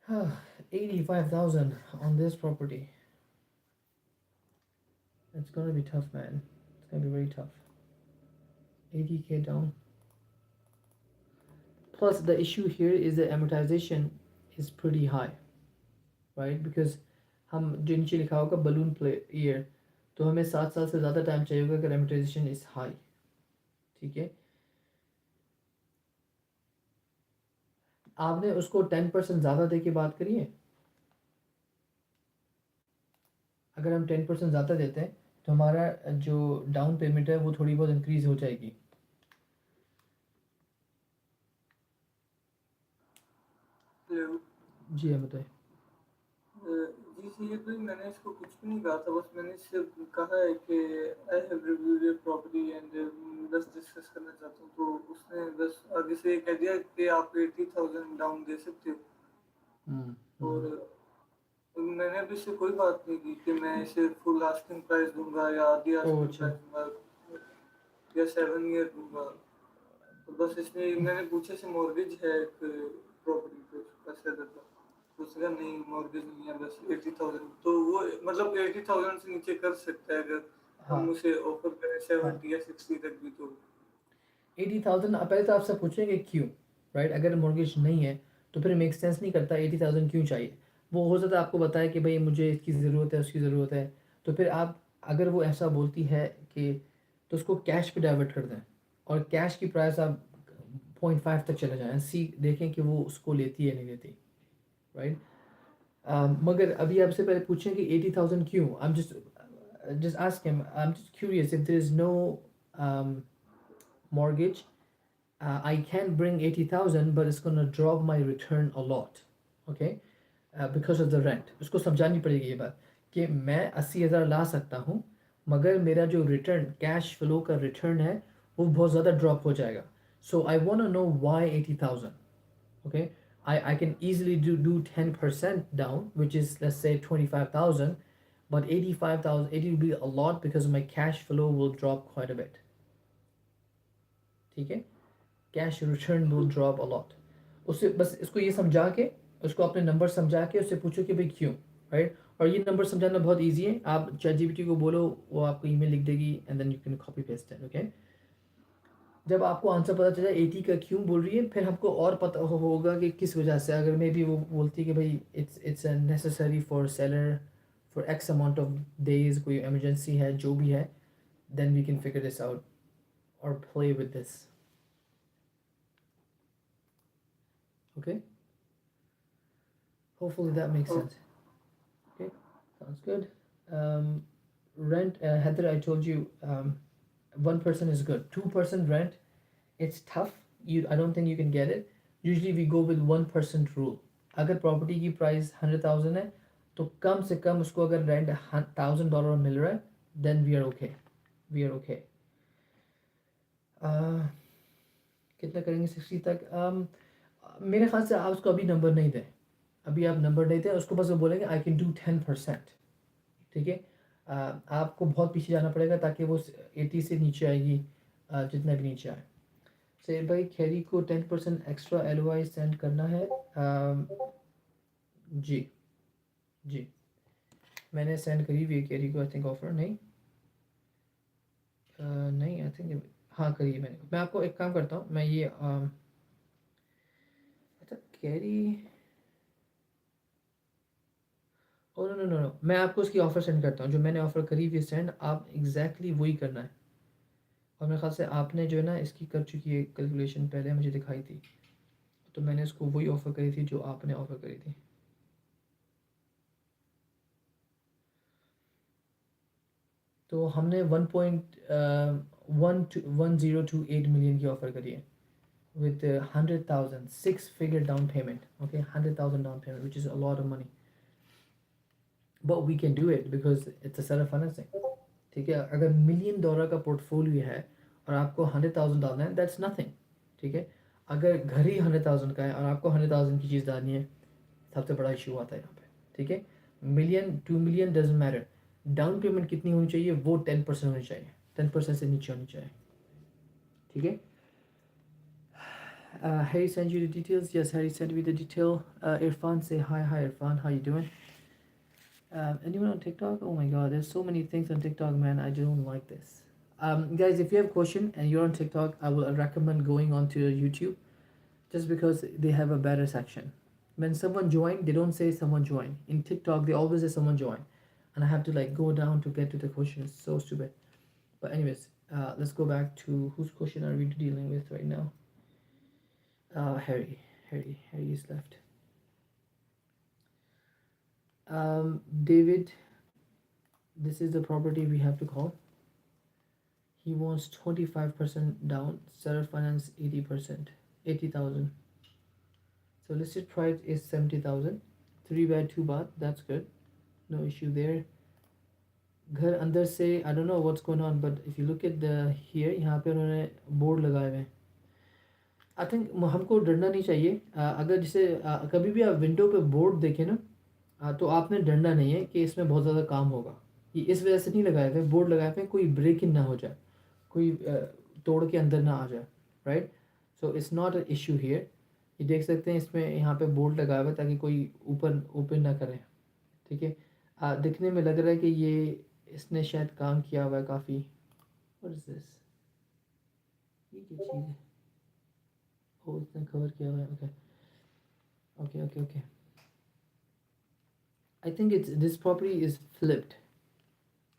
85,000 on this property. It's gonna be tough, man. It's gonna be very tough. 80K down. Plus the issue here is the amortization is pretty high, right? Because हम जो नीचे लिखा होगा balloon play year, तो हमें 7 साल से ज़्यादा टाइम चाहिए होगा अगर amortization is high. ठीक है, आपने उसको 10% ज़्यादा दे के बात करी है. अगर हम 10% ज़्यादा देते हैं तो हमारा जो डाउन पेमेंट है वो थोड़ी बहुत इंक्रीज हो जाएगी. हेलो जी हम बताएं. जी सैयद भाई, मैंने इसको कुछ भी नहीं कहा था, बस मैंने सिर्फ कहा है कि I have reviewed your property and बस डिस्कस करना चाहता हूँ, तो उसने बस आगे से ये कह दिया कि आप 80,000 डाउन दे सकते हो. और मैंने अभी से कोई बात नहीं की कि मैं इसे फुल आस्किंग प्राइस दूंगा या आधी आस्किंग अच्छा. प्राइस दूंगा या 7 ईयर दूंगा. तो बस इसमें मैंने पूछे से मॉर्गेज है एक प्रॉपर्टी पे उसका सेलर का, तो उसका नहीं मॉर्गेज नहीं है, बस 80,000. तो वो मतलब 80,000 से नीचे कर सकता है अगर हाँ हम उसे ऑफर करें हाँ 70 या 60 तक भी. तो 80,000. पहले तो आपसे पूछेंगे क्यों, राइट? अगर मॉर्गेज नहीं है तो फिर मेक सेंस नहीं करता 80,000 क्यों चाहिए. वो हो सकता है आपको बताए कि भाई मुझे इसकी ज़रूरत है, उसकी ज़रूरत है, तो फिर आप अगर वो ऐसा बोलती है कि तो उसको कैश पे डाइवर्ट कर दें और कैश की प्राइस आप 0.5 तक चले जाएं, सी देखें कि वो उसको लेती है नहीं लेती, राइट? मगर अभी आपसे पहले पूछें कि 80,000 क्यों. I am just ask him. I'm just curious if there is no um, mortgage. I can bring 80,000, but it's gonna drop my return a lot. Okay, because of the rent. उसको समझानी पड़ेगी ये बात कि मैं 80,000 ला सकता हूँ मगर मेरा जो रिटर्न कैश फ्लो का रिटर्न है वो बहुत ज़्यादा ड्रॉप हो जाएगा. So I want to know why 80,000. Okay, I can easily do 10% down, which is let's say 25,000, but 85,000 it will be a lot because my cash flow will drop quite a bit. ठीक है, cash return will drop a lot. उससे बस इसको ये समझा के उसको अपने नंबर समझा के उससे पूछो कि भाई क्यों, राइट? और ये नंबर समझाना बहुत इजी है. आप चैट जीपीटी को बोलो, वो आपको ईमेल लिख देगी and then you can copy paste it. Okay, जब आपको आंसर पता चला 80 का क्यों बोल रही है फिर हमको और पता होगा कि किस वजह से. अगर मे बी वो बोलती है कि भाई it's necessary for seller for x amount of days, कोई इमरजेंसी है जो भी है, then we can figure this out और play with this. Okay, hopefully that makes sense. Okay, sounds good. Rent, Heather, I told you 1% is good. 2% rent, it's tough. I don't think you can get it. Usually we go with 1% rule. अगर property की price 100,000 है तो कम से कम उसको अगर rent $1,000 मिल रहा है then we are okay. We are okay. कितना करेंगे 60 तक? मेरे ख्याल से आप उसको अभी नंबर नहीं दें. अभी आप नंबर नहीं दें उसको, बस वो बोलेंगे आई कैन डू 10%. ठीक है, आपको बहुत पीछे जाना पड़ेगा ताकि वो 80 से नीचे आएगी, जितना भी नीचे आए. से भाई खैरी को 10% एक्स्ट्रा LOI सेंड करना है. जी जी मैंने सेंड करी हुई है खैरी को. आई थिंक ऑफर नहीं नहीं आई थिंक हाँ करिए मैंने. मैं आपको एक काम करता हूँ, मैं ये अच्छा carry oh no no no no, मैं आपको उसकी ऑफ़र सेंड करता हूँ, जो मैंने ऑफ़र करी हुई सेंड, आप एग्जैक्टली वही करना है। और मेरे ख्याल से आपने जो है ना इसकी कर चुकी है कैलकुलेशन, पहले मुझे दिखाई थी, तो मैंने उसको वही ऑफ़र करी थी जो आपने ऑफ़र करी थी। तो हमने 1.1028 मिलियन की ऑफ़र करी है with 100,000 6-figure down payment. Okay, 100,000 down payment, which is a lot of money, but we can do it because it's a seller financing. ठीक है, अगर $1 million का पोर्टफोलियो है और आपको 100,000 डालना है, दैट्स नथिंग। ठीक है, अगर घर ही 100,000 का है और आपको 100,000 की चीज़ डालनी है, सबसे बड़ा इशू आता है यहाँ पे। ठीक है, million 2 million doesn't matter, down payment कितनी होनी चाहिए, वो 10% होनी चाहिए, 10% से नीचे होनी चाहिए। ठीक है, Harry sent you the details. Yes, Harry sent me the detail. Irfan, say hi. Hi, Irfan. How you doing? Anyone on TikTok? Oh my God, there's so many things on TikTok, man. I don't like this. Guys, if you have a question and you're on TikTok, I will recommend going on to YouTube, just because they have a better section. When someone join, they don't say someone join. In TikTok, they always say someone join, and I have to like go down to get to the question. It's so stupid. But anyways, let's go back to whose question are we dealing with right now? Harry. Harry is left. David, this is the property we have to call. He wants 25% down, seller finance 80%, 80,000. So listed price is 70,000. 3 by 2 bath, that's good. No issue there. घर अंदर से I don't know what's going on, but if you look at the here, यहाँ पे उन्होंने board लगाए हुए हैं। I think हमको डरना नहीं चाहिए। अगर जैसे कभी भी आप विंडो पे बोर्ड देखें ना, तो आपने डरना नहीं है कि इसमें बहुत ज़्यादा काम होगा। ये इस वजह से नहीं लगाए हुए, बोर्ड लगाए हुए कोई ब्रेक इन ना हो जाए, कोई तोड़ के अंदर ना आ जाए, right. So it's not a issue here. ये देख सकते हैं इसमें यहाँ पे बोर्ड लगाया हुआ है ताकि कोई ऊपर ओपन ना करे। ठीक है, दिखने में लग रहा है कि ये इसने शायद काम किया हुआ है काफ़ी। व्हाट इज दिस, ये क्या चीज़ है? ओ, इसने कवर किया हुआ है। Okay okay okay okay, I think it's this property is flipped.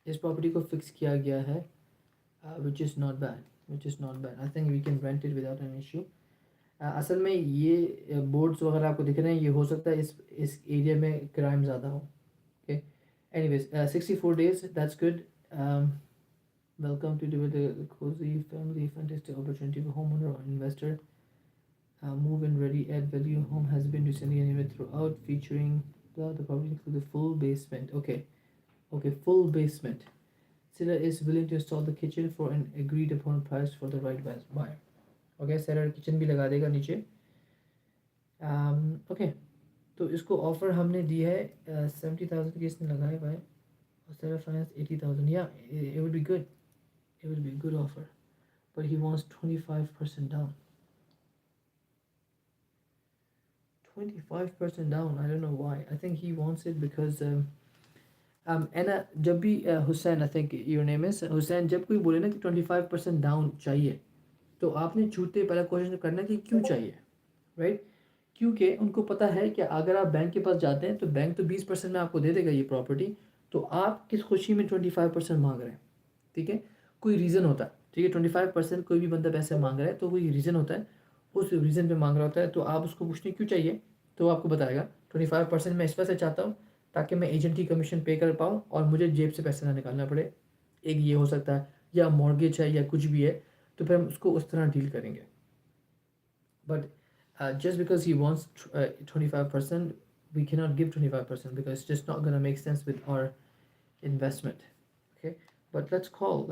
इस प्रॉपर्टी को फिक्स किया गया है, which is not bad, which is not bad. I think we can rent it without an issue. असल में ये बोर्ड्स वगैरह आपको दिख रहे हैं, ये हो सकता है इस एरिया में क्राइम ज़्यादा हो। Okay, anyways 64 days, that's good. Welcome to the cozy family, fantastic opportunity for homeowner or investor. Move in ready, add value. Home has been recently renovated throughout, featuring the property includes a full basement. Okay, full basement. Seller is willing to install the kitchen for an agreed upon price for the right buyer. Okay, seller kitchen भी लगा देगा नीचे। Okay, तो इसको offer हमने दी है 70,000 की, इसने लगाया हुआ है, और seller finance 80,000. Yeah, it would be good. It would be a good offer, but he wants 25% down. 25% down. I don't know why. I think he wants it because एना जब भी Hussain, I think your name is Hussain, जब कोई बोले ना कि 25% down चाहिए, तो आपने छूटते पहला क्वेश्चन करना कि क्यों चाहिए, राइट। क्योंकि उनको पता है कि अगर आप बैंक के पास जाते हैं तो बैंक तो 20% में आपको दे देगा ये प्रॉपर्टी, तो आप किस खुशी में 25% मांग रहे हैं। ठीक है, कोई रीज़न होता है। ठीक है, 25% कोई भी बंदा पैसे मांग रहा है तो कोई रीज़न होता है, उस रीज़न पे मांग रहा होता है, तो आप उसको पूछते क्यों चाहिए, तो आपको बताएगा 25% मैं इस वजह से चाहता हूँ ताकि मैं एजेंट की कमीशन पे कर पाऊँ और मुझे जेब से पैसे ना निकालना पड़े। एक ये हो सकता है, या मॉर्गेज है या कुछ भी है, तो फिर हम उसको उस तरह डील करेंगे। But just because he wants 25%, we cannot give 25% because it's just not going to make sense with our investment. Okay, but let's call.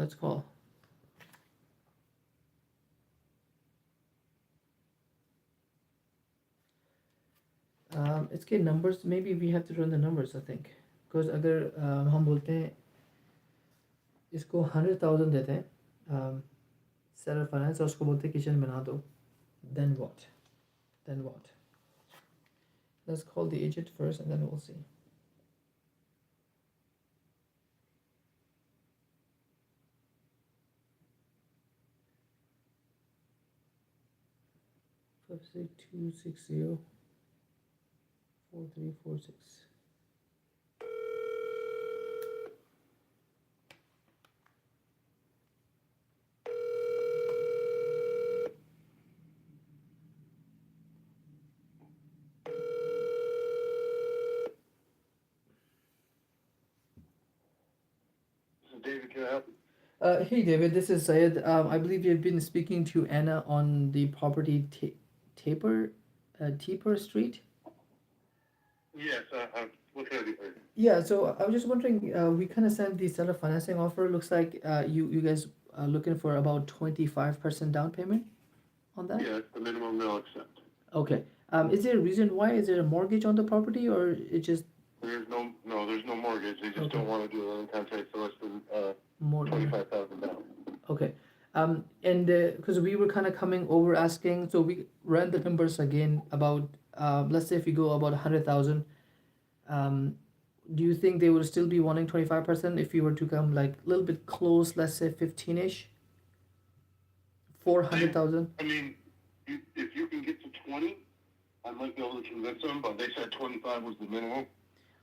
इसके numbers, maybe we have to run the numbers, I think, because अगर हम बोलते हैं इसको 100,000 देते हैं seller finance और उसको बोलते हैं किचन बना दो, then what? Let's call the agent first and then we'll see. Five six 260 4346. Hey David, this is Syed. I believe you've been speaking to Anna on the property Taper, Taper Street. Yes, what can I do for you? Yeah, so I was just wondering, we kind of sent the seller financing offer. Looks like you guys are looking for about 25% down payment on that. Yeah, it's the minimum they'll accept. Okay. Is there a reason why? Is there a mortgage on the property or it just There's no mortgage. They just Okay. don't want to do a contract for less than more than 25,000 down. Okay. And because we were kind of coming over asking, so we ran the numbers again about, let's say if we go about 100,000, um, do you think they would still be wanting 25% if we were to come like a little bit close, let's say 15-ish? 400,000? I mean, if you can get to 20, I might be able to convince them, but they said 25 was the minimum.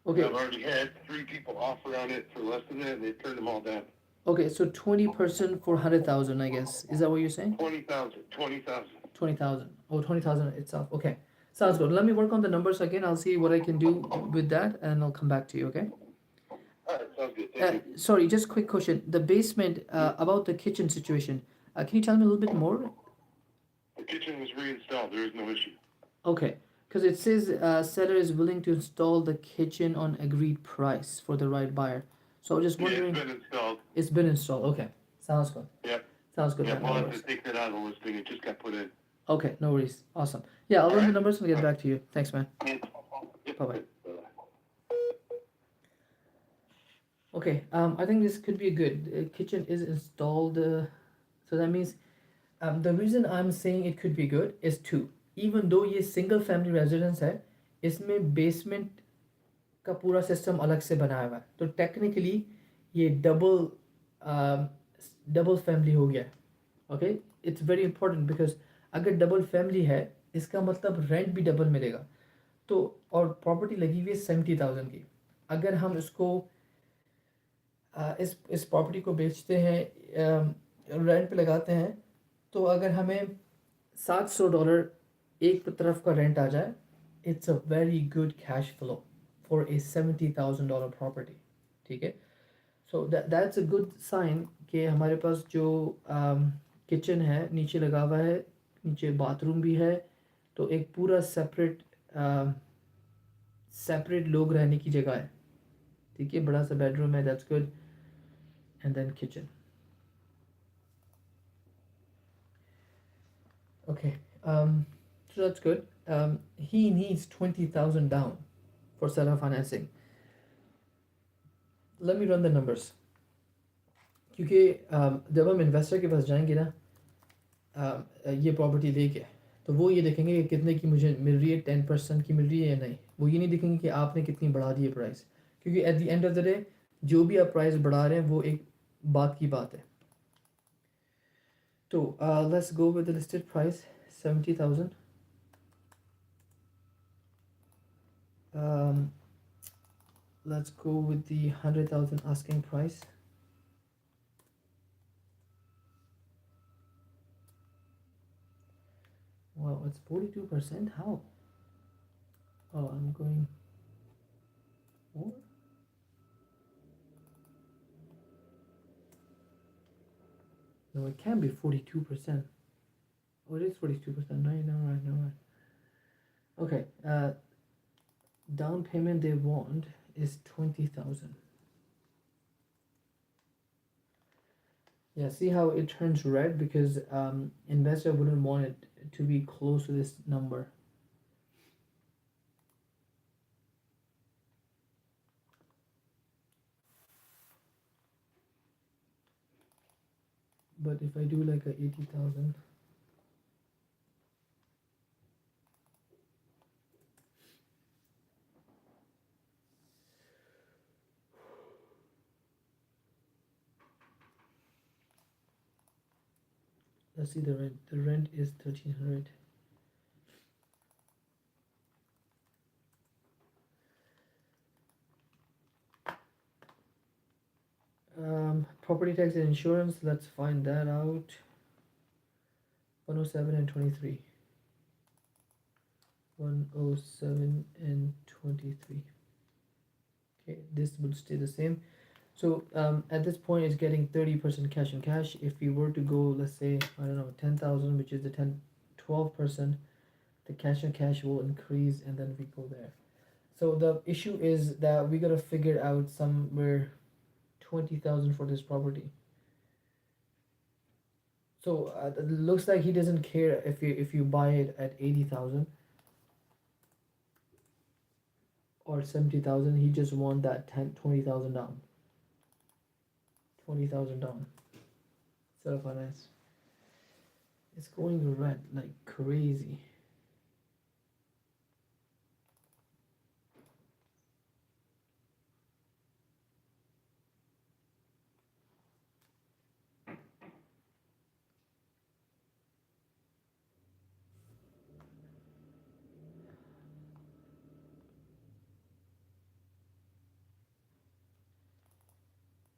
Okay. I've already had 3 people offer on it for less than that, and they turned them all down. Okay, so 20% for 100,000, I guess. Is that what you're saying? 20,000. 20,000. Oh, 20,000 itself. Okay. Sounds good. Let me work on the numbers again. I'll see what I can do with that and I'll come back to you, okay? All right, sounds good. Thank you. Sorry, just quick question. The basement, about the kitchen situation. Can you tell me a little bit more? The kitchen was reinstalled. There is no issue. Okay, because it says seller is willing to install the kitchen on agreed price for the right buyer. So I was just wondering. Yeah, it's been installed. It's been installed. Okay, sounds good. Yep. Sounds good. Yeah, No we'll have worries. to take that out of the listing. It just got put in. Okay, no worries. Awesome. Yeah, I'll run the Alright. numbers and get back to you. Thanks, man. Yep. Bye-bye. Okay, I think this could be good. Kitchen is installed, so that means the reason I'm saying it could be good is two. Even though ये single family residence है, इसमें basement का पूरा system अलग से बनाया हुआ है, तो technically ये double family हो गया है. Okay, it's very important because अगर double family है, इसका मतलब rent भी double मिलेगा. तो और property लगी हुई है 70,000 की. अगर हम इसको इस प्रॉपर्टी को बेचते हैं, रेंट पे लगाते हैं, तो अगर हमें $700 एक तरफ का रेंट आ जाए, it's a very good cash flow for a $70,000 property. ठीक है, so that's a good sign कि हमारे पास जो किचन है नीचे लगा हुआ है, नीचे बाथरूम भी है, तो एक पूरा सेपरेट लोग रहने की जगह है. ठीक है, बड़ा सा बेडरूम है, that's good. And then kitchen. Okay, so that's good. He needs 20,000 down for seller financing. Let me run the numbers. क्योंकि जब हम इन्वेस्टर के पास जाएंगे ना, ये प्रॉपर्टी लेके, तो वो ये देखेंगे कि कितने की मुझे मिल रही है, 10% की मिल रही है या नहीं. वो ये नहीं देखेंगे कि आपने कितनी बढ़ा दी है प्राइस, क्योंकि at the end of the day जो भी आप प्राइस बढ़ा रहे हैं वो एक बात की बात है. तो let's go with the listed price 70,000. Let's go with the 100,000 asking price. Wow, it's 42%. How? Oh, I'm going more. No, it can't be 42%. Oh, it is 42%. Right. Okay, down payment they want is 20,000. Yeah, see how it turns red because investor wouldn't want it to be close to this number. But if I do like a 80,000, let's see the rent. The rent is 1,300. Property tax and insurance, let's find that out. 107 and 23. 107 and 23. Okay, this will stay the same. So at this point, it's getting 30% cash and cash. If we were to go, let's say, I don't know, 10,000, which is the 12%, the cash and cash will increase and then we go there. So the issue is that we gotta figure out somewhere 20,000 for this property. So it looks like he doesn't care if you buy it at 80,000 or 70,000. He just want that 20,000 down. 20,000 down. Instead of finance. It's going red like crazy.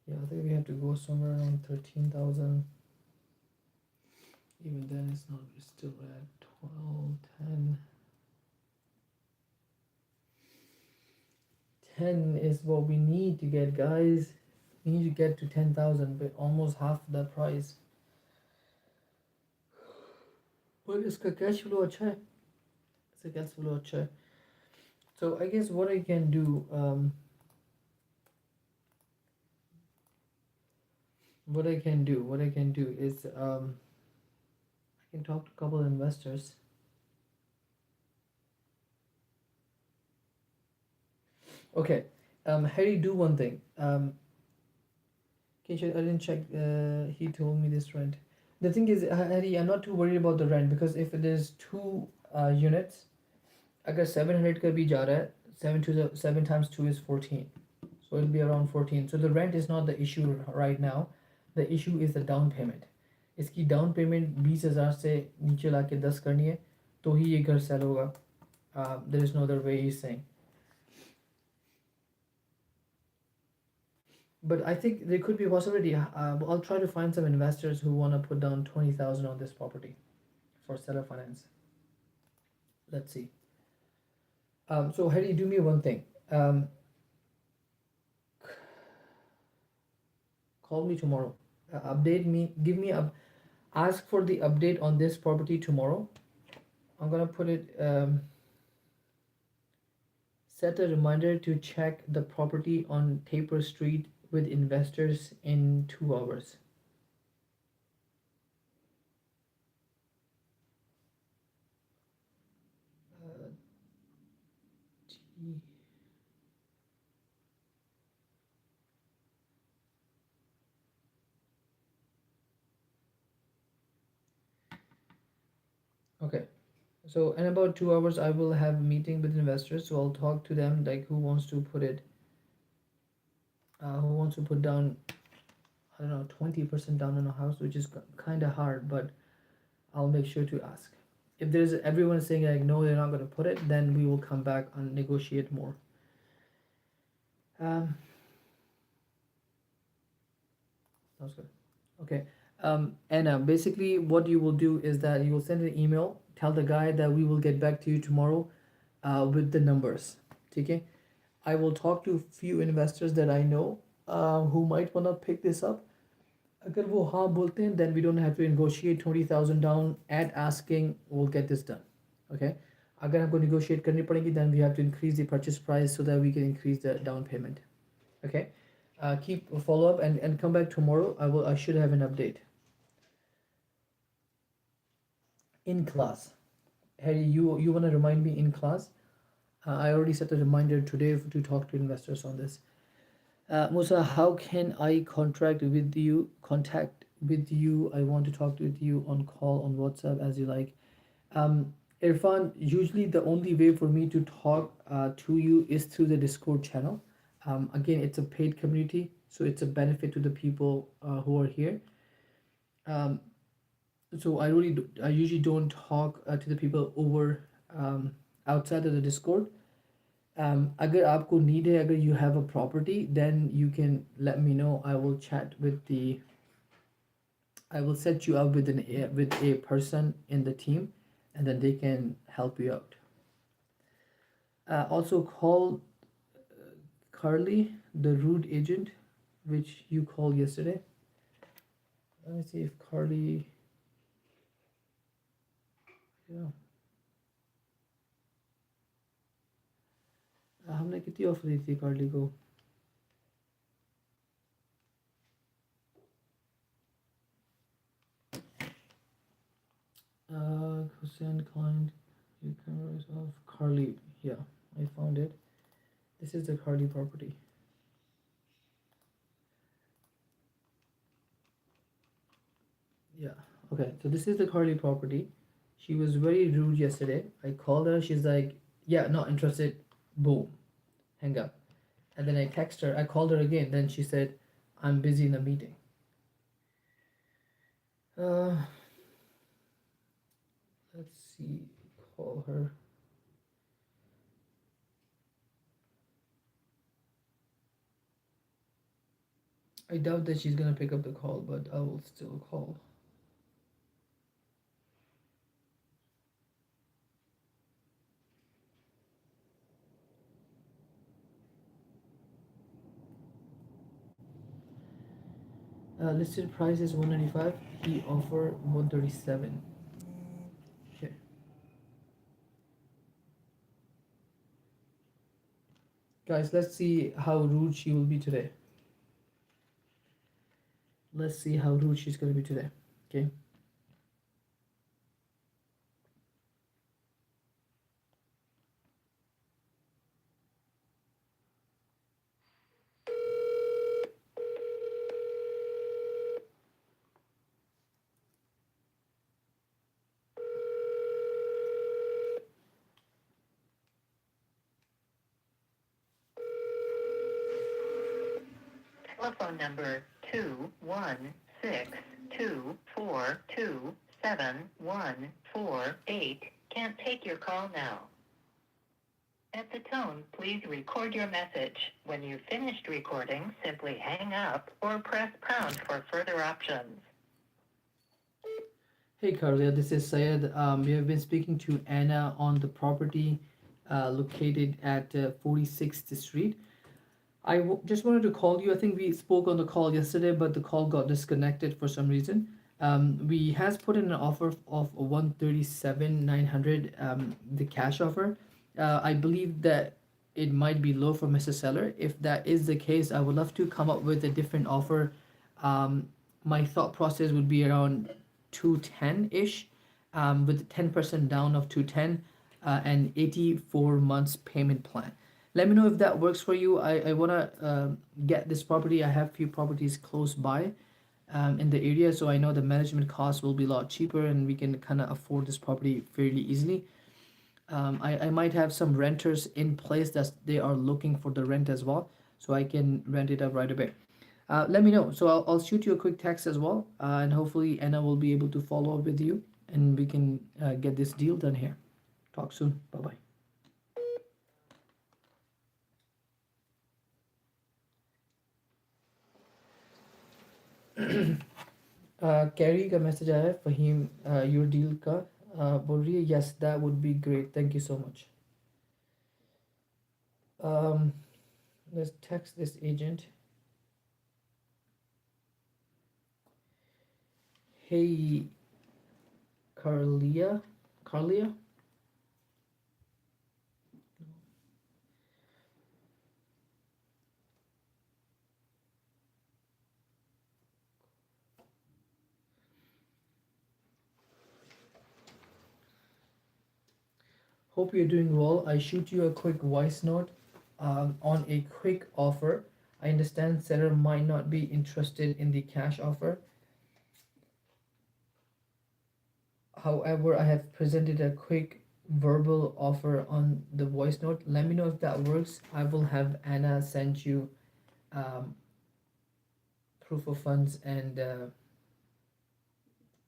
Yeah, I think we have to go somewhere around 13,000. Even then, it's still at 12, 10. 10 is what we need to get, guys. We need to get to 10,000, but almost half the price. But इसका cash flow अच्छा है. इसका cash flow अच्छा है. So I guess what I can do, what I can do is I can talk to a couple of investors. Okay, Harry, do one thing. I didn't check. He told me this rent. The thing is, Harry, I'm not too worried about the rent because if it is two units, अगर 700 का भी जा रहा है, 7 times 2 is 14, so it'll be around 14. So the rent is not the issue right now. The issue is the down payment. इसकी down payment 20,000 से नीचे ला के 10 करनी है तो ही ये घर सेल होगा. There is no other way, he's saying. But I think there could be a possibility. I'll try to find some investors who want to put down 20,000 on this property for seller finance. Let's see. So Harry, do me one thing. Call me tomorrow. Update me. Give me a. Ask for the update on this property tomorrow. I'm gonna put it. Set a reminder to check the property on Taper Street with investors in 2 hours. Okay, so in about 2 hours I will have a meeting with investors, so I'll talk to them like who wants to put it, who wants to put down, I don't know, 20% down on a house, which is kind of hard, but I'll make sure to ask. If there's everyone saying like no, they're not going to put it, then we will come back and negotiate more. Sounds good. Okay. And basically what you will do is that you will send an email, tell the guy that we will get back to you tomorrow with the numbers. Okay. I will talk to a few investors that I know who might want to pick this up. अगर वो हाँ बोलते हैं, then we don't have to negotiate 20,000 down at asking, we'll get this done. Okay. अगर हमको negotiate करनी पड़ेगी, then we have to increase the purchase price so that we can increase the down payment. Okay. Keep a follow up and come back tomorrow. I should have an update. In class. Harry, you want to remind me in class? I already set a reminder today to talk to investors on this. Musa, how can I contact with you? I want to talk with you on call on WhatsApp as you like. Irfan, usually the only way for me to talk to you is through the Discord channel. Again, it's a paid community, so it's a benefit to the people who are here. So I usually don't talk to the people over outside of the Discord. अगर आपको need है, अगर you have a property, then you can let me know. I will set you up with a person in the team, and then they can help you out. Also call Carly, the rude agent. which you called yesterday. Let me see if Carly. Yeah. हमने कितनी offer दी थी कार्ली को? Hussein client, you cameras of Carly. Yeah, I found it. This is the Carly property. Yeah. Okay. So this is the Carly property. She was very rude yesterday. I called her. She's like, "Yeah, not interested." Boom, hang up. And then I text her. I called her again. Then she said, "I'm busy in a meeting." Uh, let's see. Call her. I doubt that she's gonna pick up the call, but I will still call. Listed price is 195. He offer 137. Okay. Guys, let's see how rude she will be today. Let's see how rude she's gonna be today. Okay. Telephone number 21624271148 can't take your call now. At the tone, please record your message. When you've finished recording, simply hang up or press pound for further options. Hey Carlia, this is Syed. We have been speaking to Anna on the property located at 46th Street. Just wanted to call you. I think we spoke on the call yesterday, but the call got disconnected for some reason. We has put in an offer of 137,900, the cash offer. I believe that it might be low for Mr. Seller. If that is the case, I would love to come up with a different offer. My thought process would be around 210 ish, with 10% down of 210, and 84 months payment plan. Let me know if that works for you. I want to get this property. I have few properties close by in the area, so I know the management cost will be a lot cheaper and we can kind of afford this property fairly easily. I might have some renters in place that they are looking for the rent as well, so I can rent it up right away. Let me know. So I'll shoot you a quick text as well, and hopefully Anna will be able to follow up with you and we can get this deal done here. Talk soon. Bye bye. Carry का message आया है Faheem your deal का बोल रही है yes that would be great thank you so much let's text this agent. Hey Carlia hope you're doing well. I shoot you a quick voice note on a quick offer. I understand seller might not be interested in the cash offer. However, I have presented a quick verbal offer on the voice note. Let me know if that works. I will have Anna send you um, proof of funds and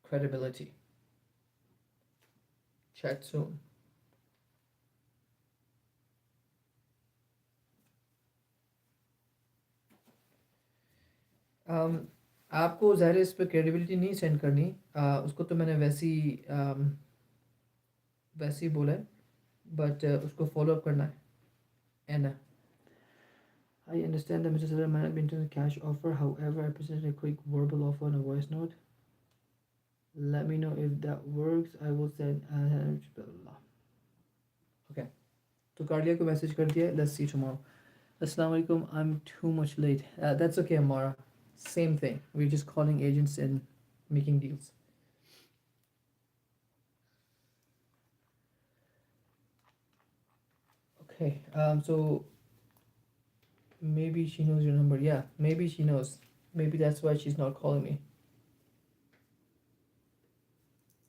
credibility. Chat soon. आपको ज़ाहिर है इस पर credibility नहीं send करनी, उसको तो मैंने वैसे ही बोला है, बट उसको फॉलो अप करना है एना. I understand that Mr. Seller might not be into the cash offer. However, I presented a quick verbal offer on a voice note. Let me know if that works. I will send blah, blah, blah. Okay. तो cardia को message कर दिया. Let's see tomorrow. Assalamu alaikum. I'm too much late. That's okay, Amara. Same thing. We're just calling agents and making deals. Okay. So maybe she knows your number. Yeah, maybe she knows. Maybe that's why she's not calling me.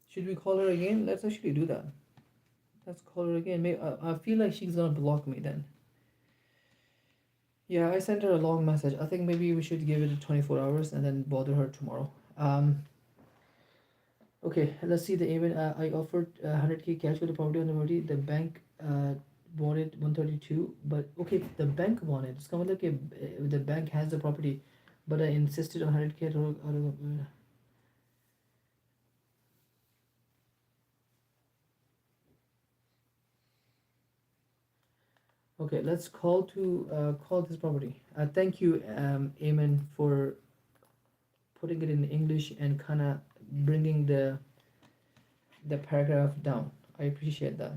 Should we call her again? Let's actually do that. Let's call her again. Maybe, I feel like she's gonna block me then. Yeah, I sent her a long message. I think maybe we should give it 24 hours and then bother her tomorrow. Okay, let's see the event. I offered 100K cash for the property on the property. The bank wanted 132, but okay, the bank wanted. It's kind of like the bank has the property, but I insisted on 100K. Okay, let's call this property. Thank you, Eamon, for putting it in English and kind of bringing the paragraph down. I appreciate that.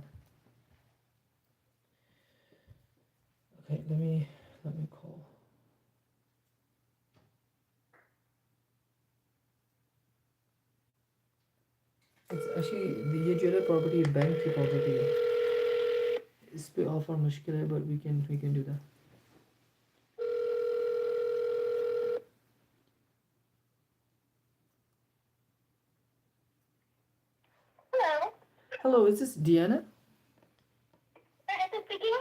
Okay, let me call. It's actually ये जो है property bank की property है. इस पे offer मुश्किल है, but we can do that. Hello. Hello, is this Diana? Is this speaking?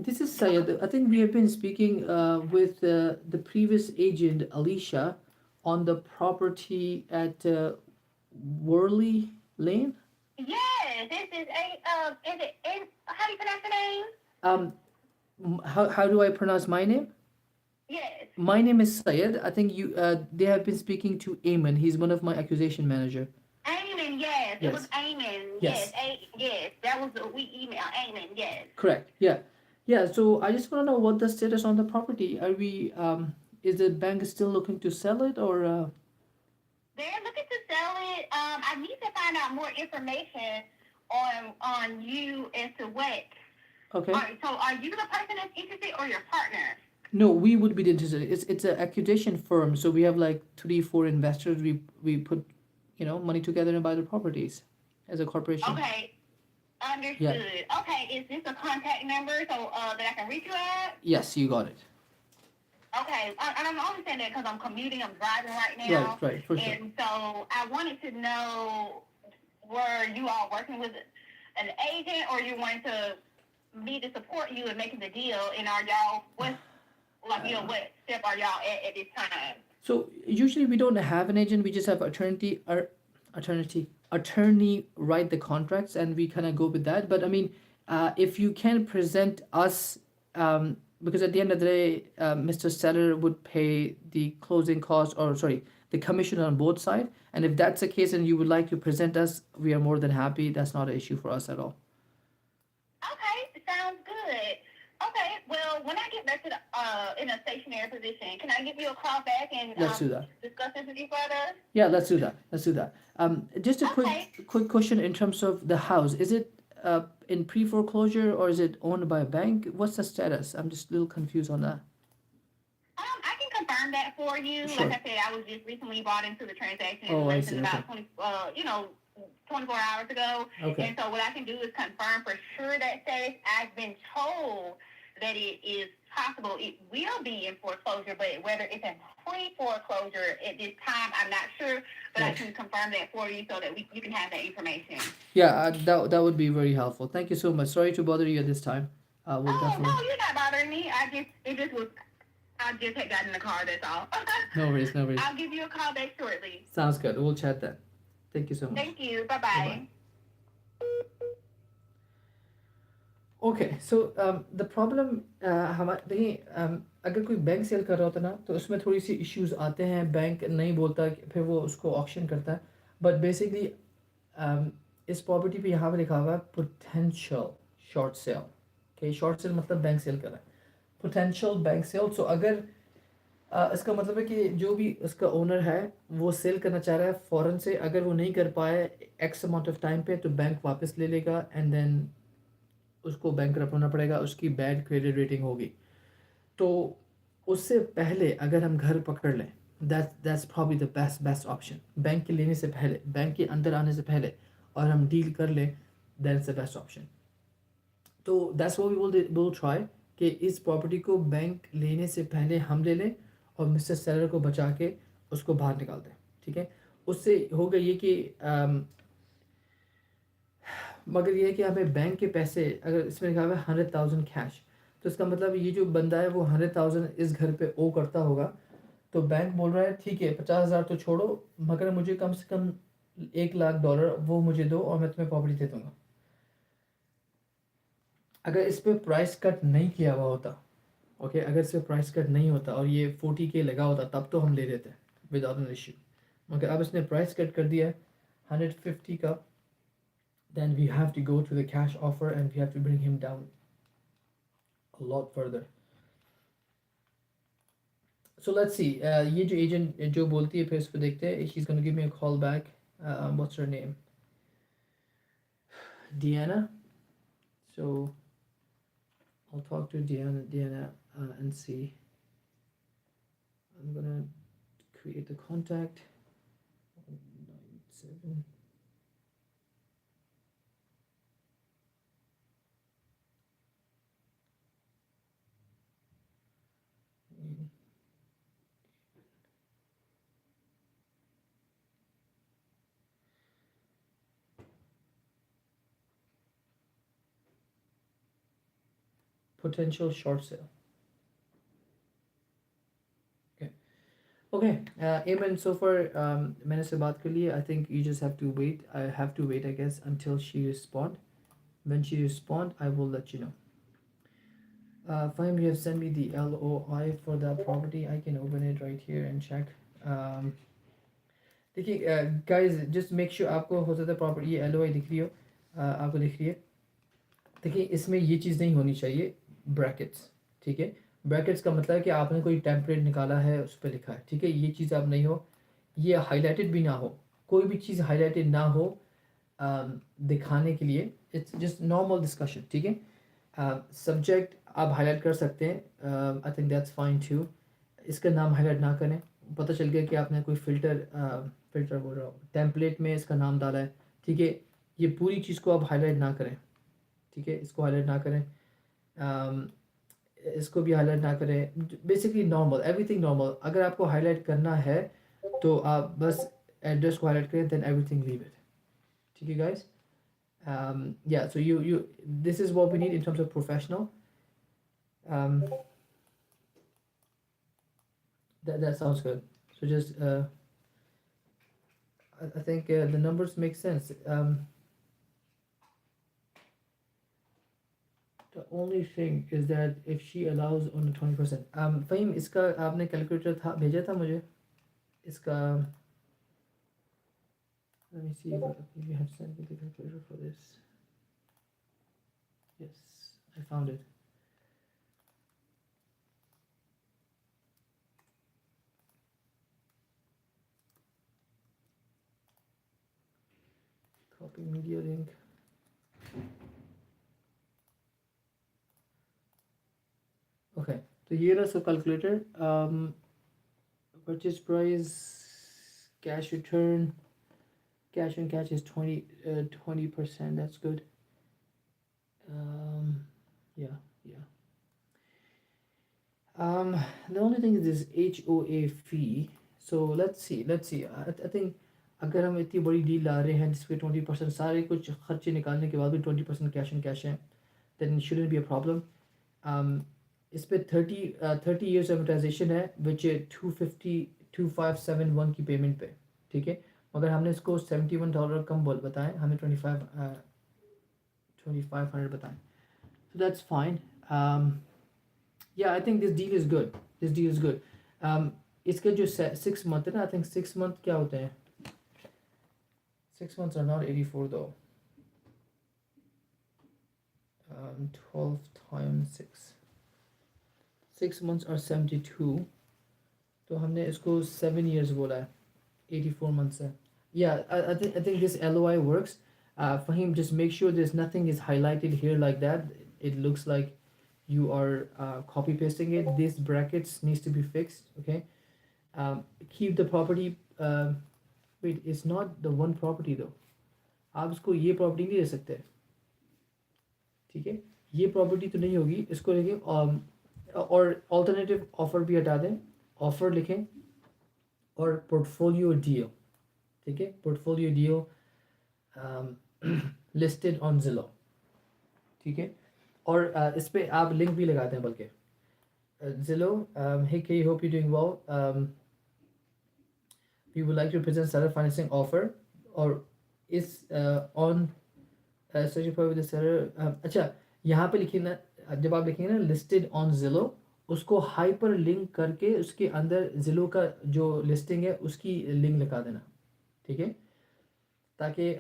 This is Syed. I think we have been speaking with the previous agent, Alicia, on the property at Worley Lane. Yes, this is how do you pronounce your name? How do I pronounce my name? Yes. My name is Syed. I think they have been speaking to Eamon. He's one of my accusation manager. Eamon, yes. It was Eamon. Yes. Yes. That was we email Eamon, yes. Correct. Yeah. Yeah. So I just want to know what the status on the property. Are we? Is the bank still looking to sell it or? They're looking to sell it. I need to find out more information on you as to what. Okay. All right, so are you the person that's interested or your partner? No, we would be interested. It's an accusation firm, so we have like 3-4 investors. We put, money together and buy the properties as a corporation. Okay, understood. Okay, is this a contact number so that I can reach you at? Yes, you got it. Okay, and I'm only saying that because I'm commuting, I'm driving right now. Right, for sure. And so I wanted to know, were you all working with an agent or you wanted to me to support you in making the deal, and are y'all, what step are y'all at this time? So usually we don't have an agent. We just have attorney write the contracts, and we kind of go with that. But I mean, if you can present us, because at the end of the day, Mr. Seller would pay the closing cost, or sorry, the commission on both sides. And if that's the case, and you would like to present us, we are more than happy. That's not an issue for us at all. Okay, sounds good. Okay, well, when I get back to the in a stationary position, can I give you a call back and Let's do that. discuss this with you further? Yeah, let's do that. Just a Okay. quick question in terms of the house. Is it in pre-foreclosure or is it owned by a bank? What's the status? I'm just a little confused on that. I can confirm that for you. Sure. Like I said, I was just recently brought into the transaction Oh, I less see. than about Okay. 24 hours ago. Okay. And so what I can do is confirm for sure that status. I've been told that it is possible it will be in foreclosure, but whether it's in pre-foreclosure at this time, I'm not sure. But I can confirm that for you so that you can have that information. Yeah, that would be very helpful. Thank you so much. Sorry to bother you at this time. We'll Oh, definitely. no, you're not bothering me. I just had gotten in the car, that's all. No worries. I'll give you a call back shortly. Sounds good. We'll chat then. Thank you so much. Thank you. Bye-bye. Bye-bye. Okay, so the problem देखिए अगर कोई bank cell कर रहा होता ना तो उसमें थोड़ी सी इश्यूज आते हैं. बैंक नहीं बोलता फिर वो उसको ऑक्शन करता है. बट बेसिकली इस प्रॉपर्टी पे यहाँ पे लिखा हुआ है potential short cell. Okay, short cell मतलब बैंक सेल कर रहा है. Potential bank cell. सो अगर इसका मतलब है कि जो भी उसका ओनर है वो सेल करना चाह रहा है फ़ौरन से, अगर वो नहीं कर पाए एक्स अमाउंट ऑफ टाइम पे, तो बैंक वापस ले लेगा एंड देन उसको बैंकरप्ट होना पड़ेगा, उसकी बैड क्रेडिट रेटिंग होगी। तो उससे पहले अगर हम घर पकड़ लें, that's probably the best option. Bank के लेने से पहले, बैंक के अंदर आने से पहले और हम डील कर लें, दैट्स द बेस्ट ऑप्शन। तो that's what we will try कि इस प्रॉपर्टी को बैंक लेने से पहले हम ले लें और मिस्टर सेलर को बचा के उसको बाहर निकाल दें, ठीक है। उससे होगा ये कि मगर ये है कि हमें बैंक के पैसे, अगर इसमें लिखा हुआ है 100,000 कैश, तो इसका मतलब ये जो बंदा है वो 100,000 इस घर पे ओ करता होगा। तो बैंक बोल रहा है ठीक है 50,000 तो छोड़ो, मगर मुझे कम से कम $1,00,000 वो मुझे दो और मैं तुम्हें प्रॉपर्टी दे दूंगा। अगर इस पर प्राइस कट नहीं किया हुआ होता, ओके, अगर इस पर प्राइस कट नहीं होता और ये 40K लगा होता, तब तो हम ले लेते विदाउट एन इशू। मगर अब इसने प्राइस कट कर दिया है 150 का, then we have to go to the cash offer and we have to bring him down a lot further. So let's see, ये जो एजेंट जो बोलती है फिर इस पर देखते हैं। she's going to give me a call back. What's her name? Deanna. So I'll talk to Deanna and see. I'm gonna create the contact. 197. Potential short sale. Okay, Amen. So far, मैंने से बात कर ली है. I think you just have to wait. I have to wait, I guess, until she respond. When she respond, I will let you know. Fine, you have sent me the LOI for that property. I can open it right here and check. देखिए guys, just make sure आपको हो सकता है property ये LOI दिख रही हो, आपको दिख रही है। देखिए इसमें ये चीज़ नहीं होनी चाहिए, ब्रैकेट्स, ठीक है। ब्रैकेट्स का मतलब है कि आपने कोई टेम्पलेट निकाला है उस पर लिखा है, ठीक है। ये चीज़ आप नहीं हो, ये हाईलाइटेड भी ना हो, कोई भी चीज़ हाईलाइटेड ना हो दिखाने के लिए। इट्स जस्ट नॉर्मल डिस्कशन, ठीक है। सब्जेक्ट आप हाईलाइट कर सकते हैं, I think that's fine too. इसका नाम हाईलाइट ना करें, पता चल गया कि आपने कोई फ़िल्टर बोल रहा हूँ, टेम्पलेट में इसका नाम डाला है, ठीक है। ये पूरी चीज़ को आप हाईलाइट ना करें, ठीक है, इसको हाईलाइट ना करें, इसको भी हाईलाइट ना करें। Basically normal, everything normal. अगर आपको हाईलाइट करना है तो आप बस एड्रेस को हाईलाइट करें, देन एवरीथिंग लीव इट, ठीक है guys. Yeah, so you this is what we need in terms of professional. That sounds good. So just I think the numbers make sense. The only thing is that if she allows on the 20%, Faheem इसका आपने calculator था भेजा था मुझे इसका। Let me see if you have sent me the calculator for this. Yes, I found it. Copy media link. Okay, तो ये रहा सब calculator. purchase price, cash return, cash and cash is 20%. That's good. Yeah. The only thing is this HOA fee. So let's see. I think अगर हम इतनी बड़ी deal ला रहे हैं जिसपे 20% सारे कुछ खर्चे निकालने के बाद भी 20% कैश एंड कैश है, then it shouldn't be a problem. इस पे 30 years amortization है, which है 2571 की पेमेंट पे, ठीक है। मगर हमने इसको $71 कम बताएं, हमें 2500 बताएं, so that's fine. Yeah, I think this deal is good. इसके जो 6 month है ना, I think 6 month क्या होते हैं, 6 months are not 84 though. 12 times 6, 6 months और 72, तो हमने इसको 7 years बोला है, 84 months है. Yeah, I think this LOI works. Fahim, just make sure there's nothing is highlighted here like that. It looks like you are copy pasting it. These brackets needs to be fixed. Okay. Keep the property. Wait, it's not the one property though. आप इसको ये property नहीं दे सकते, ठीक है, ये property तो नहीं होगी, इसको लिखें और ऑल्टरनेटिव ऑफर भी हटा दें, ऑफर लिखें और पोर्टफोलियो डील, ठीक है, पोर्टफोलियो डील लिस्टेड ऑन जिलो, ठीक है, और इस पर आप लिंक भी लगाते हैं बल्कि जिलो. Hey Kay, hope you're doing well. We would like to present seller financing offer और इस on search for with the seller. अच्छा, यहाँ पे लिखिए ना, जब आप लिखेंगे ना लिस्टेड ऑन जिलो, उसको हाइपर लिंक करके उसके अंदर जिलो का जो लिस्टिंग है उसकी लिंक लगा देना, ठीक है, ताकि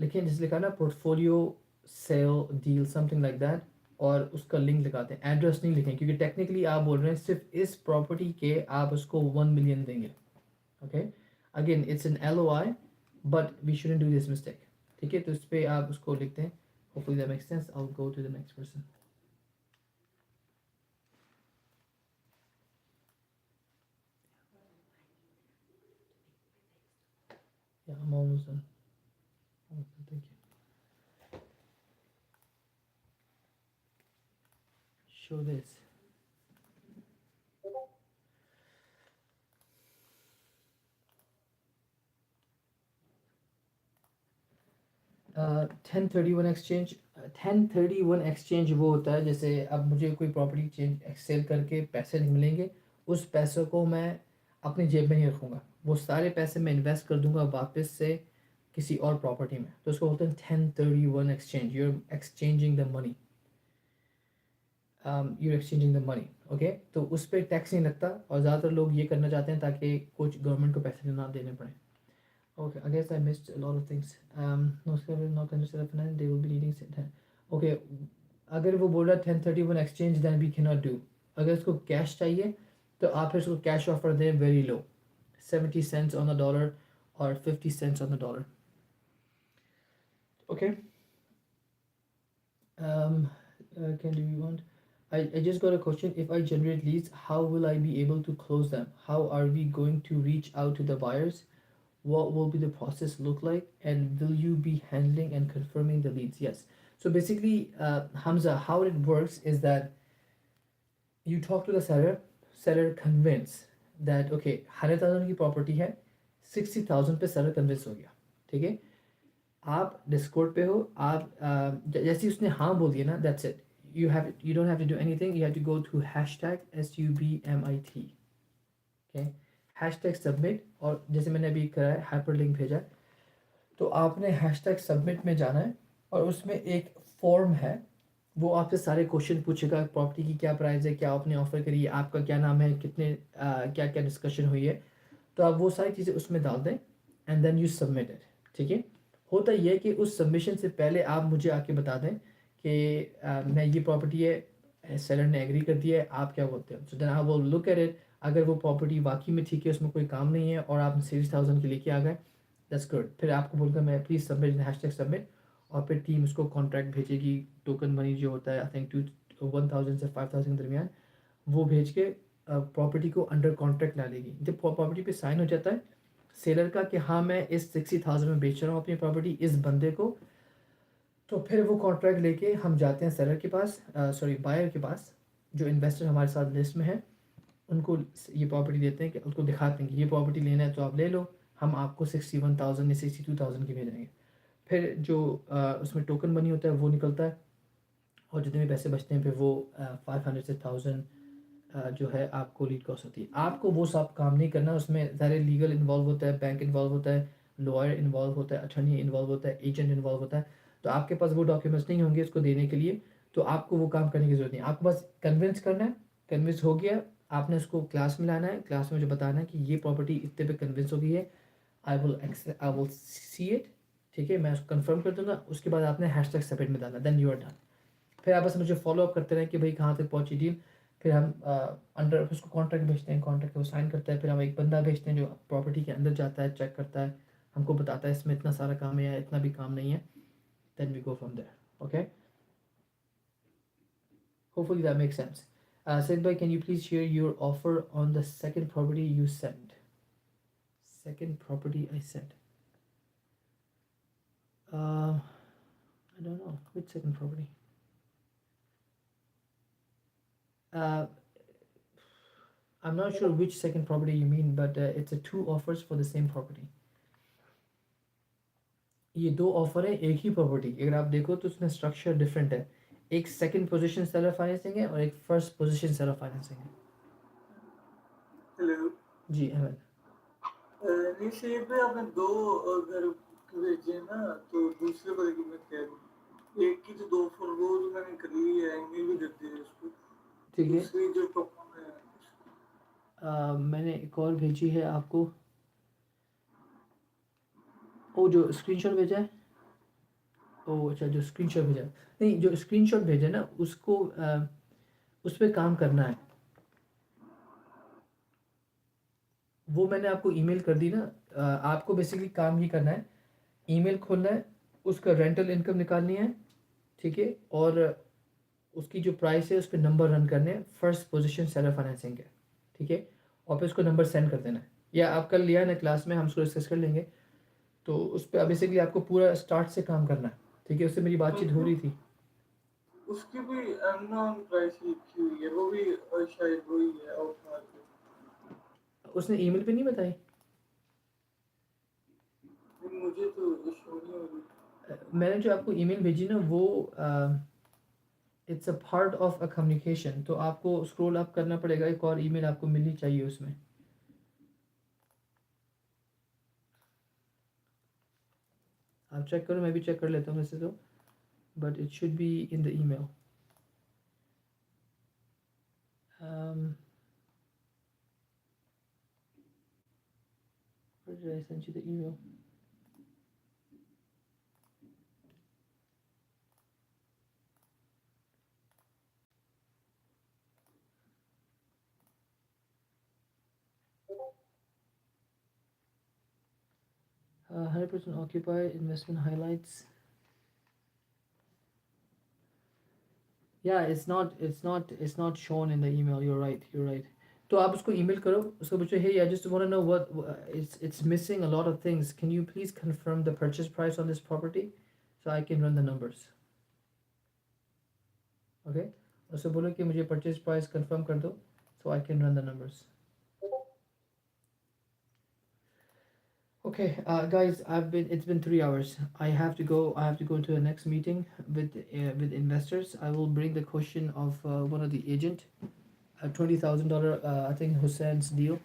लिखें जैसे लिखा ना portfolio sale deal something like that, और उसका लिंक लगाते हैं, एड्रेस नहीं लिखें क्योंकि टेक्निकली आप बोल रहे हैं सिर्फ इस प्रॉपर्टी के आप उसको 1 million देंगे. Okay, again it's an LOI but we shouldn't do this mistake, ठीक है, तो इस पर आप उसको लिखते हैं. Hopefully that makes sense. I will go to the next person. Yeah, I'm almost done. Okay, thank you. Show this. Ten thirty one exchange. 1031 exchange वो होता है जैसे अब मुझे कोई प्रॉपर्टी चेंज सेल करके पैसे नहीं मिलेंगे, उस पैसों को मैं अपनी जेब में नहीं रखूँगा, वो सारे पैसे मैं इन्वेस्ट कर दूंगा वापस से किसी और प्रॉपर्टी में, तो उसको बोलते हैं 1031 exchange. You're exchanging the money, you're exchanging the money. Okay, तो उस पर टैक्स नहीं लगता और ज़्यादातर लोग ये करना चाहते हैं ताकि कुछ गवर्नमेंट को पैसे ना देने पड़े. Okay, I guess I missed a lot of things. No, not understand finance. They will be needing. Okay, अगर वो बोल रहा है 1031 exchange, then we cannot do. अगर इसको कैश चाहिए तो आप फिर इसको कैश ऑफर दें very low, 70 cents on the dollar or 50 cents on the dollar. Okay. Can do you want? I just got a question. If I generate leads, how will I be able to close them? How are we going to reach out to the buyers? What will be the process look like, and will you be handling and confirming the leads? Yes. So basically, Hamza, how it works is that you talk to the seller convince that okay 100,000 की property है, 60,000 पे seller convince हो गया, ठीक है, आप Discord पे हो, आप जैसे ही उसने हाँ बोल दिया ना, that's it. You don't have to do anything. You have to go to hashtag SUBMIT. Okay. Hashtag submit, और जैसे मैंने अभी करा है हाइपर लिंक भेजा, तो आपने हैशटैग सबमिट में जाना है और उसमें एक फॉर्म है, वो आपसे सारे क्वेश्चन पूछेगा, प्रॉपर्टी की क्या प्राइस है, क्या आपने ऑफर करी है, आपका क्या नाम है, कितने क्या क्या डिस्कशन हुई है, तो आप वो सारी चीज़ें उसमें डाल दें and then you submit it, ठीक है. होता यह है कि उस सबमिशन से पहले आप मुझे आके बता दें कि मैं ये प्रॉपर्टी है, सेलर ने एग्री कर दिया है, आप क्या बोलते हैं. So then I will look at it. अगर वो प्रॉपर्टी वाकई में ठीक है, उसमें कोई काम नहीं है और आप 60,000 के लेके आ गए, दैट्स गुड. फिर आपको बोलकर मैं प्लीज़ सबमिट हैशटैग सबमिट, और फिर टीम उसको कॉन्ट्रैक्ट भेजेगी, टोकन मनी जो होता है आई थिंक 1,000 से 5,000 के दरमियान, वो भेज के प्रॉपर्टी को अंडर कॉन्ट्रैक्ट ला लेगी. जब प्रॉपर्टी पे साइन हो जाता है सेलर का कि हाँ मैं इस 60,000 में बेच रहा हूँ अपनी प्रॉपर्टी इस बंदे को, तो फिर वो कॉन्ट्रैक्ट लेके हम जाते हैं सेलर के पास, बायर के पास, जो इन्वेस्टर हमारे साथ लिस्ट में है, उनको ये प्रॉपर्टी देते हैं कि उनको दिखाते हैं कि ये प्रॉपर्टी लेना है तो आप ले लो, हम आपको 61,000 या 62,000 की भेजेंगे. फिर जो उसमें टोकन मनी होता है वो निकलता है, और जितने भी पैसे बचते हैं फिर वो 500 से 1000 जो है आपको लीड कॉस्ट होती है. आपको वो सब काम नहीं करना, उसमें ज़्यादा लीगल इन्वॉल्व होता है, बैंक इन्वॉल्व होता है, लॉयर इन्वॉल्व होता है, अटर्नी इन्वॉल्व होता है, एजेंट इन्वॉल्व होता है, तो आपके पास वो डॉक्यूमेंट्स नहीं होंगे उसको देने के लिए, तो आपको वो काम करने की ज़रूरत नहीं. आपको बस कन्विंस करना है, कन्विंस हो गया, आपने उसको क्लास में लाना है, क्लास में मुझे बताना है कि ये प्रॉपर्टी इतने पे कन्विंस हो गई है, आई विल सी इट, ठीक है, मैं उसको कंफर्म कर दूंगा. उसके बाद आपने हैशटैग सबमिट में डालना, देन यू आर डन. फिर आप बस मुझे फॉलो अप करते रहें कि भाई कहाँ तक पहुँची डील. फिर हम अंडर उसको कॉन्ट्रैक्ट भेजते हैं, कॉन्ट्रैक्ट वो साइन करता है, फिर हम एक बंदा भेजते हैं जो प्रॉपर्टी के अंदर जाता है, चेक करता है, हमको बताता है इसमें इतना सारा काम है या इतना भी काम नहीं है, then we go from there. Okay, hopefully that makes sense. Said bhai, can you please share your offer on the second property you sent? Second property I sent. I don't know which second property. Uh, I'm not sure which second property you mean, but it's a two offers for the same property. ये दो offer है एक ही property, अगर आप देखो तो उसमें structure different है, एक सेकंड पोजीशन सेलर फाइनेंसिंग है और एक फर्स्ट पोजीशन सेलर फाइनेंसिंग है। हेलो जी अहमद, नहीं शेर पे आपने दो घर भेजे हैं ना, तो दूसरे वाले की मैं कह रहा हूँ, एक की जो दो ऑफर वो तो मैंने कर ली है, ईमेल भी कर दी है उसको, ठीक है। दूसरी जो प्रॉब्लम है मैंने एक और भेजी है आपको, वो जो स्क्रीनशॉट भेजा है, ओ अच्छा जो स्क्रीनशॉट भेजा है, नहीं जो स्क्रीनशॉट भेजा है ना उसको उस पर काम करना है, वो मैंने आपको ईमेल कर दी ना। आपको बेसिकली काम ये करना है, ईमेल खोलना है, उसका रेंटल इनकम निकालनी है, ठीक है, और उसकी जो प्राइस है उस पर नंबर रन करने हैं, फर्स्ट पोजीशन सेलर फाइनेंसिंग के, ठीक है, और फिर उसको नंबर सेंड कर देना है, या आप कल लिया है ना क्लास में, हम उसको डिस्कस कर लेंगे, तो उस पर बेसिकली आपको पूरा स्टार्ट से काम करना है, ठीक है, उससे मेरी बातचीत हो रही थी। उसकी भी अननोन प्राइस लिखी हुई है, वो भी शायद वही है आउट मार्केट। उसने ईमेल पे नहीं बताई, मुझे तो शो नहीं हो रही। मैंने जो आपको ईमेल भेजी ना वो it's a part of a communication, तो आपको स्क्रॉल अप करना पड़ेगा, एक और ईमेल आपको मिलनी चाहिए उसमें। आप चेक करो, मैं भी चेक कर लेता हूँ वैसे तो, but it should be in the email. Where did I send you the email? Uh, 100% occupied, investment highlights. Yeah, it's not shown in the email. You're right. तो आप उसको email करो, उसको पूछो, hey, I just want to know what it's missing a lot of things. Can you please confirm the purchase price on this property so I can run the numbers? Okay? उससे बोलो कि मुझे purchase price confirm कर दो so I can run the numbers. Okay, guys, it's been 3 hours. I have to go. I have to go to the next meeting with investors. I will bring the question of one of the agent, a $20,000. I think Hussein's deal.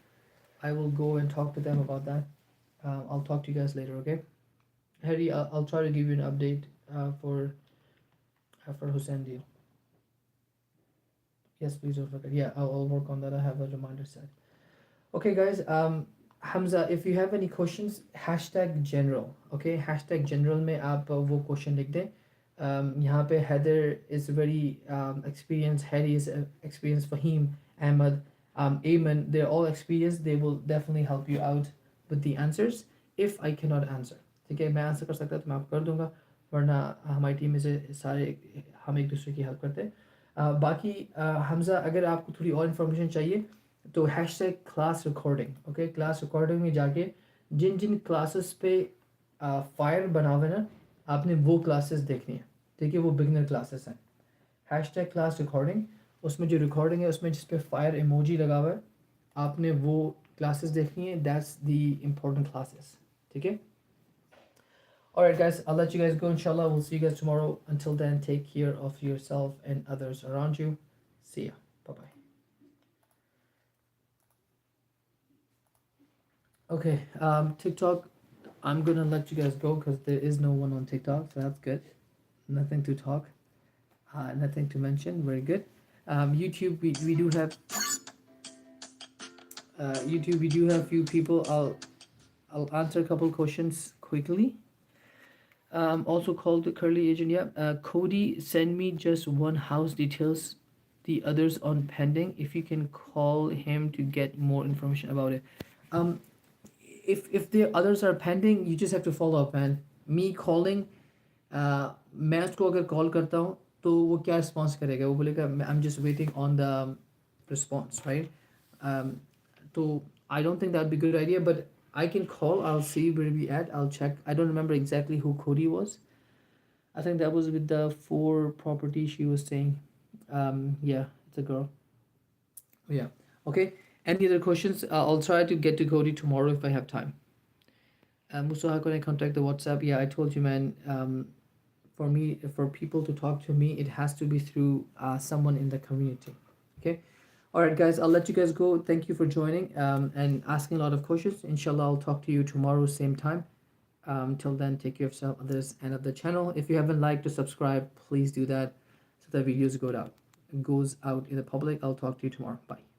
I will go and talk to them about that. I'll talk to you guys later. Okay, Harry, I'll try to give you an update for Hussein deal. Yes, please don't forget. Yeah, I'll work on that. I have a reminder set. Okay, guys. Hamza, if you have any questions, hashtag general. Okay, hashtag general में आप वो question लिख दें. यहाँ पे Heather is very experienced. Harry is experienced. Fahim, Ahmed, Ayman, they're all experienced. They will definitely help you out with the answers if I cannot answer. ठीक है, मैं आंसर कर सकता तो मैं आपको कर दूंगा, वरना हमारी टीम में से सारे हम एक दूसरे की हेल्प करते हैं। बाकी हमजा, अगर आपको थोड़ी और इन्फॉर्मेशन चाहिए तो hashtag class recording, okay, class recording में जाके जिन जिन क्लासेस पे फायर बना हुआ है ना, आपने वो क्लासेस देखनी है, ठीक है, वो बिगनर क्लासेस हैं। हैशटैग क्लास रिकॉर्डिंग, उसमें जो रिकॉर्डिंग है उसमें जिस पे फायर इमोजी लगा हुआ है, आपने वो क्लासेस देखनी है, दैट्स द इम्पोर्टेंट क्लासेस, ठीक है। Alright guys, I'll let you guys go. Inshallah, we'll see you guys tomorrow. Until then, take care of yourself and others around you. See ya. Bye bye. Okay, TikTok, I'm gonna let you guys go because there is no one on TikTok, so that's good. Nothing to talk, nothing to mention. Very good. YouTube, we do have YouTube. We do have few people. I'll answer a couple questions quickly. Also called the curly agent. Yeah. Cody, send me just one house details the others on pending. If you can call him to get more information about it. Um, if the others are pending, you just have to follow up, man. Me calling, मैं उसको अगर call करता हूँ तो वो क्या response करेगा, वो बोलेगा I am just waiting on the response, right? तो I don't think that be good idea, but I can call. I'll see where we at. I'll check. I don't remember exactly who Cody was. I think that was with the 4 property she was saying. Yeah, it's a girl. Yeah. Okay. Any other questions? I'll try to get to Cody tomorrow if I have time. Musa, how can I contact the WhatsApp? Yeah, I told you, man. For me, for people to talk to me, it has to be through someone in the community. Okay. All right, guys. I'll let you guys go. Thank you for joining and asking a lot of questions. Inshallah, I'll talk to you tomorrow, same time. Till then, take care of yourself, others, and of the channel. If you haven't liked or subscribed, please do that so that videos goes out in the public. I'll talk to you tomorrow. Bye.